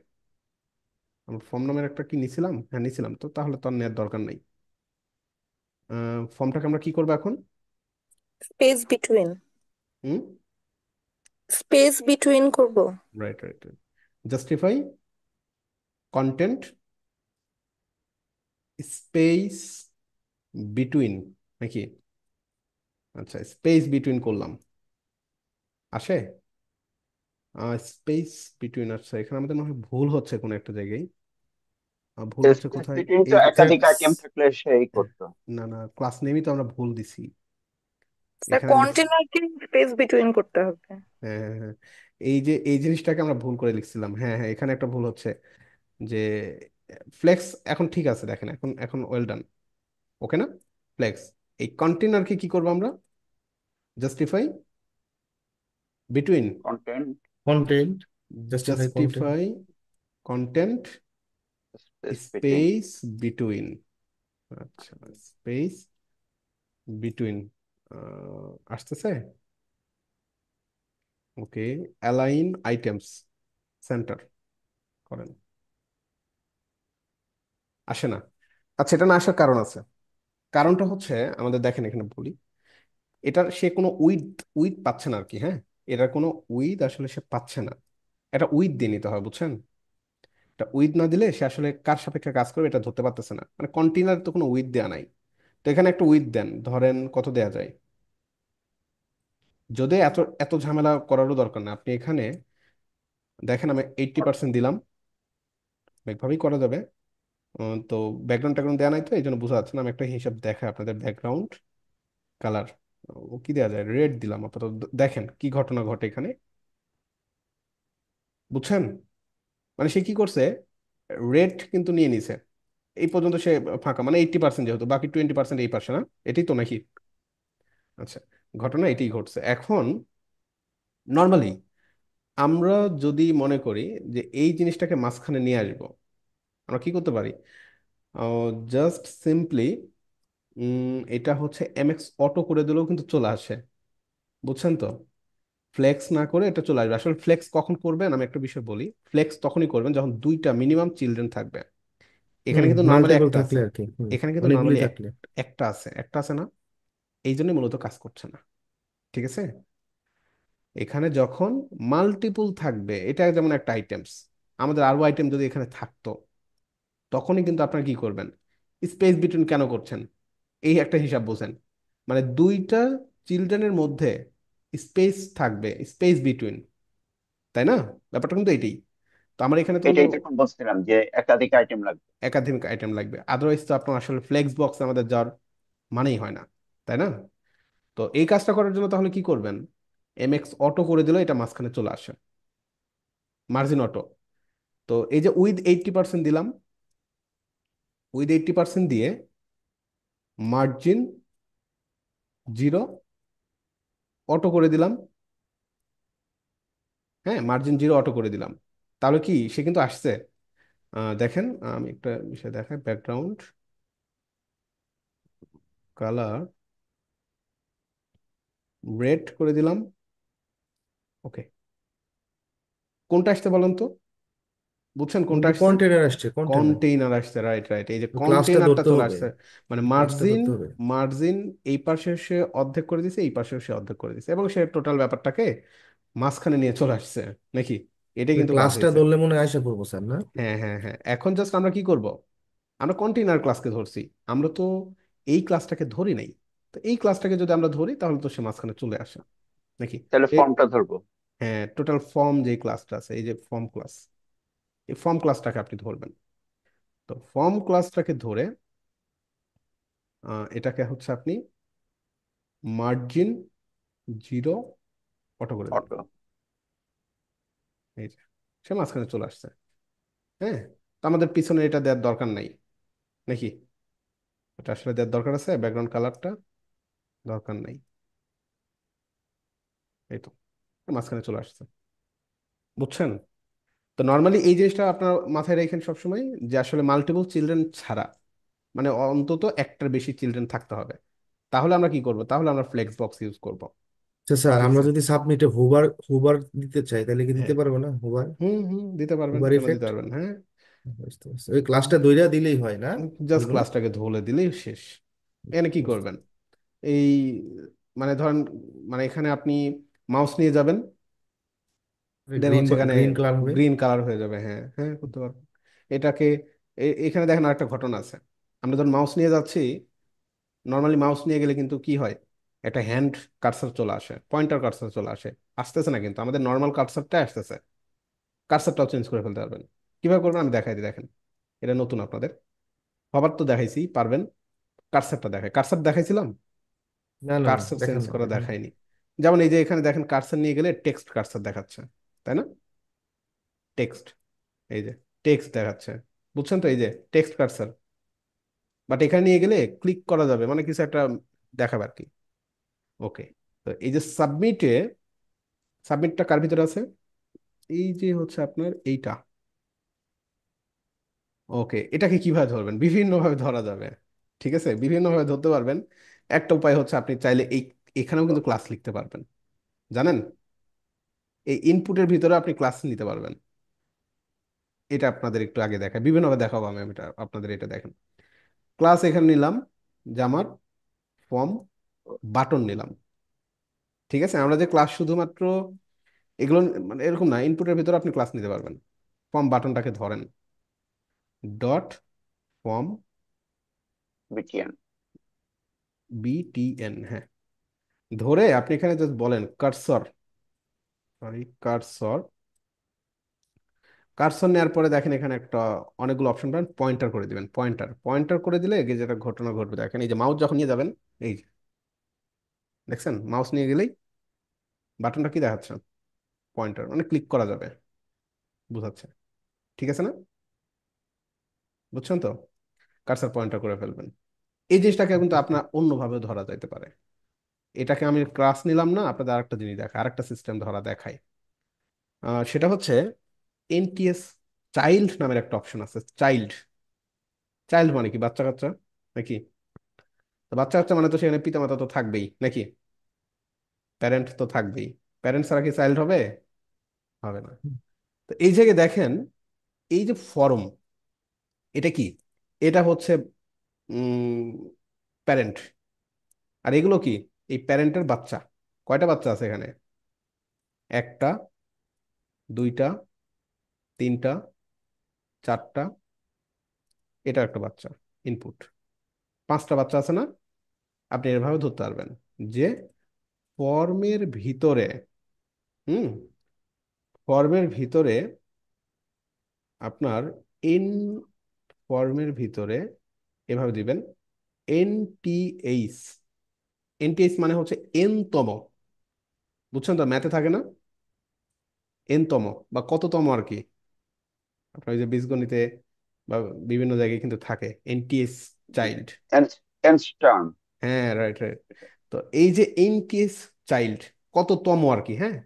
আমরা ফর্ম নামের একটা কি নিছিলাম? হ্যাঁ নিছিলাম, তো তাহলে তো আর নেওয়ার দরকার নেই। ফর্মটাকে আমরা কি করবো এখন? Space between. Hmm, space between করব। Right right, justify content space between, নাকি? আচ্ছা, স্পেস বিটুইন করলাম, আসে স্পেস বিটুইন। আচ্ছা, এখানে আমাদের মনে হয় ভুল হচ্ছে কোনো একটা জায়গায়। ভুল হচ্ছে স্পেস কোথায়? বিটুইন তো এই যে একাধিক আইটেম থাকলে সেই করতো। না না, ক্লাস নেমই তো আমরা ভুল দিছি স্যার এখানে কন্টেনারকে স্পেস বিটুইন করতে হবে। হ্যাঁ হ্যাঁ হ্যাঁ, এই যে এই জিনিসটাকে আমরা ভুল করে লিখছিলাম। হ্যাঁ হ্যাঁ, এখানে একটা ভুল হচ্ছে যে ফ্লেক্স। এখন ঠিক আছে, দেখেন, এখন এখন ওয়েল ডান, ওকে না? ফ্লেক্স, এই কন্টেনারকে কি করবো আমরা? Justify between, content content, justify content. Justify content space between. Space between. আচ্ছা, স্পেস বিটুইন আসতেছে, ওকে। অ্যালাইন আইটেমস সেন্টার করেন, আসে না। আচ্ছা, এটা না আসার কারণ আছে। কারণটা হচ্ছে, আমাদের দেখেন এখানে বলি, এটার সে কোনো উইথ উইথ পাচ্ছে না আর কি। হ্যাঁ, এটার কোনো উইথ আসলে সে পাচ্ছে না। এটা উইথ দিয়ে নিতে হয়, বুঝছেন? এটা উইথ না দিলে সে আসলে কার সাপেক্ষে কাজ করবে এটা ধরতে পারতেছে না, মানে কন্টেইনার তো কোনো উইথ দেয়া নাই। তো এখানে একটা উইথ দেন, ধরেন কত দেয়া যায়? যদি এত এত ঝামেলা করারও দরকার না, আপনি এখানে দেখেন আমি 80% দিলাম, একভাবেই করা যাবে। তো ব্যাকগ্রাউন্ড ট্যাকগ্রাউন্ড দেওয়া নাই, তো এই জন্য বোঝা যাচ্ছে না। আমি একটা হিসাব দেখাই আপনাদের। ব্যাকগ্রাউন্ড কালার ও কি দেওয়া যায়? রেড দিলাম আপাতত। দেখেন কি ঘটনা ঘটে এখানে, বুঝছেন? মানে সে কি করছে, রেড কিন্তু নিয়ে নিছে, এই পর্যন্ত সে ফাঁকা, মানে 80%, যেহেতু বাকি 20% এই পাশে না, এটাই তো নাকি? আচ্ছা, ঘটনা এটাই ঘটছে। এখন নর্মালি আমরা যদি মনে করি যে এই জিনিসটাকে মাঝখানে নিয়ে আসবো, আমরা কি করতে পারি? জাস্ট সিম্পলি এটা হচ্ছে এমএক্স অটো করে দিলেও কিন্তু চলে আসে, বুঝছেন তো? ফ্লেক্স না করে এটা চলে আসবে। আসলে ফ্লেক্স কখন করবেন আমি একটা বিষয় বলি, ফ্লেক্স তখনই করবেন যখন দুইটা মিনিমাম চিলড্রেন থাকবে। এখানে কিন্তু নর্মালি মাল্টিপল একটা থাকলে আছে, আর কি। এখানে কিন্তু অনেকগুলি নর্মালি থাকলে। একটা আছে, একটা আছে না, এই জন্য মূলত কাজ করছে না, ঠিক আছে? এখানে যখন মাল্টিপল থাকবে, এটা যেমন একটা আইটেমস, আমাদের আরো আইটেম যদি এখানে থাকতো, তখনই কিন্তু আপনারা কি করবেন? স্পেস বিটুইন কেন করছেন? এই একটা হিসাব বোঝেন, মানে দুইটা চিলড্রেনের মধ্যে স্পেস থাকবে, স্পেস বিটুইন, তাই না? ব্যাপারটা কিন্তু এটাই। তো আমার এখানে তো কোনো এটাই তখন বলছিলাম যে একাধিক আইটেম লাগবে। একাধিক আইটেম লাগবে, আদারওয়াইজ তো আপনার আসলে ফ্লেক্স বক্স আমাদের যাওয়ার মানেই হয় না, তাই না? তো এই কাজটা করার জন্য তাহলে কি করবেন? এমএক্স অটো করে দিলে এটা মাঝখানে চলে আসে, মার্জিন অটো। তো এই যে উইথ 80% দিলাম, উইথ 80% দিয়ে মার্জিন জিরো অটো করে দিলাম। হ্যাঁ, মার্জিন জিরো অটো করে দিলাম, তাহলে কি সে কিন্তু আসছে। দেখেন, আমি একটা বিষয় দেখাই, ব্যাকগ্রাউন্ড কালার রেড করে দিলাম, ওকে। কোনটা আসতে বলেন তো, বুঝছেন কোনটা আসছে? কন্টেনার আসছে, কন্টেনার। কন্টেইনার আসছে, রাইট রাইট, এই যে ক্লাসটা কন্টেইনারটা ধরতে চলে হবে, আসছে। মানে ক্লাসটা মার্জিন, ধরতে হবে। মার্জিন এই পাশে সে অর্ধেক করে দিছে, এই পাশে সে অর্ধেক করে দিছে, এবং সে টোটাল ব্যাপারটাকে মাঝখানে নিয়ে চলে আসছে, নাকি? এটাই কিন্তু কাজ ক্লাসটা হয়েছে। ধরলে মনে হয় আশা করবো স্যার, না? হ্যাঁ হ্যাঁ হ্যাঁ, এখন জাস্ট আমরা কি করব? আমরা কন্টেইনার ক্লাসকে ধরছি, আমরা তো এই ক্লাসটাকে ধরি নাই। তো এই ক্লাসটাকে যদি আমরা ধরি তাহলে তো সে মাঝখানে চলে আসে, নাকি? তাহলে এ ফর্মটা ধরবো। হ্যাঁ, টোটাল ফর্ম যে ক্লাসটা আছে, এই যে ফর্ম ক্লাস, এই ফর্ম ক্লাসটাকে আপনি ধরবেন। তো ফর্ম ক্লাসটাকে ধরে এটাকে হচ্ছে আপনি মার্জিন জিরো অটো করে দিবেন, অটো। এই যে সে মাঝখানে চলে আসছে। হ্যাঁ, তো আমাদের পিছনে এটা দেওয়ার দরকার নাই, নাকি? এটা আসলে দেওয়ার দরকার আছে ব্যাকগ্রাউন্ড কালারটা? দরকার নাই। এই তো মাঝখানে চলে আসছে, বুঝছেন? তো নর্মালি এই জিনিসটা আপনার মাথায় রাখেন সবসময়, যে আসলে মাল্টিপল চিলড্রেন ছাড়া, মানে অন্তত একটার বেশি চিলড্রেন থাকতে হবে। তাহলে আমরা কি করব? তাহলে আমরা ফ্লেক্স বক্স ইউজ করব। আচ্ছা স্যার, আমরা দেখছেন? যদি সাবমিটে হুবার হুবার দিতে চাই তাহলে কি দিতে হ্যাঁ, পারবো না হুবার? হুম হুম, দিতে পারবেন, হুবার কেন দিতে ইফেক্ট? পারবেন, হ্যাঁ। বুঝতে পারছি। ওই ক্লাসটা দইরা দিলেই হয় না জাস্ট ওইগুলো? ক্লাসটাকে ধরে দিলেই শেষ। এখানে কি করবেন? এই মানে ধরেন, মানে এখানে আপনি মাউস নিয়ে যাবেন, দেন গ্রিন হচ্ছে এখানে গ্রিন কালার হবে। গ্রিন কালার হয়ে যাবে। হ্যাঁ হ্যাঁ, করতে পারবেন। এটাকে এখানে দেখেন আরেকটা ঘটনা আছে। আমরা যখন মাউস নিয়ে যাচ্ছি, নর্মালি মাউস নিয়ে গেলে কিন্তু কি হয়, একটা হ্যান্ড কার্সার চলে আসে, পয়েন্টার কার্সার চলে আসে। আসতেছে না, কিন্তু আমাদের নর্মাল কার্সারটা আসতেছে। কার্সারটাও চেঞ্জ করে ফেলতে পারবেন। কিভাবে করবেন আমি দেখাই দিই, দেখেন। এটা নতুন আপনাদের, হবার তো দেখাইছি পারবেন। কার্সারটা দেখাই, কার্সার দেখাইছিলাম, না না না, কার্সার দেখেন চেঞ্জ না করা দেখেন। দেখায়নি। যেমন এই যে এখানে দেখেন, কার্সার নিয়ে গেলে টেক্সট কার্সার দেখাচ্ছে, তাই না? টেক্সট, এই যে টেক্সট দেখাচ্ছে, বুঝছেন তো? এই যে টেক্সট কার্সার। বাট এখানে নিয়ে গেলে ক্লিক করা যাবে, মানে কিছু একটা দেখাবে আর কি। ওকে। তো এই যে সাবমিটে, সাবমিটটা কার ভিতরে আছে? এই যে হচ্ছে আপনার এইটা। ওকে, এটাকে কিভাবে ধরবেন? বিভিন্নভাবে ধরা যাবে, ঠিক আছে, বিভিন্নভাবে ধরতে পারবেন। একটা উপায় হচ্ছে আপনি চাইলে এখানেও কিন্তু ক্লাস লিখতে পারবেন, জানেন? এই ইনপুটের ভিতরে আপনি ক্লাস নিতে পারবেন। এটা আপনাদের একটু আগে দেখায়, বিভিন্নভাবে দেখাবো আমি এটা আপনাদের। এটা দেখেন, ক্লাস এখানে নিলাম, জামার ফর্ম বাটন নিলাম। ঠিক আছে, আমরা যে ক্লাস শুধুমাত্র এগুলো, মানে এরকম না, ইনপুটের ভিতরে আপনি ক্লাস নিতে পারবেন। ফর্ম বাটনটাকে ধরেন, ডট ফর্ম বিটিএন। বিটিএন, হ্যাঁ। ধরে আপনি এখানে জাস্ট বলেন কার্সর, সরি কার্সর। কার্সর নেওয়ার পরে দেখেন এখানে একটা অনেকগুলো অপশন পাবেন, পয়েন্টার করে দিবেন। পয়েন্টার পয়েন্টার করে দিলে যে যেটা ঘটনা ঘটবে দেখেন, এই যে মাউস যখন নিয়ে যাবেন, এই যে দেখছেন মাউস নিয়ে গেলেই বাটনটা কি দেখাচ্ছে? পয়েন্টার, মানে ক্লিক করা যাবে, বুঝাচ্ছে। ঠিক আছে না? বুঝছেন তো? কার্সর পয়েন্টার করে ফেলবেন। এই জিনিসটাকে কিন্তু আপনার অন্যভাবে ধরা যাইতে পারে। এটাকে আমি ক্লাস নিলাম না, আপনাদের আরেকটা জিনিস দেখায়, আরেকটা সিস্টেম ধরা দেখায়। সেটা হচ্ছে এনটিএস চাইল্ড নামের একটা অপশন আছে। চাইল্ড, চাইল্ড মানে কি? বাচ্চা কাচ্চা নাকি? তো বাচ্চা কাচ্চা মানে তো সেখানে পিতামাতা তো থাকবেই নাকি, প্যারেন্ট তো থাকবেই। প্যারেন্ট ছাড়া কি চাইল্ড হবে? হবে না। তো এই জায়গায় দেখেন, এই যে ফর্ম, এটা কি? এটা হচ্ছে প্যারেন্ট। আর এগুলো কি? এই প্যারেন্টের বাচ্চা। কয়টা বাচ্চা আছে এখানে? একটা, দুইটা, তিনটা, চারটা, এটা একটা বাচ্চা, ইনপুট। পাঁচটা বাচ্চা আছে না? আপনি এভাবে ধরতে পারবেন যে ফর্মের ভিতরে, হুম, ফর্মের ভিতরে আপনার এন, ফর্মের ভিতরে এভাবে দিবেন এনটিএইচ। এনটিএইচ মানে হচ্ছে এন তম, বুঝছেন তো? ম্যাথে থাকে না এন তম বা কততম আর কি, আপনার ওই যে বীজগণিতে বা বিভিন্ন জায়গায় কিন্তু থাকে এনটিএস চাইল্ড। এনস্টার্ন। হ্যাঁ, রাইট রাইট। তো এই যে এনটিএস চাইল্ড কততম আর কি, হ্যাঁ,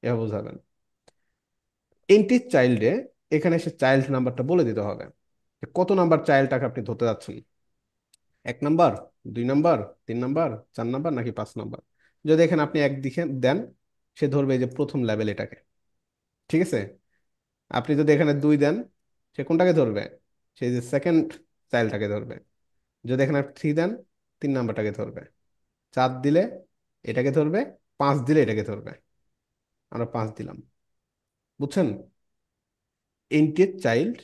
এভাবে বোঝাবেন। এনটিএস চাইল্ডে এখানে এসে চাইল্ড নাম্বারটা বলে দিতে হবে, যে কত নাম্বার চাইল্ডটাকে আপনি ধরতে যাচ্ছেন। 1 নাম্বার, 2 নাম্বার, 3 নাম্বার, 4 নাম্বার, নাকি 5 নাম্বার। যদি এখানে আপনি এক দিকে দেন, সে ধরবে এই যে প্রথম লেভেল এটাকে, ঠিক আছে। আপনি যদি এখানে 2 দেন, সে কোনটাকে ধরবে? সে যে সেকেন্ড চাইল্ডটাকে ধরবে। যদি এখানে 3 দেন, 3 নাম্বারটাকে ধরবে। 4 দিলে এটাকে ধরবে, 5 দিলে এটাকে ধরবে। আমরা 5 দিলাম, বুঝছেন? ইন্টিজ চাইল্ড,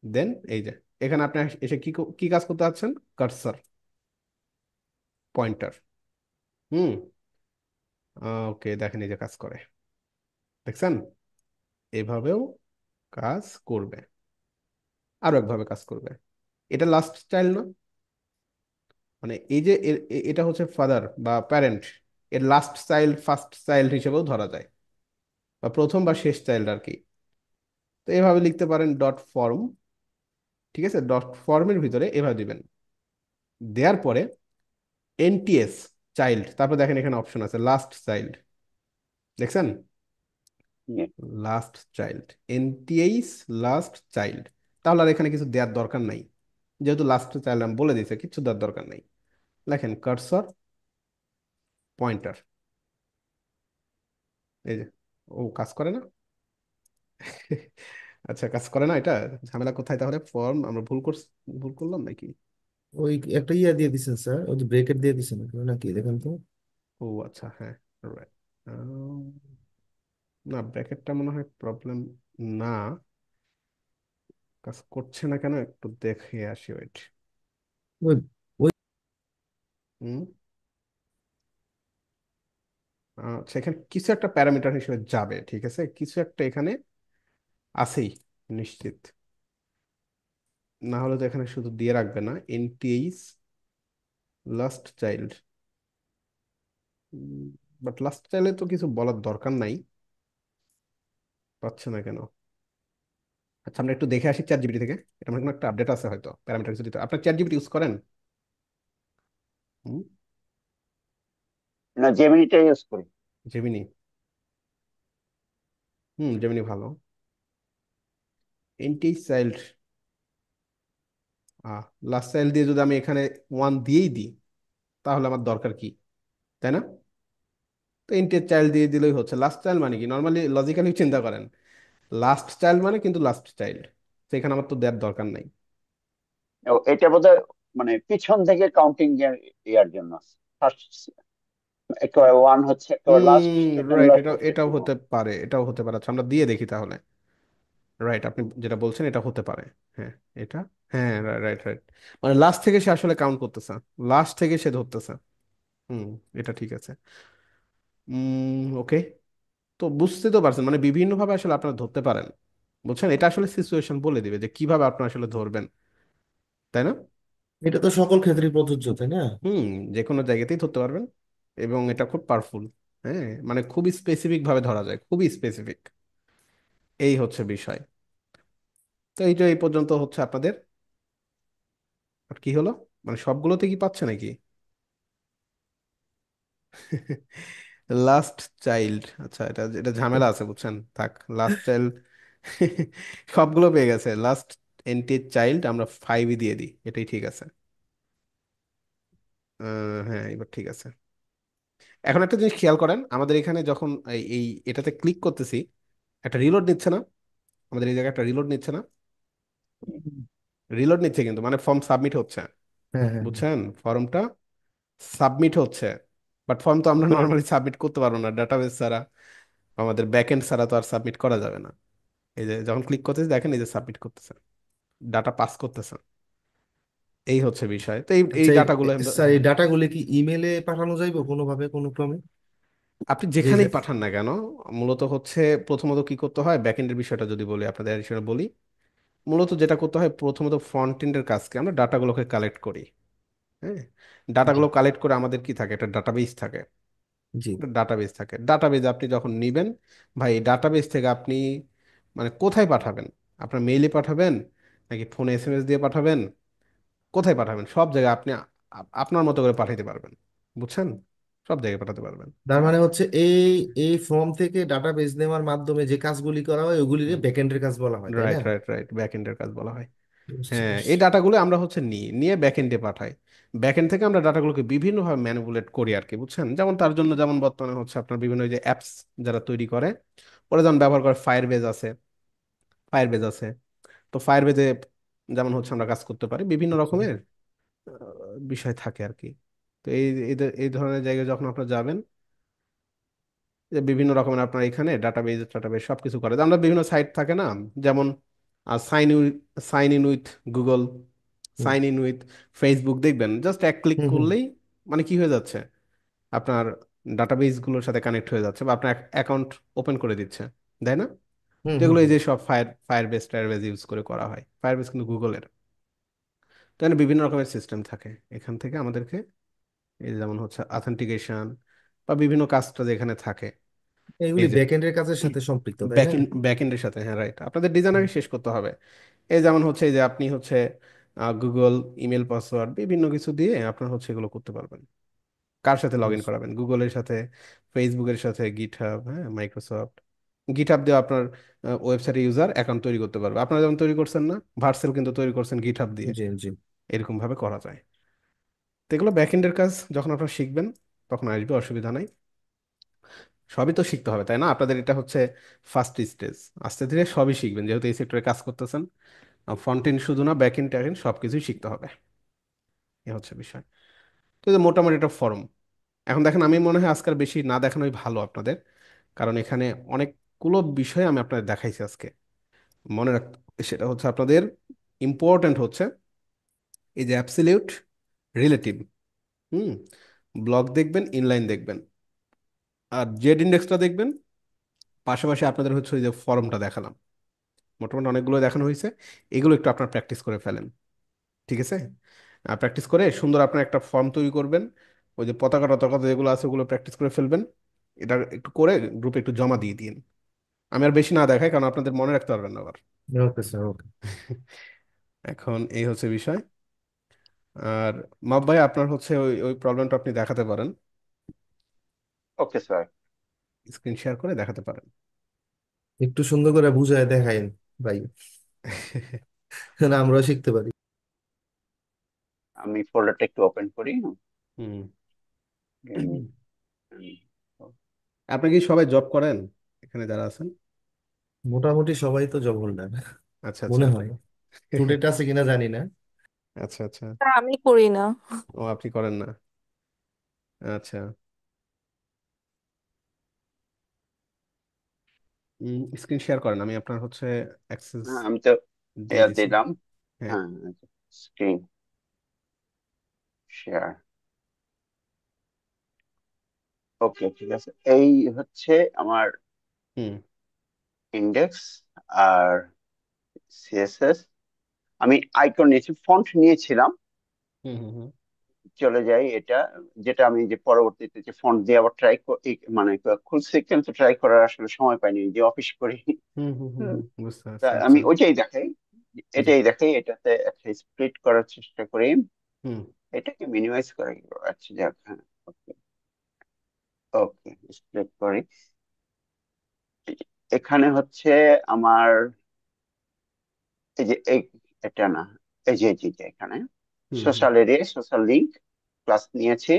দেন এই যে এখানে আপনি এসে কি কি কাজ করতে যাচ্ছেন? Cursor, pointer. হুম। ওকে, দেখেন এই যে কাজ করে, দেখছেন? এভাবেও কাজ করবে, আরো একভাবে কাজ করবে। এটা লাস্ট চাইল্ড না, মানে এই যে এটা হচ্ছে ফাদার বা প্যারেন্ট, এর লাস্ট চাইল্ড ফার্স্ট চাইল্ড হিসেবেও ধরা যায়, বা প্রথম বা শেষ চাইল্ড আর কি। তো এভাবে লিখতে পারেন ডট ফর্ম, ঠিক আছে। ডট ফর্মের ভিতরে এভাবে দিবেন দেওয়ার পরে এনটিএস চাইল্ড, তারপর দেখেন এখানে অপশন আছে লাস্ট চাইল্ড, দেখছেন? Yeah. Last child, NTH last child. তাহলে আর এখানে কিছু দেওয়ার দরকার নাই, যেহেতু লাস্ট চাইল্ড আমি বলে দিয়েছে, কিছু দেওয়ার দরকার নাই। লেখেন কার্সর পয়েন্টার, এই যে। ও কাজ করে না? আচ্ছা, কাজ করে না এটা, ঝামেলা কোথায় তাহলে? ফর্ম আমরা ভুল করলাম নাকি? ওই একটা ইয়া দিয়ে দিছেন স্যার, ওই যে ব্রেকেট দিয়ে দিছেন নাকি, দেখেন তো। ও আচ্ছা, হ্যাঁ, রাইট। না, ব্র্যাকেটটা মনে হয় প্রবলেম না, কাজ করছে না কেন একটু দেখে আসি, ওয়েট। ওই ওই হুম, আচ্ছা, এখানে কিছু একটা প্যারামিটার হিসেবে যাবে, ঠিক আছে, কিছু একটা এখানে আছেই নিশ্চিত, না হলে তো এখানে শুধু দিয়ে রাখবে না nth last child. But last চাইল্ডে তো কিছু বলার দরকার নাই, পাচ্ছে না কেন? আচ্ছা, আমরা একটু দেখে আসি চ্যাট জিপিটি থেকে, এটা মনে হয় কোনো একটা আপডেট আছে হয়তো, প্যারামিটার কিছু দিতে। আপনার চ্যাট জিপিটি ইউজ করেন? হুম, না, জেমিনিটা ইউজ করি। জেমিনি। হুম, জেমিনি ভালো। এনটিএইচ চাইল্ড, লাস্ট চাইল্ড দিয়ে যদি আমি এখানে ওয়ান দিয়েই দিই, তাহলে আমার দরকার কি, তাই না? তো এনটিএইচ চাইল্ড দিয়ে দিলেই হচ্ছে। লাস্ট চাইল্ড মানে কি, নর্মালি লজিক্যালি চিন্তা করেন, লাস্ট চাইল্ড মানে কিন্তু লাস্ট চাইল্ড, সেখানে আমার তো দেওয়ার দরকার নাই। ও, এটা বোধহয় মানে পিছন থেকে কাউন্টিং ইয়ার জন্য ফার্স্ট একেবারে ওয়ান হচ্ছে একেবারে লাস্ট, সেকেন্ড রাইট, লাস্ট এটা হচ্ছে এটাও টু। হতে পারে, এটাও হতে পারে। আচ্ছা, আমরা দিয়ে দেখি তাহলে। রাইট, আপনি যেটা বলছেন এটা হতে পারে। হ্যাঁ, এটা, হ্যাঁ, রাইট রাইট, মানে লাস্ট থেকে সে আসলে কাউন্ট করতেছে, লাস্ট থেকে সে ধরতেছে। হুম, এটা ঠিক আছে। ওকে, তো বুঝতে তো পারছেন, মানে বিভিন্ন ভাবে আসলে আপনারা ধরতে পারেন, বুঝছেন? এটা আসলে সিচুয়েশন বলে দিবে যে কিভাবে আপনারা আসলে ধরবেন, তাই না? এটা তো সকল ক্ষেত্রেই প্রযোজ্য, তাই না? হুম, যে কোনো জায়গাতেই ধরতে পারবেন, এবং এটা খুব পাওয়ারফুল। হ্যাঁ, মানে খুবই স্পেসিফিক ভাবে ধরা যায়, খুবই স্পেসিফিক, এই হচ্ছে বিষয়। তো এই যে এই পর্যন্ত হচ্ছে আপনাদের, আর কি হলো, মানে সবগুলোতে কি পাচ্ছে নাকি? লাস্ট চাইল্ড, আচ্ছা, এটা এটা ঝামেলা আছে, বুঝছেন, থাক, লাস্ট চাইল্ড। সবগুলো পেয়ে গেছে, লাস্ট এন্টি চাইল্ড আমরা 5ই দিয়ে দিই, এটাই ঠিক আছে। হ্যাঁ, এবার ঠিক আছে। এখন একটা জিনিস খেয়াল করেন, আমাদের এখানে যখন এই এটাতে ক্লিক করতেছি, একটা রিলোড নিচ্ছে না? আমাদের এই জায়গায় একটা রিলোড নিচ্ছে না? রিলোড নিচ্ছে কিন্তু, মানে ফর্ম সাবমিট হচ্ছে, হ্যাঁ হ্যাঁ হ্যাঁ। বুঝছেন? ফর্মটা সাবমিট হচ্ছে, বাট ফর্ম তো আমরা নর্মালি সাবমিট করতে পারবো না ডাটাবেস ছাড়া, আমাদের ব্যাকএন্ড ছাড়া তো আর সাবমিট করা যাবে না। এই যে যখন ক্লিক করতেছি, দেখেন এই যে সাবমিট করতেছে, ডাটা পাস করতেছে, এই হচ্ছে বিষয়। তো এই এই আচ্ছা ডাটাগুলো স্যার, এই হ্যাঁ, ডাটাগুলি কি ইমেলে পাঠানো যাইবে কোনোভাবে, কোনো ক্রমে? আপনি যে যেখানেই পাঠান না কেন, মূলত হচ্ছে প্রথমত কি করতে হয়, ব্যাকএন্ডের বিষয়টা যদি বলি, আপনাদের হিসেবে বলি, মূলত যেটা করতে হয়, প্রথমত ফ্রন্ট এন্ডের কাজকে আমরা ডাটাগুলোকে কালেক্ট করি। হ্যাঁ, জি ডাটাগুলো কালেক্ট করে আমাদের কি থাকে, একটা ডাটাবেস থাকে, জি। ডাটাবেস থাকে। ডাটাবেজ আপনি যখন নিবেন, ভাই ডাটাবেস থেকে আপনি মানে কোথায় পাঠাবেন? আপনার মেইলে পাঠাবেন, নাকি ফোনে এসএমএস দিয়ে পাঠাবেন, কোথায় পাঠাবেন? সব জায়গায় আপনি আপনার মতো করে পাঠাতে পারবেন, বুঝছেন? সব জায়গায় পাঠাতে পারবেন। তার মানে হচ্ছে এই এই ফর্ম থেকে ডাটা বেজ নেওয়ার মাধ্যমে যে কাজগুলি করা হয় ওগুলিকে ব্যাকএন্ডের কাজ বলা হয়, তাই না? রাইট রাইট রাইট, ব্যাক এন্ডের কাজ বলা হয়। বুঝছি হ্যাঁ, এই বুঝছি। ডাটাগুলো আমরা হচ্ছে নিয়ে ব্যাক এন্ডে পাঠাই। ব্যাক এন্ড থেকে আমরা ডাটাগুলোকে বিভিন্নভাবে ম্যানিপুলেট করি আর কি, বুঝছেন? যেমন তার জন্য, যেমন বর্তমানে হচ্ছে আপনার বিভিন্ন ওই যে অ্যাপস যারা তৈরি করে, ওরা যেমন ব্যবহার করে ফায়ারবেজ আছে, ফায়ারবেজ আছে, তো ফায়ারবেজে যেমন হচ্ছে আমরা কাজ করতে পারি, বিভিন্ন আচ্ছা। রকমের বিষয় থাকে আর কি। তো এই ধরনের জায়গায় যখন আপনারা যাবেন, যে বিভিন্ন রকমের আপনার এখানে ডাটাবেজ টাটাবেজ সবকিছু করে, আমরা বিভিন্ন সাইট থাকে না, যেমন sign sign in with Google, hmm sign in with Facebook, দেখবেন জাস্ট এক ক্লিক হুম হুম করলেই মানে কি হয়ে যাচ্ছে, আপনার ডাটাবেজ গুলোর সাথে কানেক্ট হয়ে যাচ্ছে, বা আপনার অ্যাকাউন্ট ওপেন করে দিচ্ছে, তাই না? হুম হুম যেগুলো এই হুম। যে সব ফায়ারবেস টায়ারবেস ইউজ করে করা হয়, ফায়ারবেস কিন্তু গুগলের। তো এখানে বিভিন্ন রকমের সিস্টেম থাকে, এখান থেকে আমাদেরকে এই যেমন হচ্ছে অথেন্টিকেশন বা বিভিন্ন কাজটা যেখানে থাকে, এগুলি এই যে ব্যাকএন্ডের কাজের সাথে সম্পৃক্ত, তাই না? ব্যাক এন্ডের সাথে, হ্যাঁ রাইট, আপনাদের হুম ডিজাইনারকে শেষ করতে হবে। এই যেমন হচ্ছে এই যে আপনি হচ্ছে গুগল ইমেল পাসওয়ার্ড বিভিন্ন কিছু দিয়ে আপনার হচ্ছে এগুলো করতে পারবেন। কার সাথে লগ ইন করাবেন? গুগলের সাথে, ফেসবুকের সাথে, গিটহাব, হ্যাঁ, মাইক্রোসফট। গিটহাব দিয়ে আপনার ওয়েবসাইটে ইউজার অ্যাকাউন্ট তৈরি করতে পারবে। আপনারা যেমন তৈরি করছেন না, ভার্সেল কিন্তু তৈরি করছেন গিটহাব দিয়ে। জি জি। এরকম ভাবে করা যায়। তো এগুলো ব্যাকএন্ডের কাজ, যখন আপনারা শিখবেন তখন আসবে, অসুবিধা নাই। সবই তো শিখতে হবে, তাই না? আপনাদের এটা হচ্ছে ফার্স্ট স্টেজ। আস্তে ধীরে সবই শিখবেন, যেহেতু এই সেক্টরে কাজ করতেছেন। ফ্রন্ট এন্ড শুধু না, ব্যাক এন্ড ট্যাক এন্ড সবকিছুই শিখতে হবে। এ হচ্ছে বিষয়। তো এই যে মোটামুটি একটা ফর্ম। এখন দেখেন, আমি মনে হয় আজকাল বেশি না দেখানোই ভালো আপনাদের, কারণ এখানে অনেকগুলো বিষয় আমি আপনাদের দেখাইছি আজকে। মনে রাখ, সেটা হচ্ছে আপনাদের ইম্পর্ট্যান্ট হচ্ছে এই যে অ্যাবসলিউট, রিলেটিভ, হুম, ব্লক দেখবেন, ইনলাইন দেখবেন, আর জেড ইন্ডেক্সটা দেখবেন। পাশাপাশি আপনাদের হচ্ছে ওই যে ফর্মটা দেখালাম, মোটামুটি অনেকগুলো দেখানো হয়েছে। এগুলো একটু আপনার প্র্যাকটিস করে ফেলেন, ঠিক আছে? প্র্যাকটিস করে সুন্দর আপনার একটা ফর্ম তৈরি করবেন। ওই যে পতাকা টতাকা যেগুলো আছে ওগুলো প্র্যাকটিস করে ফেলবেন। এটা একটু করে গ্রুপে একটু জমা দিয়ে দিন। আমি আর বেশি না দেখাই, কারণ আপনাদের মনে রাখতে পারবেন না আবার। ওকে স্যার, ওকে। এখন এই হচ্ছে বিষয়। আর মাপ ভাই, আপনার হচ্ছে ওই ওই প্রবলেমটা আপনি দেখাতে পারেন, ওকে স্যার। স্ক্রিন শেয়ার করে দেখাতে পারেন। একটু সুন্দর করে বুঝায় দেখাইন ভাই, না আমরাও শিখতে পারি। আমি ফোল্ডারটা একটু ওপেন করি। হুম। উম, আপনি কি সবাই জব করেন এখানে যারা আছেন? মোটামুটি সবাই তো জব হোল্ডার আচ্ছা আচ্ছা। মনে হয়। স্টুডেন্ট আছে কিনা জানি না। আচ্ছা আচ্ছা। তা আমি করি না। ও, আপনি করেন না? আচ্ছা। স্ক্রিন শেয়ার করেন, আমি আপনার হচ্ছে অ্যাক্সেস হ্যাঁ, আমি তো দিয়ে দিছি। দিলাম। হ্যাঁ। হ্যাঁ, স্ক্রিন শেয়ার। ওকে, ঠিক আছে। এই হচ্ছে আমার হুম ইন্ডেক্স আর সিএসএস। আমি আইকন নিয়েছি, ফন্ট নিয়েছিলাম। হুম হুম হুম চলে যাই এটা, যেটা আমি যে পরবর্তীতে যে ফন্ট দিয়ে আবার মানে খুলছি, কিন্তু ট্রাই করার আসলে সময় পাইনি, যে অফিস করি। হুম হুম হুম হুম, হুম, বুঝতে তা পারছি। আমি আচ্ছা। ওইটাই দেখাই, জি। এটাই দেখাই। এটাতে একটা স্প্লিট করার চেষ্টা করি। হুম এটাকে মিনিমাইজ করা গেল। আচ্ছা, যাক, হ্যাঁ। ওকে, ওকে, স্প্লিট করি। এখানে হচ্ছে আমার এই যে এটা না, এই যে এখানে hmm hmm social area, social link class নিয়েছি।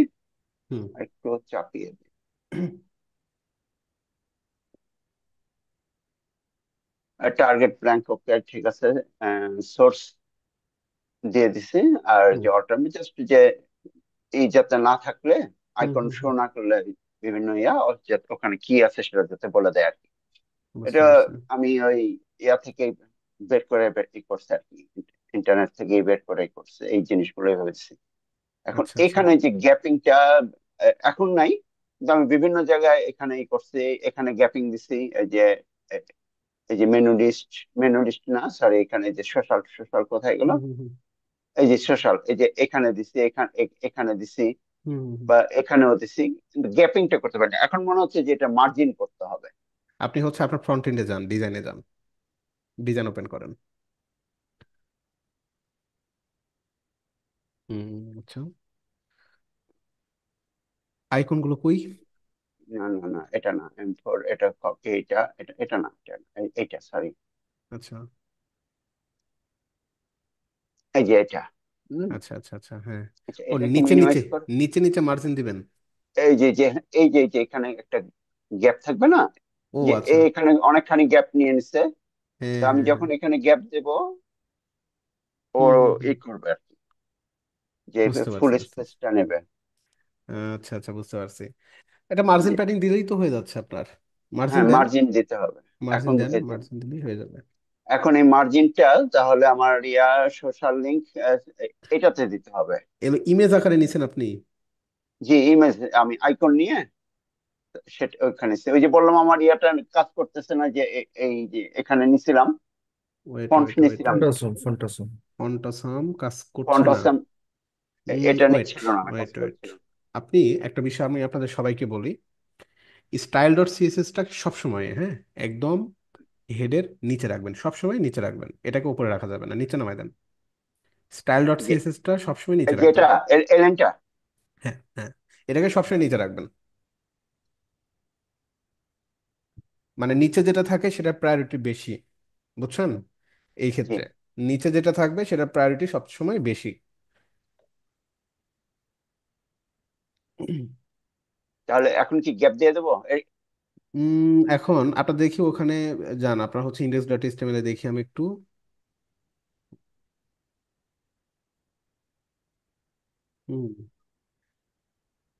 হুম একটু চাপিয়ে দিই। টার্গেট ব্ল্যাঙ্ক, ওকে, ঠিক আছে। সোর্স দিয়ে দিছি। আর হুম যে অল্টারনেটিভ, জাস্ট যে এই যাতে না থাকলে, হুম আইকন হুম শো হুম, না করলে বিভিন্ন ওখানে কি আছে সেটা যাতে বলে দেয় আর কি। বুঝতে এটা পারছি। আমি ওই থেকে ই করছি আর কি, ইন্টারনেট থেকে বের করে করছে এই জিনিসগুলো ভেবেছি। এখন আচ্ছা আচ্ছা। এখানে যে গ্যাপিংটা এখন নাই, কিন্তু আমি বিভিন্ন জায়গায় এখানে করছি। এখানে গ্যাপিং দিছি, এ- এই যে মেনু লিস্ট না, সরি, এখানে যে সোশ্যাল, সোশ্যাল কোথায় গেল, হুম হুম হুম এই যে সোশ্যাল, এই যে এখানে দিছি, এখানে দিছি, হুম হুম, হুম। বা এখানেও দিছি, কিন্তু গ্যাপিংটা করতে পারি না। এখন মনে হচ্ছে যে এটা মার্জিন করতে হবে। আপনি হচ্ছে আপনার ফ্রন্ট এন্ডে যান, ডিজাইনে যান, ডিজাইন ওপেন করেন। আচ্ছা। আইকনগুলো কই? না, না, না, এটা না, M4, এটা এইটা, এটা এটা না, এটা না, এইটা, সরি। আচ্ছা এই যে এটা। হুম। আচ্ছা আচ্ছা আচ্ছা, হ্যাঁ। আচ্ছা, ও, এটাকে নিচে নিচে, মিনিমাইজ কর। নিচে নিচে মার্জিন দিবেন। এই যে এখানে একটা গ্যাপ থাকবে না, ও যে আচ্ছা। এখানে অনেকখানি গ্যাপ নিয়ে নিছে। তো হ্যাঁ আমি হ্যাঁ যখন হ্যাঁ। এখানে গ্যাপ দেব, ও হুম হুম হুম, ই করবে আর কি, যে বুঝতে ফুল পারছি বুঝতে পারছি। স্পেসটা নেবে। আচ্ছা আচ্ছা, বুঝতে পারছি। এটা মার্জিন যে প্যাডিং দিলেই তো হয়ে যাচ্ছে আপনার। মার্জিন হ্যাঁ, দেন, মার্জিন দিতে হবে। মার্জিন এখন দেন, এই যে, মার্জিন দিলেই হয়ে যাবে। এখন এই মার্জিনটা তাহলে আমার সোশ্যাল লিংক এটাতে দিতে হবে। এবার ইমেজ আকারে নিছেন আপনি? যে ইমেজ আমি আইকন নিয়ে সেটা ওইখানে ওই যে বললাম, আমার কাজ করতেছে না, যে এই যে এখানে নিছিলাম, ওয়েট ফন্ট ওয়েট ওয়েট নিছিলাম, ওয়েট। Font awesome font awesome. ফন্টাসাম কাজ করছে ফন্ট না। অসাম, এটা ওয়েট নিচ্ছিল না, কাজ ওয়েট ওয়েট। করছিল না। আপনি একটা বিষয় আমি আপনাদের সবাইকে বলি, স্টাইল ডট সিএসএসটা সবসময়, হ্যাঁ, একদম হেডের নিচে রাখবেন, সবসময় নিচে রাখবেন, এটাকে উপরে রাখা যাবে না, নিচে নামাই দেন। স্টাইল ডট যে সিএসএসটা সবসময় নিচে রাখবেন। যেটা এলেনটা। হ্যাঁ হ্যাঁ, এটাকে সবসময় নিচে রাখবেন। মানে নিচে যেটা থাকে সেটা প্রায়োরিটি বেশি, বুঝছেন? এই জি, ক্ষেত্রে নিচে যেটা থাকবে সেটা প্রায়োরিটি সবসময় বেশি। তাহলে এখন কি গ্যাপ দিয়ে দেবো এখন আপনার দেখি ওখানে যান, আপনার হচ্ছে ইন্ডেক্স ডট এইচটিএমএল এ দেখি আমি একটু। হুম,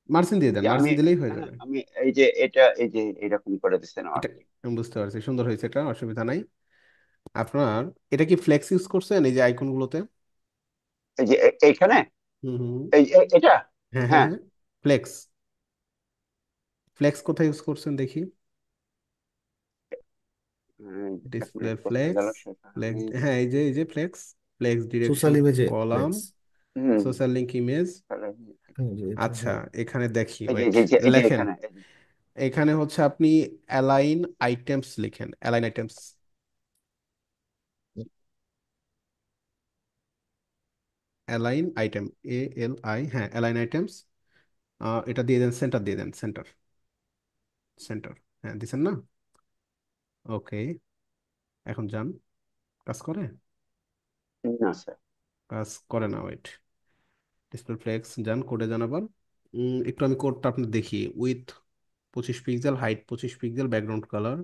মার্জিন দিয়ে দেন, যে আমি মার্জিন দিলেই হয়ে হ্যাঁ, যাবে। আমি এই যে এটা এই যে এরকম করে দিচ্ছেন আর এটা কি। আমি বুঝতে পারছি, সুন্দর হয়েছে, এটা অসুবিধা নাই। আপনার এটা কি ফ্লেক্স ইউজ করছেন এই যে আইকনগুলোতে? এই যে এইখানে হুম হুম হুম। এটা। হ্যাঁ হ্যাঁ হ্যাঁ, হ্যাঁ, ফ্লেক্স। ফ্লেক্স কোথায় ইউজ করছেন দেখি? এক ডিসপ্লে মিনিট কোথায় ফ্লেক্স, গেল সেটা ফ্লেক্স, আমি। হ্যাঁ এই যে ফ্লেক্স, ফ্লেক্স ডিরেকশন সোশ্যাল ইমেজে column, flex. Hmm. Social link image. তাহলে এটা আচ্ছা, হ্যাঁ। এখানে দেখি, এই যে ওয়েট, এই যে এই যে লেখেন। এখানে এখানে হচ্ছে আপনি অ্যালাইন আইটেমস লিখেন, align items, align item, ALI, হ্যাঁ অ্যালাইন আইটেমস। এটা দিয়ে দেন, সেন্টার দিয়ে দেন, সেন্টার, সেন্টার। হ্যাঁ দিছেন না? ওকে, এখন যান, কাজ করে? না স্যার। কাজ করে না, ওয়েট। ডিসপ্লে ফ্লেক্স যান, কোডে যান আবার। একটু আমি কোডটা আপনি দেখি। Width 25 pixel, height 25 pixel, background colour,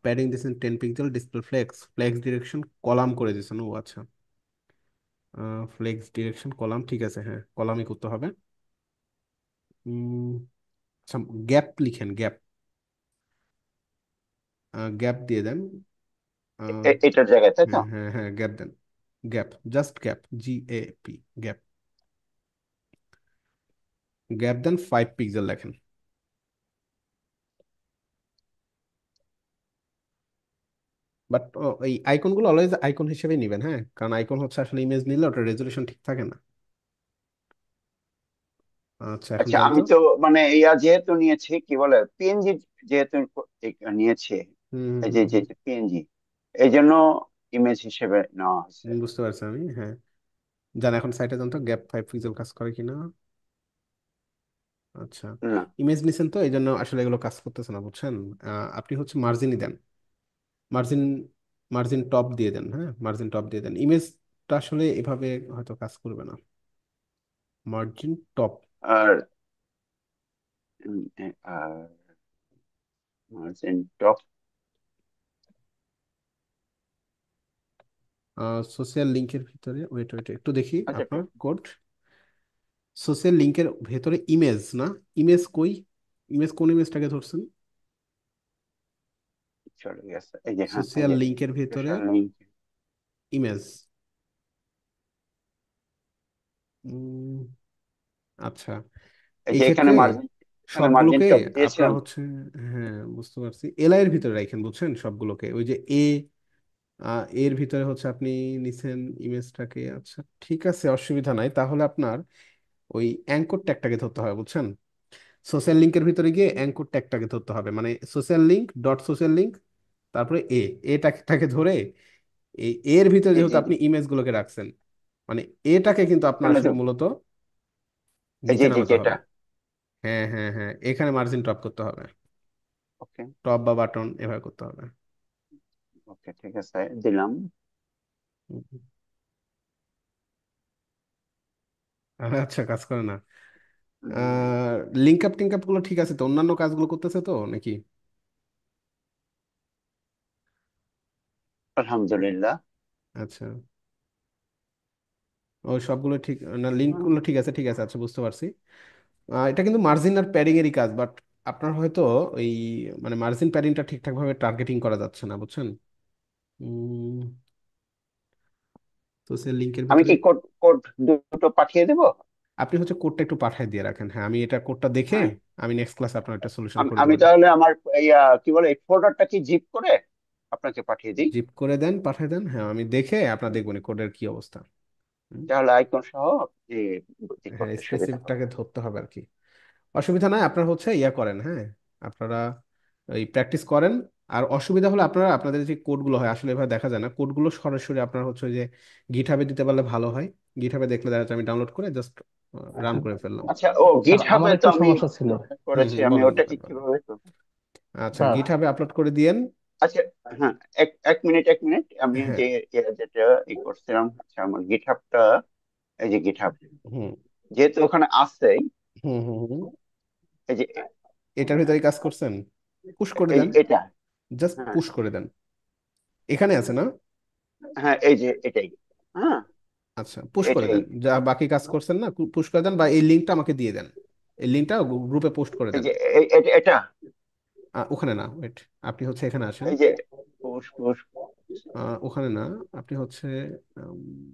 padding দিয়েছেন 10 pixel, display flex, flex direction column করে দিয়েছেন, ও আচ্ছা। ফ্লেক্স ডিরেকশন কলাম, ঠিক আছে, হ্যাঁ কলামই করতে হবে। উম, আচ্ছা, গ্যাপ লিখেন, গ্যাপ, গ্যাপ দিয়ে দেন। আহ, এটার জায়গায় তাই তো। হ্যাঁ হ্যাঁ হ্যাঁ, গ্যাপ দেন, gap, just gap, GAP, gap, gap দেন, 5 পিক্সেল লেখেন। বাট এই আইকনগুলো অলওয়েজ আইকন হিসেবে নেবেন, হ্যাঁ, কারণ আইকন হচ্ছে আসলে ইমেজ নিলে ওটা রেজলিউশন ঠিক থাকে না। আচ্ছা, এখন আচ্ছা, যান আমি তো। তো মানে যেহেতু নিয়েছি কি বলে পিএনজি, যেহেতু নিয়েছি হুম হুম এই হুম যে হুম, পিএনজি, এই জন্য ইমেজ হিসেবে নেওয়া হয়েছে। বুঝতে পারছি আমি, হ্যাঁ। যান এখন সাইটে যান তো, গ্যাপ 5 পিক্সেল কাজ করে কিনা। আচ্ছা, না, ইমেজ নিছেন তো এই জন্য আসলে এগুলো কাজ করতেছে না, বুঝছেন? আপনি হচ্ছে মার্জিনই দেন, মার্জিন, মার্জিন টপ দিয়ে দেন, হ্যাঁ মার্জিন টপ দিয়ে দেন। ইমেজটা আসলে এভাবে হয়তো কাজ করবে না। মার্জিন টপ, আর আর মার্জিন টপ। সোশ্যাল লিঙ্কের ভিতরে, ওয়েট ওয়েট একটু দেখি আচ্ছা, আপনার কোড। সোশ্যাল লিঙ্কের ভেতরে ইমেজ না, ইমেজ কই, ইমেজ কোন ইমেজটাকে ধরছেন? চলে গেছে এই যে, হ্যাঁ এই সোশ্যাল যে লিঙ্কের ভেতরে সোশ্যাল লিঙ্ক। ইমেজ। উম, আচ্ছা, এই এই যে এখানে ক্ষেত্রে মার্জিন, এখানে মার্জিন সবগুলোকে টপ আপনার দিয়েছিলাম। হচ্ছে, হ্যাঁ বুঝতে পারছি, এলআই এর ভিতরে রাখেন, বুঝছেন? সবগুলোকে ওই যে এর ভিতরে হচ্ছে আপনি নিছেন ইমেজটাকে, আচ্ছা ঠিক আছে, অসুবিধা নাই। তাহলে আপনার ওই অ্যাঙ্কর ট্যাগটাকে ধরতে হবে, বুঝছেন? সোশ্যাল লিঙ্কের ভিতরে গিয়ে অ্যাঙ্কর ট্যাগটাকে ধরতে হবে, মানে social link dot social link, তারপরে এটাকে ধরে এই এর ভিতরে জি যেহেতু জি জি, আপনি ইমেজগুলোকে রাখছেন, মানে এটাকে কিন্তু আপনার এখানে আসলে দেব। মূলত এই নিচে যে নামাতে যেটা। হবে। হ্যাঁ হ্যাঁ হ্যাঁ, এখানে মার্জিন টপ করতে হবে, ওকে, টপ বা বাটন এভাবে করতে হবে। ওকে, ঠিক আছে দিলাম। হুম, হুম। আচ্ছা, কাজ করে না। উম, লিঙ্ক আপ টিঙ্ক আপ গুলো ঠিক আছে তো? অন্যান্য কাজগুলো করতেছে তো নাকি? আলহামদুলিল্লাহ। আচ্ছা, ওই সবগুলো ঠিক না, লিঙ্ক গুলো ঠিক আছে, ঠিক আছে, আচ্ছা বুঝতে পারছি। এটা কিন্তু মার্জিন আর প্যাডিং এরই কাজ, বাট আপনার হয়তো ওই মানে মার্জিন প্যাডিংটা ঠিকঠাক ভাবে টার্গেটিং করা যাচ্ছে না, বুঝছেন? উম, তো সে লিঙ্কের আমি ভিতরে কি কোড কোড দুটো পাঠিয়ে দেব? আপনি হচ্ছে কোডটা একটু পাঠিয়ে দিয়ে রাখেন, হ্যাঁ আমি এটা কোডটা দেখে হ্যাঁ, আমি নেক্সট ক্লাসে আপনার একটা সলিউশন করে আমি দেবো। তাহলে আমার কি বলে এই ফোল্ডারটা কি জিপ করে আপনাকে পাঠিয়ে দিই। জিপ করে দেন, পাঠিয়ে দেন, হ্যাঁ আমি দেখে আপনার দেখবো কোডের কি অবস্থা। হুম, তাহলে আইকন সহ যে হ্যাঁ করতে সুবিধা হবে। স্পেসিফিকটাকে ধরতে হবে আর কি। অসুবিধা নাই, আপনার হচ্ছে ইয়া করেন, হ্যাঁ আপনারা এই প্র্যাকটিস করেন। আর অসুবিধা হলে আপনারা আপনাদের যে কোডগুলো হয় আসলে এভাবে দেখা যায় না, কোডগুলো সরাসরি আপনার হচ্ছে ওই যে গিটহাবে দিতে পারলে ভালো হয়। গিটহাবে দেখলে দেখা যাচ্ছে আমি ডাউনলোড করে জাস্ট রান করে ফেললাম। আচ্ছা, ও স্যার গিট হাবে আমার তো একটা আমি সমস্যা ছিল। করেছি, আমি বলেন ওটাকে বলেন বলেন। কিভাবে করবো? আচ্ছা, স্যার গিটহাবে আপলোড করে দিয়েন। আচ্ছা, হ্যাঁ, এক মিনিট আমি হ্যাঁ। যে যেটা করছিলাম, আচ্ছা আমার গিটহাবটা, এই যে গিটহাব হুম যেহেতু ওখানে আছে, হুম হুম হুম। এই যে এটার ভিতরে কাজ করছেন, পুশ করে দেন, এটা, জাস্ট হ্যাঁ পুশ করে দেন। এখানে আছে না? হ্যাঁ, এই যে এটাই, হ্যাঁ আচ্ছা, পুশ করে এটাই, দেন, যা বাকি কাজ করছেন না পুশ করে দেন, বা এই লিঙ্কটা আমাকে দিয়ে দেন, এই লিঙ্কটা গ্রুপে পোস্ট করে এই দেন। যে এটা, ওখানে না, ওয়েট, আপনি হচ্ছে এখানে আসেন। এই যে পুশ পুশ, ওখানে না, আপনি হচ্ছে উম,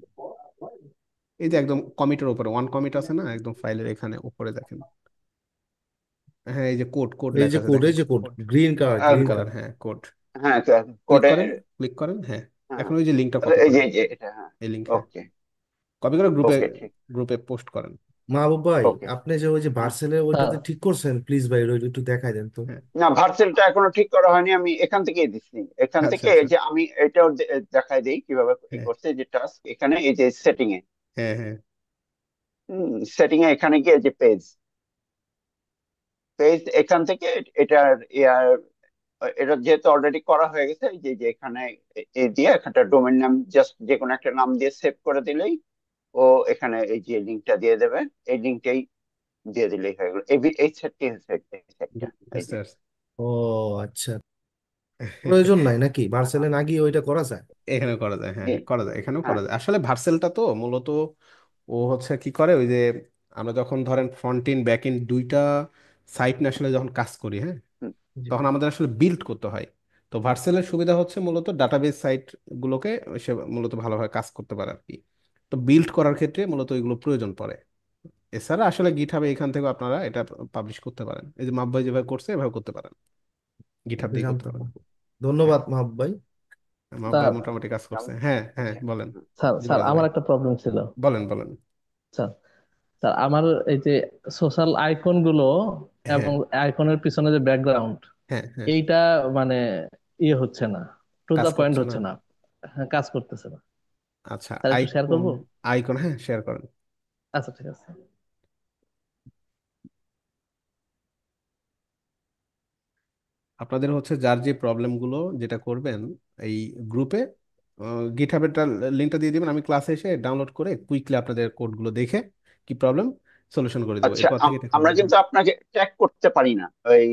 এই যে একদম কমিটের উপরে ওয়ান কমিট আছে না, একদম ফাইলের এখানে উপরে দেখেন। হ্যাঁ, এই যে কোড কোড এই লেখা যে আছে কোড, দেখেন। এই যে code, green colour, green green colour, colour. হ্যাঁ কোড। হ্যাঁ ক্লিক কোডের, করেন, ক্লিক করেন, হ্যাঁ। হ্যাঁ এখন ওই যে লিঙ্কটা কপি এই যে করেন, এটা, হ্যাঁ, এই লিঙ্ক, হ্যাঁ, ওকে কপি করে গ্রুপে ওকে ঠিক, গ্রুপে পোস্ট করেন। মাহবুব ভাই, ওকে, আপনি যে ওই যে হ্যাঁ। বার্সেলের স্যার ওইটাতে ঠিক করছেন, প্লিজ ভাই ওইটা একটু দেখাই দেন তো। হ্যাঁ। না, ভার্সেলটা এখনো ঠিক করা হয়নি, আমি এখান থেকেই দিচ্ছি, এখান আচ্ছা থেকে আচ্ছা। এই যে আমি এটাও দেখাই দিই কিভাবে হ্যাঁ করছে, যে টাস্ক এখানে এই যে সেটিং এ, হ্যাঁ হ্যাঁ। সেটিং এ এখানে গিয়ে যে পেজ, এখান থেকে এটার ইয়ার, এটা যেহেতু অলরেডি করা হয়ে গেছে, এই যে যে এখানে এই দিয়ে একটা ডোমেন নাম জাস্ট যে কোনো একটা নাম দিয়ে সেভ করে দিলেই ও এখানে এই যে লিঙ্কটা দিয়ে দেবে, এই লিঙ্কটাই দিয়ে দিলেই হয়ে গেল, এই সেটটি হচ্ছে এই সেটটা, এই বুঝতে যে পারছি। ও আচ্ছা, প্রয়োজন নাই নাকি বার্সেলে না গিয়ে ওইটা করা যায়? এখানে করা যায়, হ্যাঁ জি, হ্যাঁ করা যায়, এখানেও হ্যাঁ, করা যায়। আসলে ভার্সেলটা তো মূলত ও হচ্ছে কি করে, ওই যে আমরা যখন ধরেন ফ্রন্ট ইন ব্যাক ইন দুইটা সাইট নিয়ে আসলে যখন কাজ করি, হ্যাঁ, হুম, জি। তখন আমাদের আসলে বিল্ড করতে হয়। তো ভার্সেলের সুবিধা হচ্ছে মূলত ডাটাবেস সাইট গুলোকে সে মূলত ভালোভাবে কাজ করতে পারে আর কি। তো বিল্ড করার ক্ষেত্রে মূলত এগুলো প্রয়োজন পড়ে। এছাড়া আসলে গিটহাবে এখান থেকে আপনারা এটা পাবলিশ করতে পারেন, এই যে মাপ ভাই যেভাবে করছে এভাবে করতে পারেন, গিটহাব এটা দিয়ে করতে জানতাম পারেন। না। হ্যাঁ, ধন্যবাদ মাহবুব ভাই। মাপ ভাই স্যার মোটামুটি কাজ করছে, হ্যাঁ হ্যাঁ বলেন। স্যার জি স্যার বলেন আমার ভাই, একটা প্রবলেম ছিল। বলেন বলেন। স্যার স্যার আমার এই যে সোশ্যাল আইকন গুলো হ্যাঁ এবং আইকনের পিছনে যে ব্যাকগ্রাউন্ড, হ্যাঁ হ্যাঁ। এইটা মানে ইয়ে হচ্ছে না, টু কাজ দা পয়েন্ট করতেছে না? হচ্ছে না। হ্যাঁ, কাজ করতেছে না। আচ্ছা, স্যার একটু শেয়ার আইকন, করবো? আইকন হ্যাঁ শেয়ার করেন। আচ্ছা ঠিক আছে। আপনাদের হচ্ছে যার যে প্রবলেমগুলো যেটা করবেন এই গ্রুপে গিটহাবের লিঙ্কটা দিয়ে দিবেন, আমি ক্লাসে এসে ডাউনলোড করে কুইকলি আপনাদের কোডগুলো দেখে কি প্রবলেম সলিউশন করে দেবো, আচ্ছা, এরপর থেকে এটা কাজ আমরা করবেন। কিন্তু আপনাকে ট্যাগ করতে পারি না ওই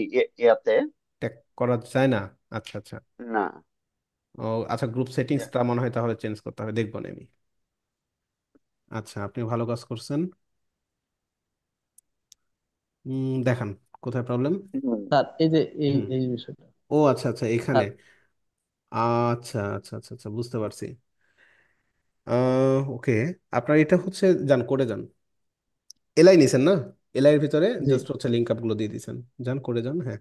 ইয়াতে, ট্যাগ করা যায় না? আচ্ছা আচ্ছা। না, ও আচ্ছা, গ্রুপ সেটিংসটা মনে হয় তাহলে চেঞ্জ করতে হবে, দেখবো না আমি। আচ্ছা, আপনি ভালো কাজ করছেন। দেখান কোথায় প্রবলেম। হুম, স্যার এই যে এই হুম। এই বিষয়টা। ও আচ্ছা আচ্ছা, এখানে। স্যার আচ্ছা আচ্ছা আচ্ছা আচ্ছা, বুঝতে পারছি। ওকে, আপনার এটা হচ্ছে যান করে যান, এলআই নিছেন না? এলআই এর ভিতরে জি জাস্ট হচ্ছে লিঙ্ক আপ গুলো দিয়ে দিছেন, যান করে যান, হ্যাঁ।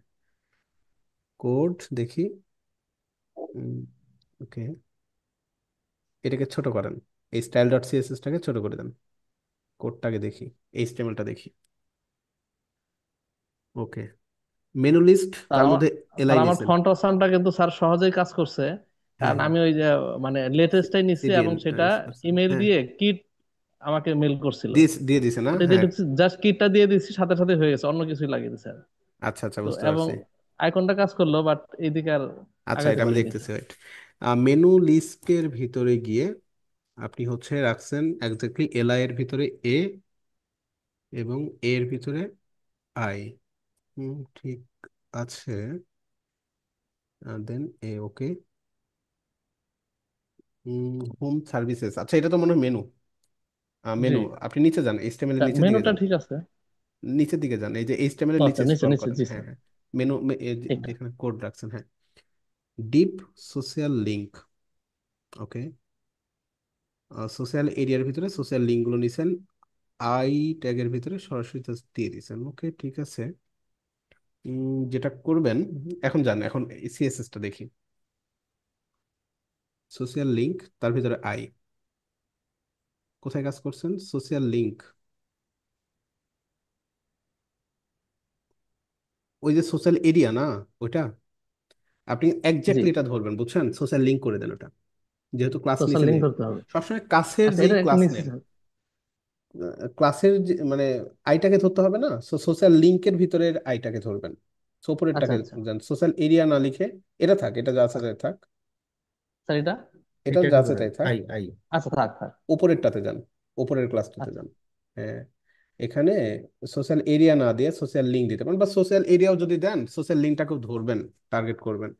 কোড দেখি। ওকে, এটাকে ছোট করেন, এই স্টাইল ডট সিএসএস টাকে ছোট করে দেন, কোডটাকে দেখি, এইচটিএমএলটা দেখি। ওকে, মেনু লিস্ট স্যার তার আমার, মধ্যে এলআই স্যার আমার নিছেন। ফন্ট অপশনটা কিন্তু স্যার সহজেই কাজ করছে। হ্যাঁ কারণ হ্যাঁ, আমি ওই যে মানে লেটেস্টটাই নিচ্ছি এবং সিডিএন সেটা ইউজ করছেন, ইমেল হ্যাঁ। দিয়ে কিট আমাকে মেল করছিল। দিয়ে দিয়ে দিছে না, ওটা দিয়ে হ্যাঁ। জাস্ট কিটটা দিয়ে দিচ্ছি, সাথে সাথে হয়ে গেছে, অন্য কিছুই লাগিয়ে দিচ্ছে আর। আচ্ছা আচ্ছা, তো বুঝতে এবং পারছি। আইকনটা কাজ করলো, বাট এইদিকে আর আচ্ছা, আগাইতে এটা আমি পারিনি দেখতেছি, স্যার। ওয়েট। মেনু লিস্টের ভিতরে গিয়ে আপনি হচ্ছে রাখছেন এক্স্যাক্টলি এলআই এর ভিতরে এ এবং এ এর ভিতরে আই। ঠিক আছে, দেন এ, ওকে। হোম সার্ভিসেস, আচ্ছা এটা তো মনে হয় মেনু। জি মেনু, আপনি নিচে যান, এইচটিএমএল এর স্যার নিচের দিকে মেনুটা যান, ঠিক আছে। নিচের দিকে যান, এই যে এইচটিএমএল এর ও নিচে আচ্ছা, নিচে স্ক্রল নিচে, করেন, জি হ্যাঁ স্যার। হ্যাঁ। মেনু, এটা যেখানে কোড রাখছেন, হ্যাঁ। ডিপ সোশ্যাল লিঙ্ক, ওকে। সোশ্যাল এরিয়ার ভিতরে সোশ্যাল লিঙ্ক গুলো নিছেন, আই ট্যাগের ভিতরে সরাসরি just দিয়ে দিছেন, ওকে ঠিক আছে। যেটা করবেন, এখন যান, এখন সিএসএস টা দেখি, সোশ্যাল লিঙ্ক তার ভিতরে আই, কোথায় কাজ করছেন, সোশ্যাল লিঙ্ক, ওই যে সোশ্যাল এরিয়া না ওইটা, আপনি জি, এক্স্যাক্টলি এটা ধরবেন, বুঝছেন? সোশ্যাল লিঙ্ক করে দেন ওটা, যেহেতু ক্লাস সোশ্যাল নিচে লিঙ্ক নেই। ধরতে হবে। সবসময় কাছের আচ্ছা, যেই এটা একটু ক্লাস নিচে নেন, স্যার। ক্লাসের মানে আইটাকে ধরতে হবে না, সোশ্যাল লিঙ্কের ভিতরের আইটাকে ধরবেন। So, আচ্ছা উপরেরটাকে আচ্ছা যান, সোশ্যাল এরিয়া না লিখে এটা থাক, এটা যা আছে তাই থাক, স্যার, এটা এটা এটা যা আছে ধরেন তাই থাক। আই আই আচ্ছা, থাক থাক। উপরেরটাতে যান, উপরের ক্লাসটাতে আচ্ছা যান। হ্যাঁ, এখানে সোশ্যাল এরিয়া না দিয়ে সোশ্যাল লিঙ্ক দিতে পারেন, বা সোশ্যাল এরিয়াও যদি দেন সোশ্যাল লিঙ্কটাকেও ধরবেন, টার্গেট করবেন।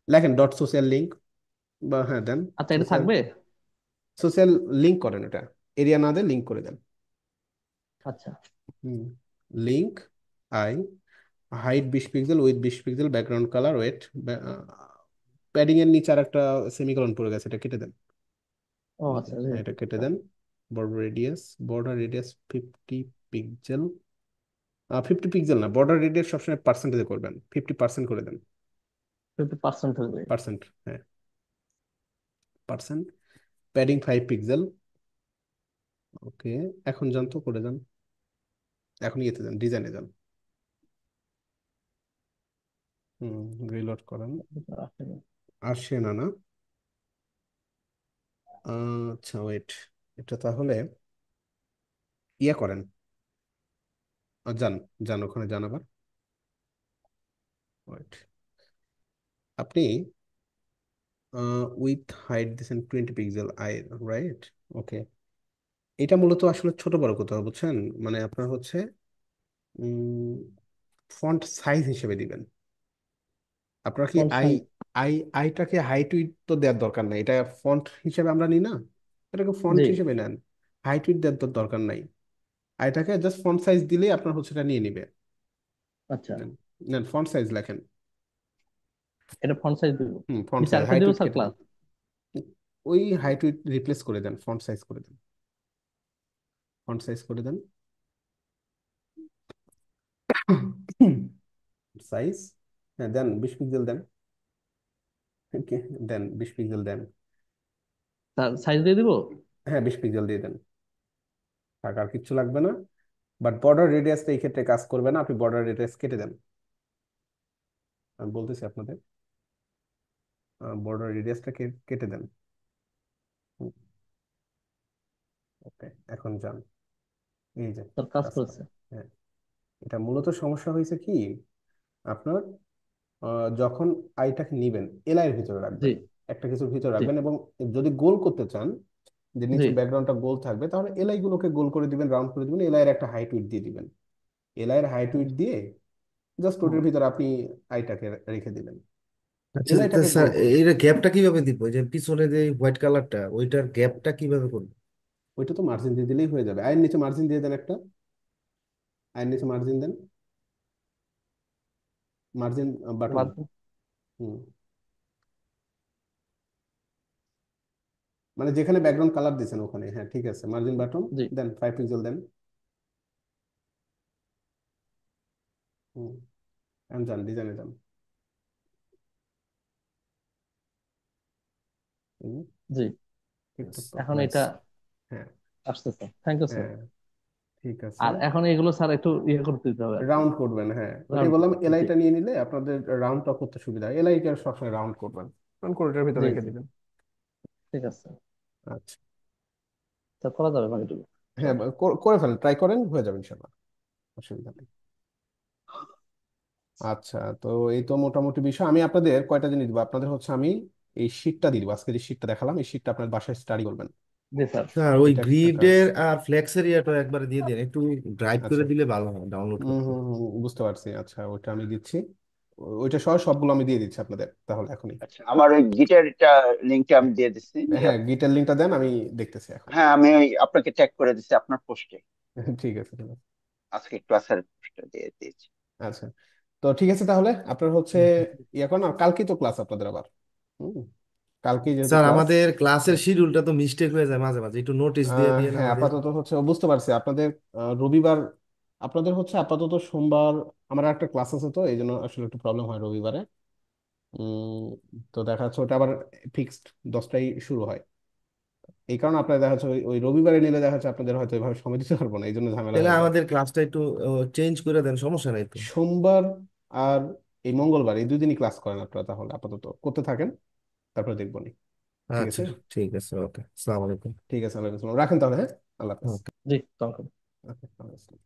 লেখেন ডট সোশ্যাল লিঙ্ক, বা হ্যাঁ দেন আচ্ছা, এটা সোশ্যাল, থাকবে। সোশ্যাল লিঙ্ক করেন, এটা এরিয়া না দিয়ে লিঙ্ক করে দেন। আচ্ছা, হুম, link I, height 20 pixel, width 20 pixel, background colour white, padding এর নিচে আর একটা সেমিকোলন পড়ে গেছে, এটা কেটে দেন। ও আচ্ছা, এটা কেটে দেন। Border radius, border radius 50 pixel, 50 pixel না, বর্ডার রেডিয়াস সবসময় পার্সেন্টেজে করবেন, 50% করে দেন। 50% হবে। পার্সেন্ট, হ্যাঁ, পার্সেন্ট। Padding 5 pixel. ওকে, এখন যান তো, করে যান, এখন ইয়েতে যান, ডিজাইনে যান। রিলোড করেন, আসছে না না। আচ্ছা ওয়েট, এটা তাহলে ইয়ে করেন, যান, যান ওখানে যান আবার। ওয়েট, আপনি উইথ হাইট দিয়েছেন 20 পিক্সেল, আই, রাইট? ওকে, এটা মূলত আসলে ছোট বড় করতে হবে, বুঝছেন? মানে আপনার হচ্ছে ফন্ট সাইজ হিসেবে দিবেন। আপনার কি ফন্ট আই, সাইজ। আইটাকে হাইট উইথ তো দেওয়ার দরকার নাই, এটা ফন্ট হিসেবে আমরা নিই না, এটাকে ফন্ট জি। হিসেবে নেন। হাইট উইথ দেওয়ার তো দরকার নাই, আইটাকে জাস্ট ফন্ট সাইজ দিলেই আপনার হচ্ছে এটা নিয়ে নিবে। আচ্ছা, নেন, নেন ফন্ট সাইজ লেখেন। এটা ফন্ট সাইজ দিব। ফন্ট নিচে সাইজ, আরেকটা হাইট দিব উইথ স্যার, কেটে দেন। ক্লাস। ওই হাইট উইথ রিপ্লেস করে দেন, ফন্ট সাইজ করে দেন, ফন্ট সাইজ করে দেন। সাইজ, হ্যাঁ দেন 20 পিক্সেল দেন। Okay, দেন 20 পিক্সেল দেন। স্যার, সাইজ দিয়ে দিব। হ্যাঁ 20 পিক্সেল দিয়ে দেন, থাক, আর কিচ্ছু লাগবে না। বাট বর্ডার রেডিয়াসটা এই ক্ষেত্রে কাজ করবে না, আপনি বর্ডার রেডিয়াস কেটে দেন। আমি বলতেছি আপনাদের, বর্ডার রেডিয়াসটা কেটে দেন। ওকে, এখন যান, এই যে স্যার, কাজ কাজ করেছে। করেন। হ্যাঁ, এটা মূলত সমস্যা হয়েছে কি, আপনার যখন আইটাকে নিবেন এলআই এর ভিতরে জি রাখবেন, একটা কিছুর ভিতরে জি রাখবেন, এবং যদি গোল করতে চান, যে জি। নিচে ব্যাকগ্রাউন্ডটা গোল থাকবে, তাহলে এলআই গুলোকে গোল করে দিবেন, রাউন্ড করে দিবেন, এলআই এর একটা হাইট উইডথ দিয়ে দিবেন। এলআই এর হাইট উইডথ দিয়ে জাস্ট হুম। ওটার ভিতরে আপনি আইটাকে রেখে দিবেন, আচ্ছা তা এলআইটাকে স্যার, গোল করবেন। এইটা গ্যাপটা কিভাবে দিব? ওই যে পিছনে যে হোয়াইট কালারটা, ওইটার গ্যাপটা কিভাবে করবো? ওইটা তো মার্জিন দিয়ে দিলেই হয়ে যাবে, আয়ের নিচে মার্জিন দিয়ে দেন একটা, আয়ের নিচে মার্জিন দেন, মার্জিন বাটন। হুম, মানে যেখানে ব্যাকগ্রাউন্ড কালার দিয়েছেন ওখানে, হ্যাঁ ঠিক আছে, মার্জিন বাটন জি। দেন, 5 পিক্সেল দেন। হুম, এখন যান, ডিজাইনে যান। হুম, জি। ঠিকঠাক তো, এখন নাইস। এটা হ্যাঁ, আসতেছে। Thank you sir. হ্যাঁ, ঠিক আছে। আর এখন এগুলো স্যার একটু ইয়ে করতে দিতে হবে আর কি। রাউন্ড করবেন, হ্যাঁ ওটাই রাউন্ড। বললাম, জি এলআইটা নিয়ে নিলে আপনাদের রাউন্ডটা করতে সুবিধা হয়, এলআই কে সবসময় রাউন্ড করবেন, রাউন্ড করে এটার ভিতরে জি রেখে জি। দিবেন। ঠিক আছে আচ্ছা, স্যার, করা যাবে বাকিটুকু। হ্যাঁ করে ফেলেন, ট্রাই করেন, হয়ে যাবে ইনশাল্লাহ, অসুবিধা নেই। আচ্ছা, তো এই তো মোটামুটি বিষয়। আমি আপনাদের কয়টা জিনিস দিব, আপনাদের হচ্ছে আমি এই শীটটা দিয়ে দিব, আজকে যে শীটটা দেখালাম, এই শীটটা আপনার বাসায় স্টাডি করবেন। জি স্যার। স্যার ওই এটা একটা কাজ। গ্রিডের আর ফ্লেক্স এরিয়াটা একবারে দিয়ে দেন, একটু ড্রাইভ করে আচ্ছা, দিলে ভালো হয় ডাউনলোড করতে। বুঝতে পারছি, আচ্ছা ওইটা আমি দিচ্ছি, ওইটা সহ সবগুলো আমি দিয়ে দিচ্ছি আপনাদের তাহলে এখনই। আচ্ছা, আমার ওই গিটারটা লিঙ্কটা আমি দিয়ে দিচ্ছি। হ্যাঁ, গিটার লিঙ্কটা দেন, আমি দেখতেছি এখন। হ্যাঁ, আমি ওই আপনাকে ট্যাগ করে দিচ্ছি আপনার পোস্টে, ঠিক আছে, ঠিক আছে। আজকে ক্লাসের পোস্টে দিয়ে দিয়েছি। আচ্ছা, তো ঠিক আছে তাহলে আপনার হচ্ছে ইয়ে করেন, আর কালকে তো ক্লাস আপনাদের আবার। হুম, কালকে যেহেতু স্যার ক্লাস। আমাদের ক্লাসের শিডিউলটা তো মিস্টেক হয়ে যায় মাঝে মাঝে, একটু নোটিশ দিয়ে দিয়ে হ্যাঁ, আমাদের। আপাতত হচ্ছে বুঝতে পারছি আপনাদের রবিবার, আপনাদের হচ্ছে আপাতত সোমবার আমার একটা ক্লাস আছে, তো এই জন্য আসলে একটু প্রবলেম হয় রবিবারে। উম, তো দেখা যাচ্ছে ওটা আবার ফিক্সড 10টায় শুরু হয়, এই কারণে আপনার দেখা যাচ্ছে ওই রবিবারে নিলে দেখা যাচ্ছে আপনাদের হয়তো এভাবে সময় দিতে পারবো না, এই জন্য ঝামেলা তাহলে হয়ে যায়। আমাদের ক্লাসটা একটু চেঞ্জ করে দেন, সমস্যা নাই তো। সোমবার আর এই মঙ্গলবার এই 2 দিনই ক্লাস করেন আপনারা, তাহলে আপাতত করতে থাকেন, তারপরে দেখবো নি। ঠিক আচ্ছা, আছে, ঠিক আছে, ওকে, আসসালামু আলাইকুম। ঠিক আছে, আল্লাহ হাফেজ। রাখেন তাহলে, হ্যাঁ, আল্লাহ হাফেজ। ওকে। জি তখন Okay, আল্লাহ হাফেজ।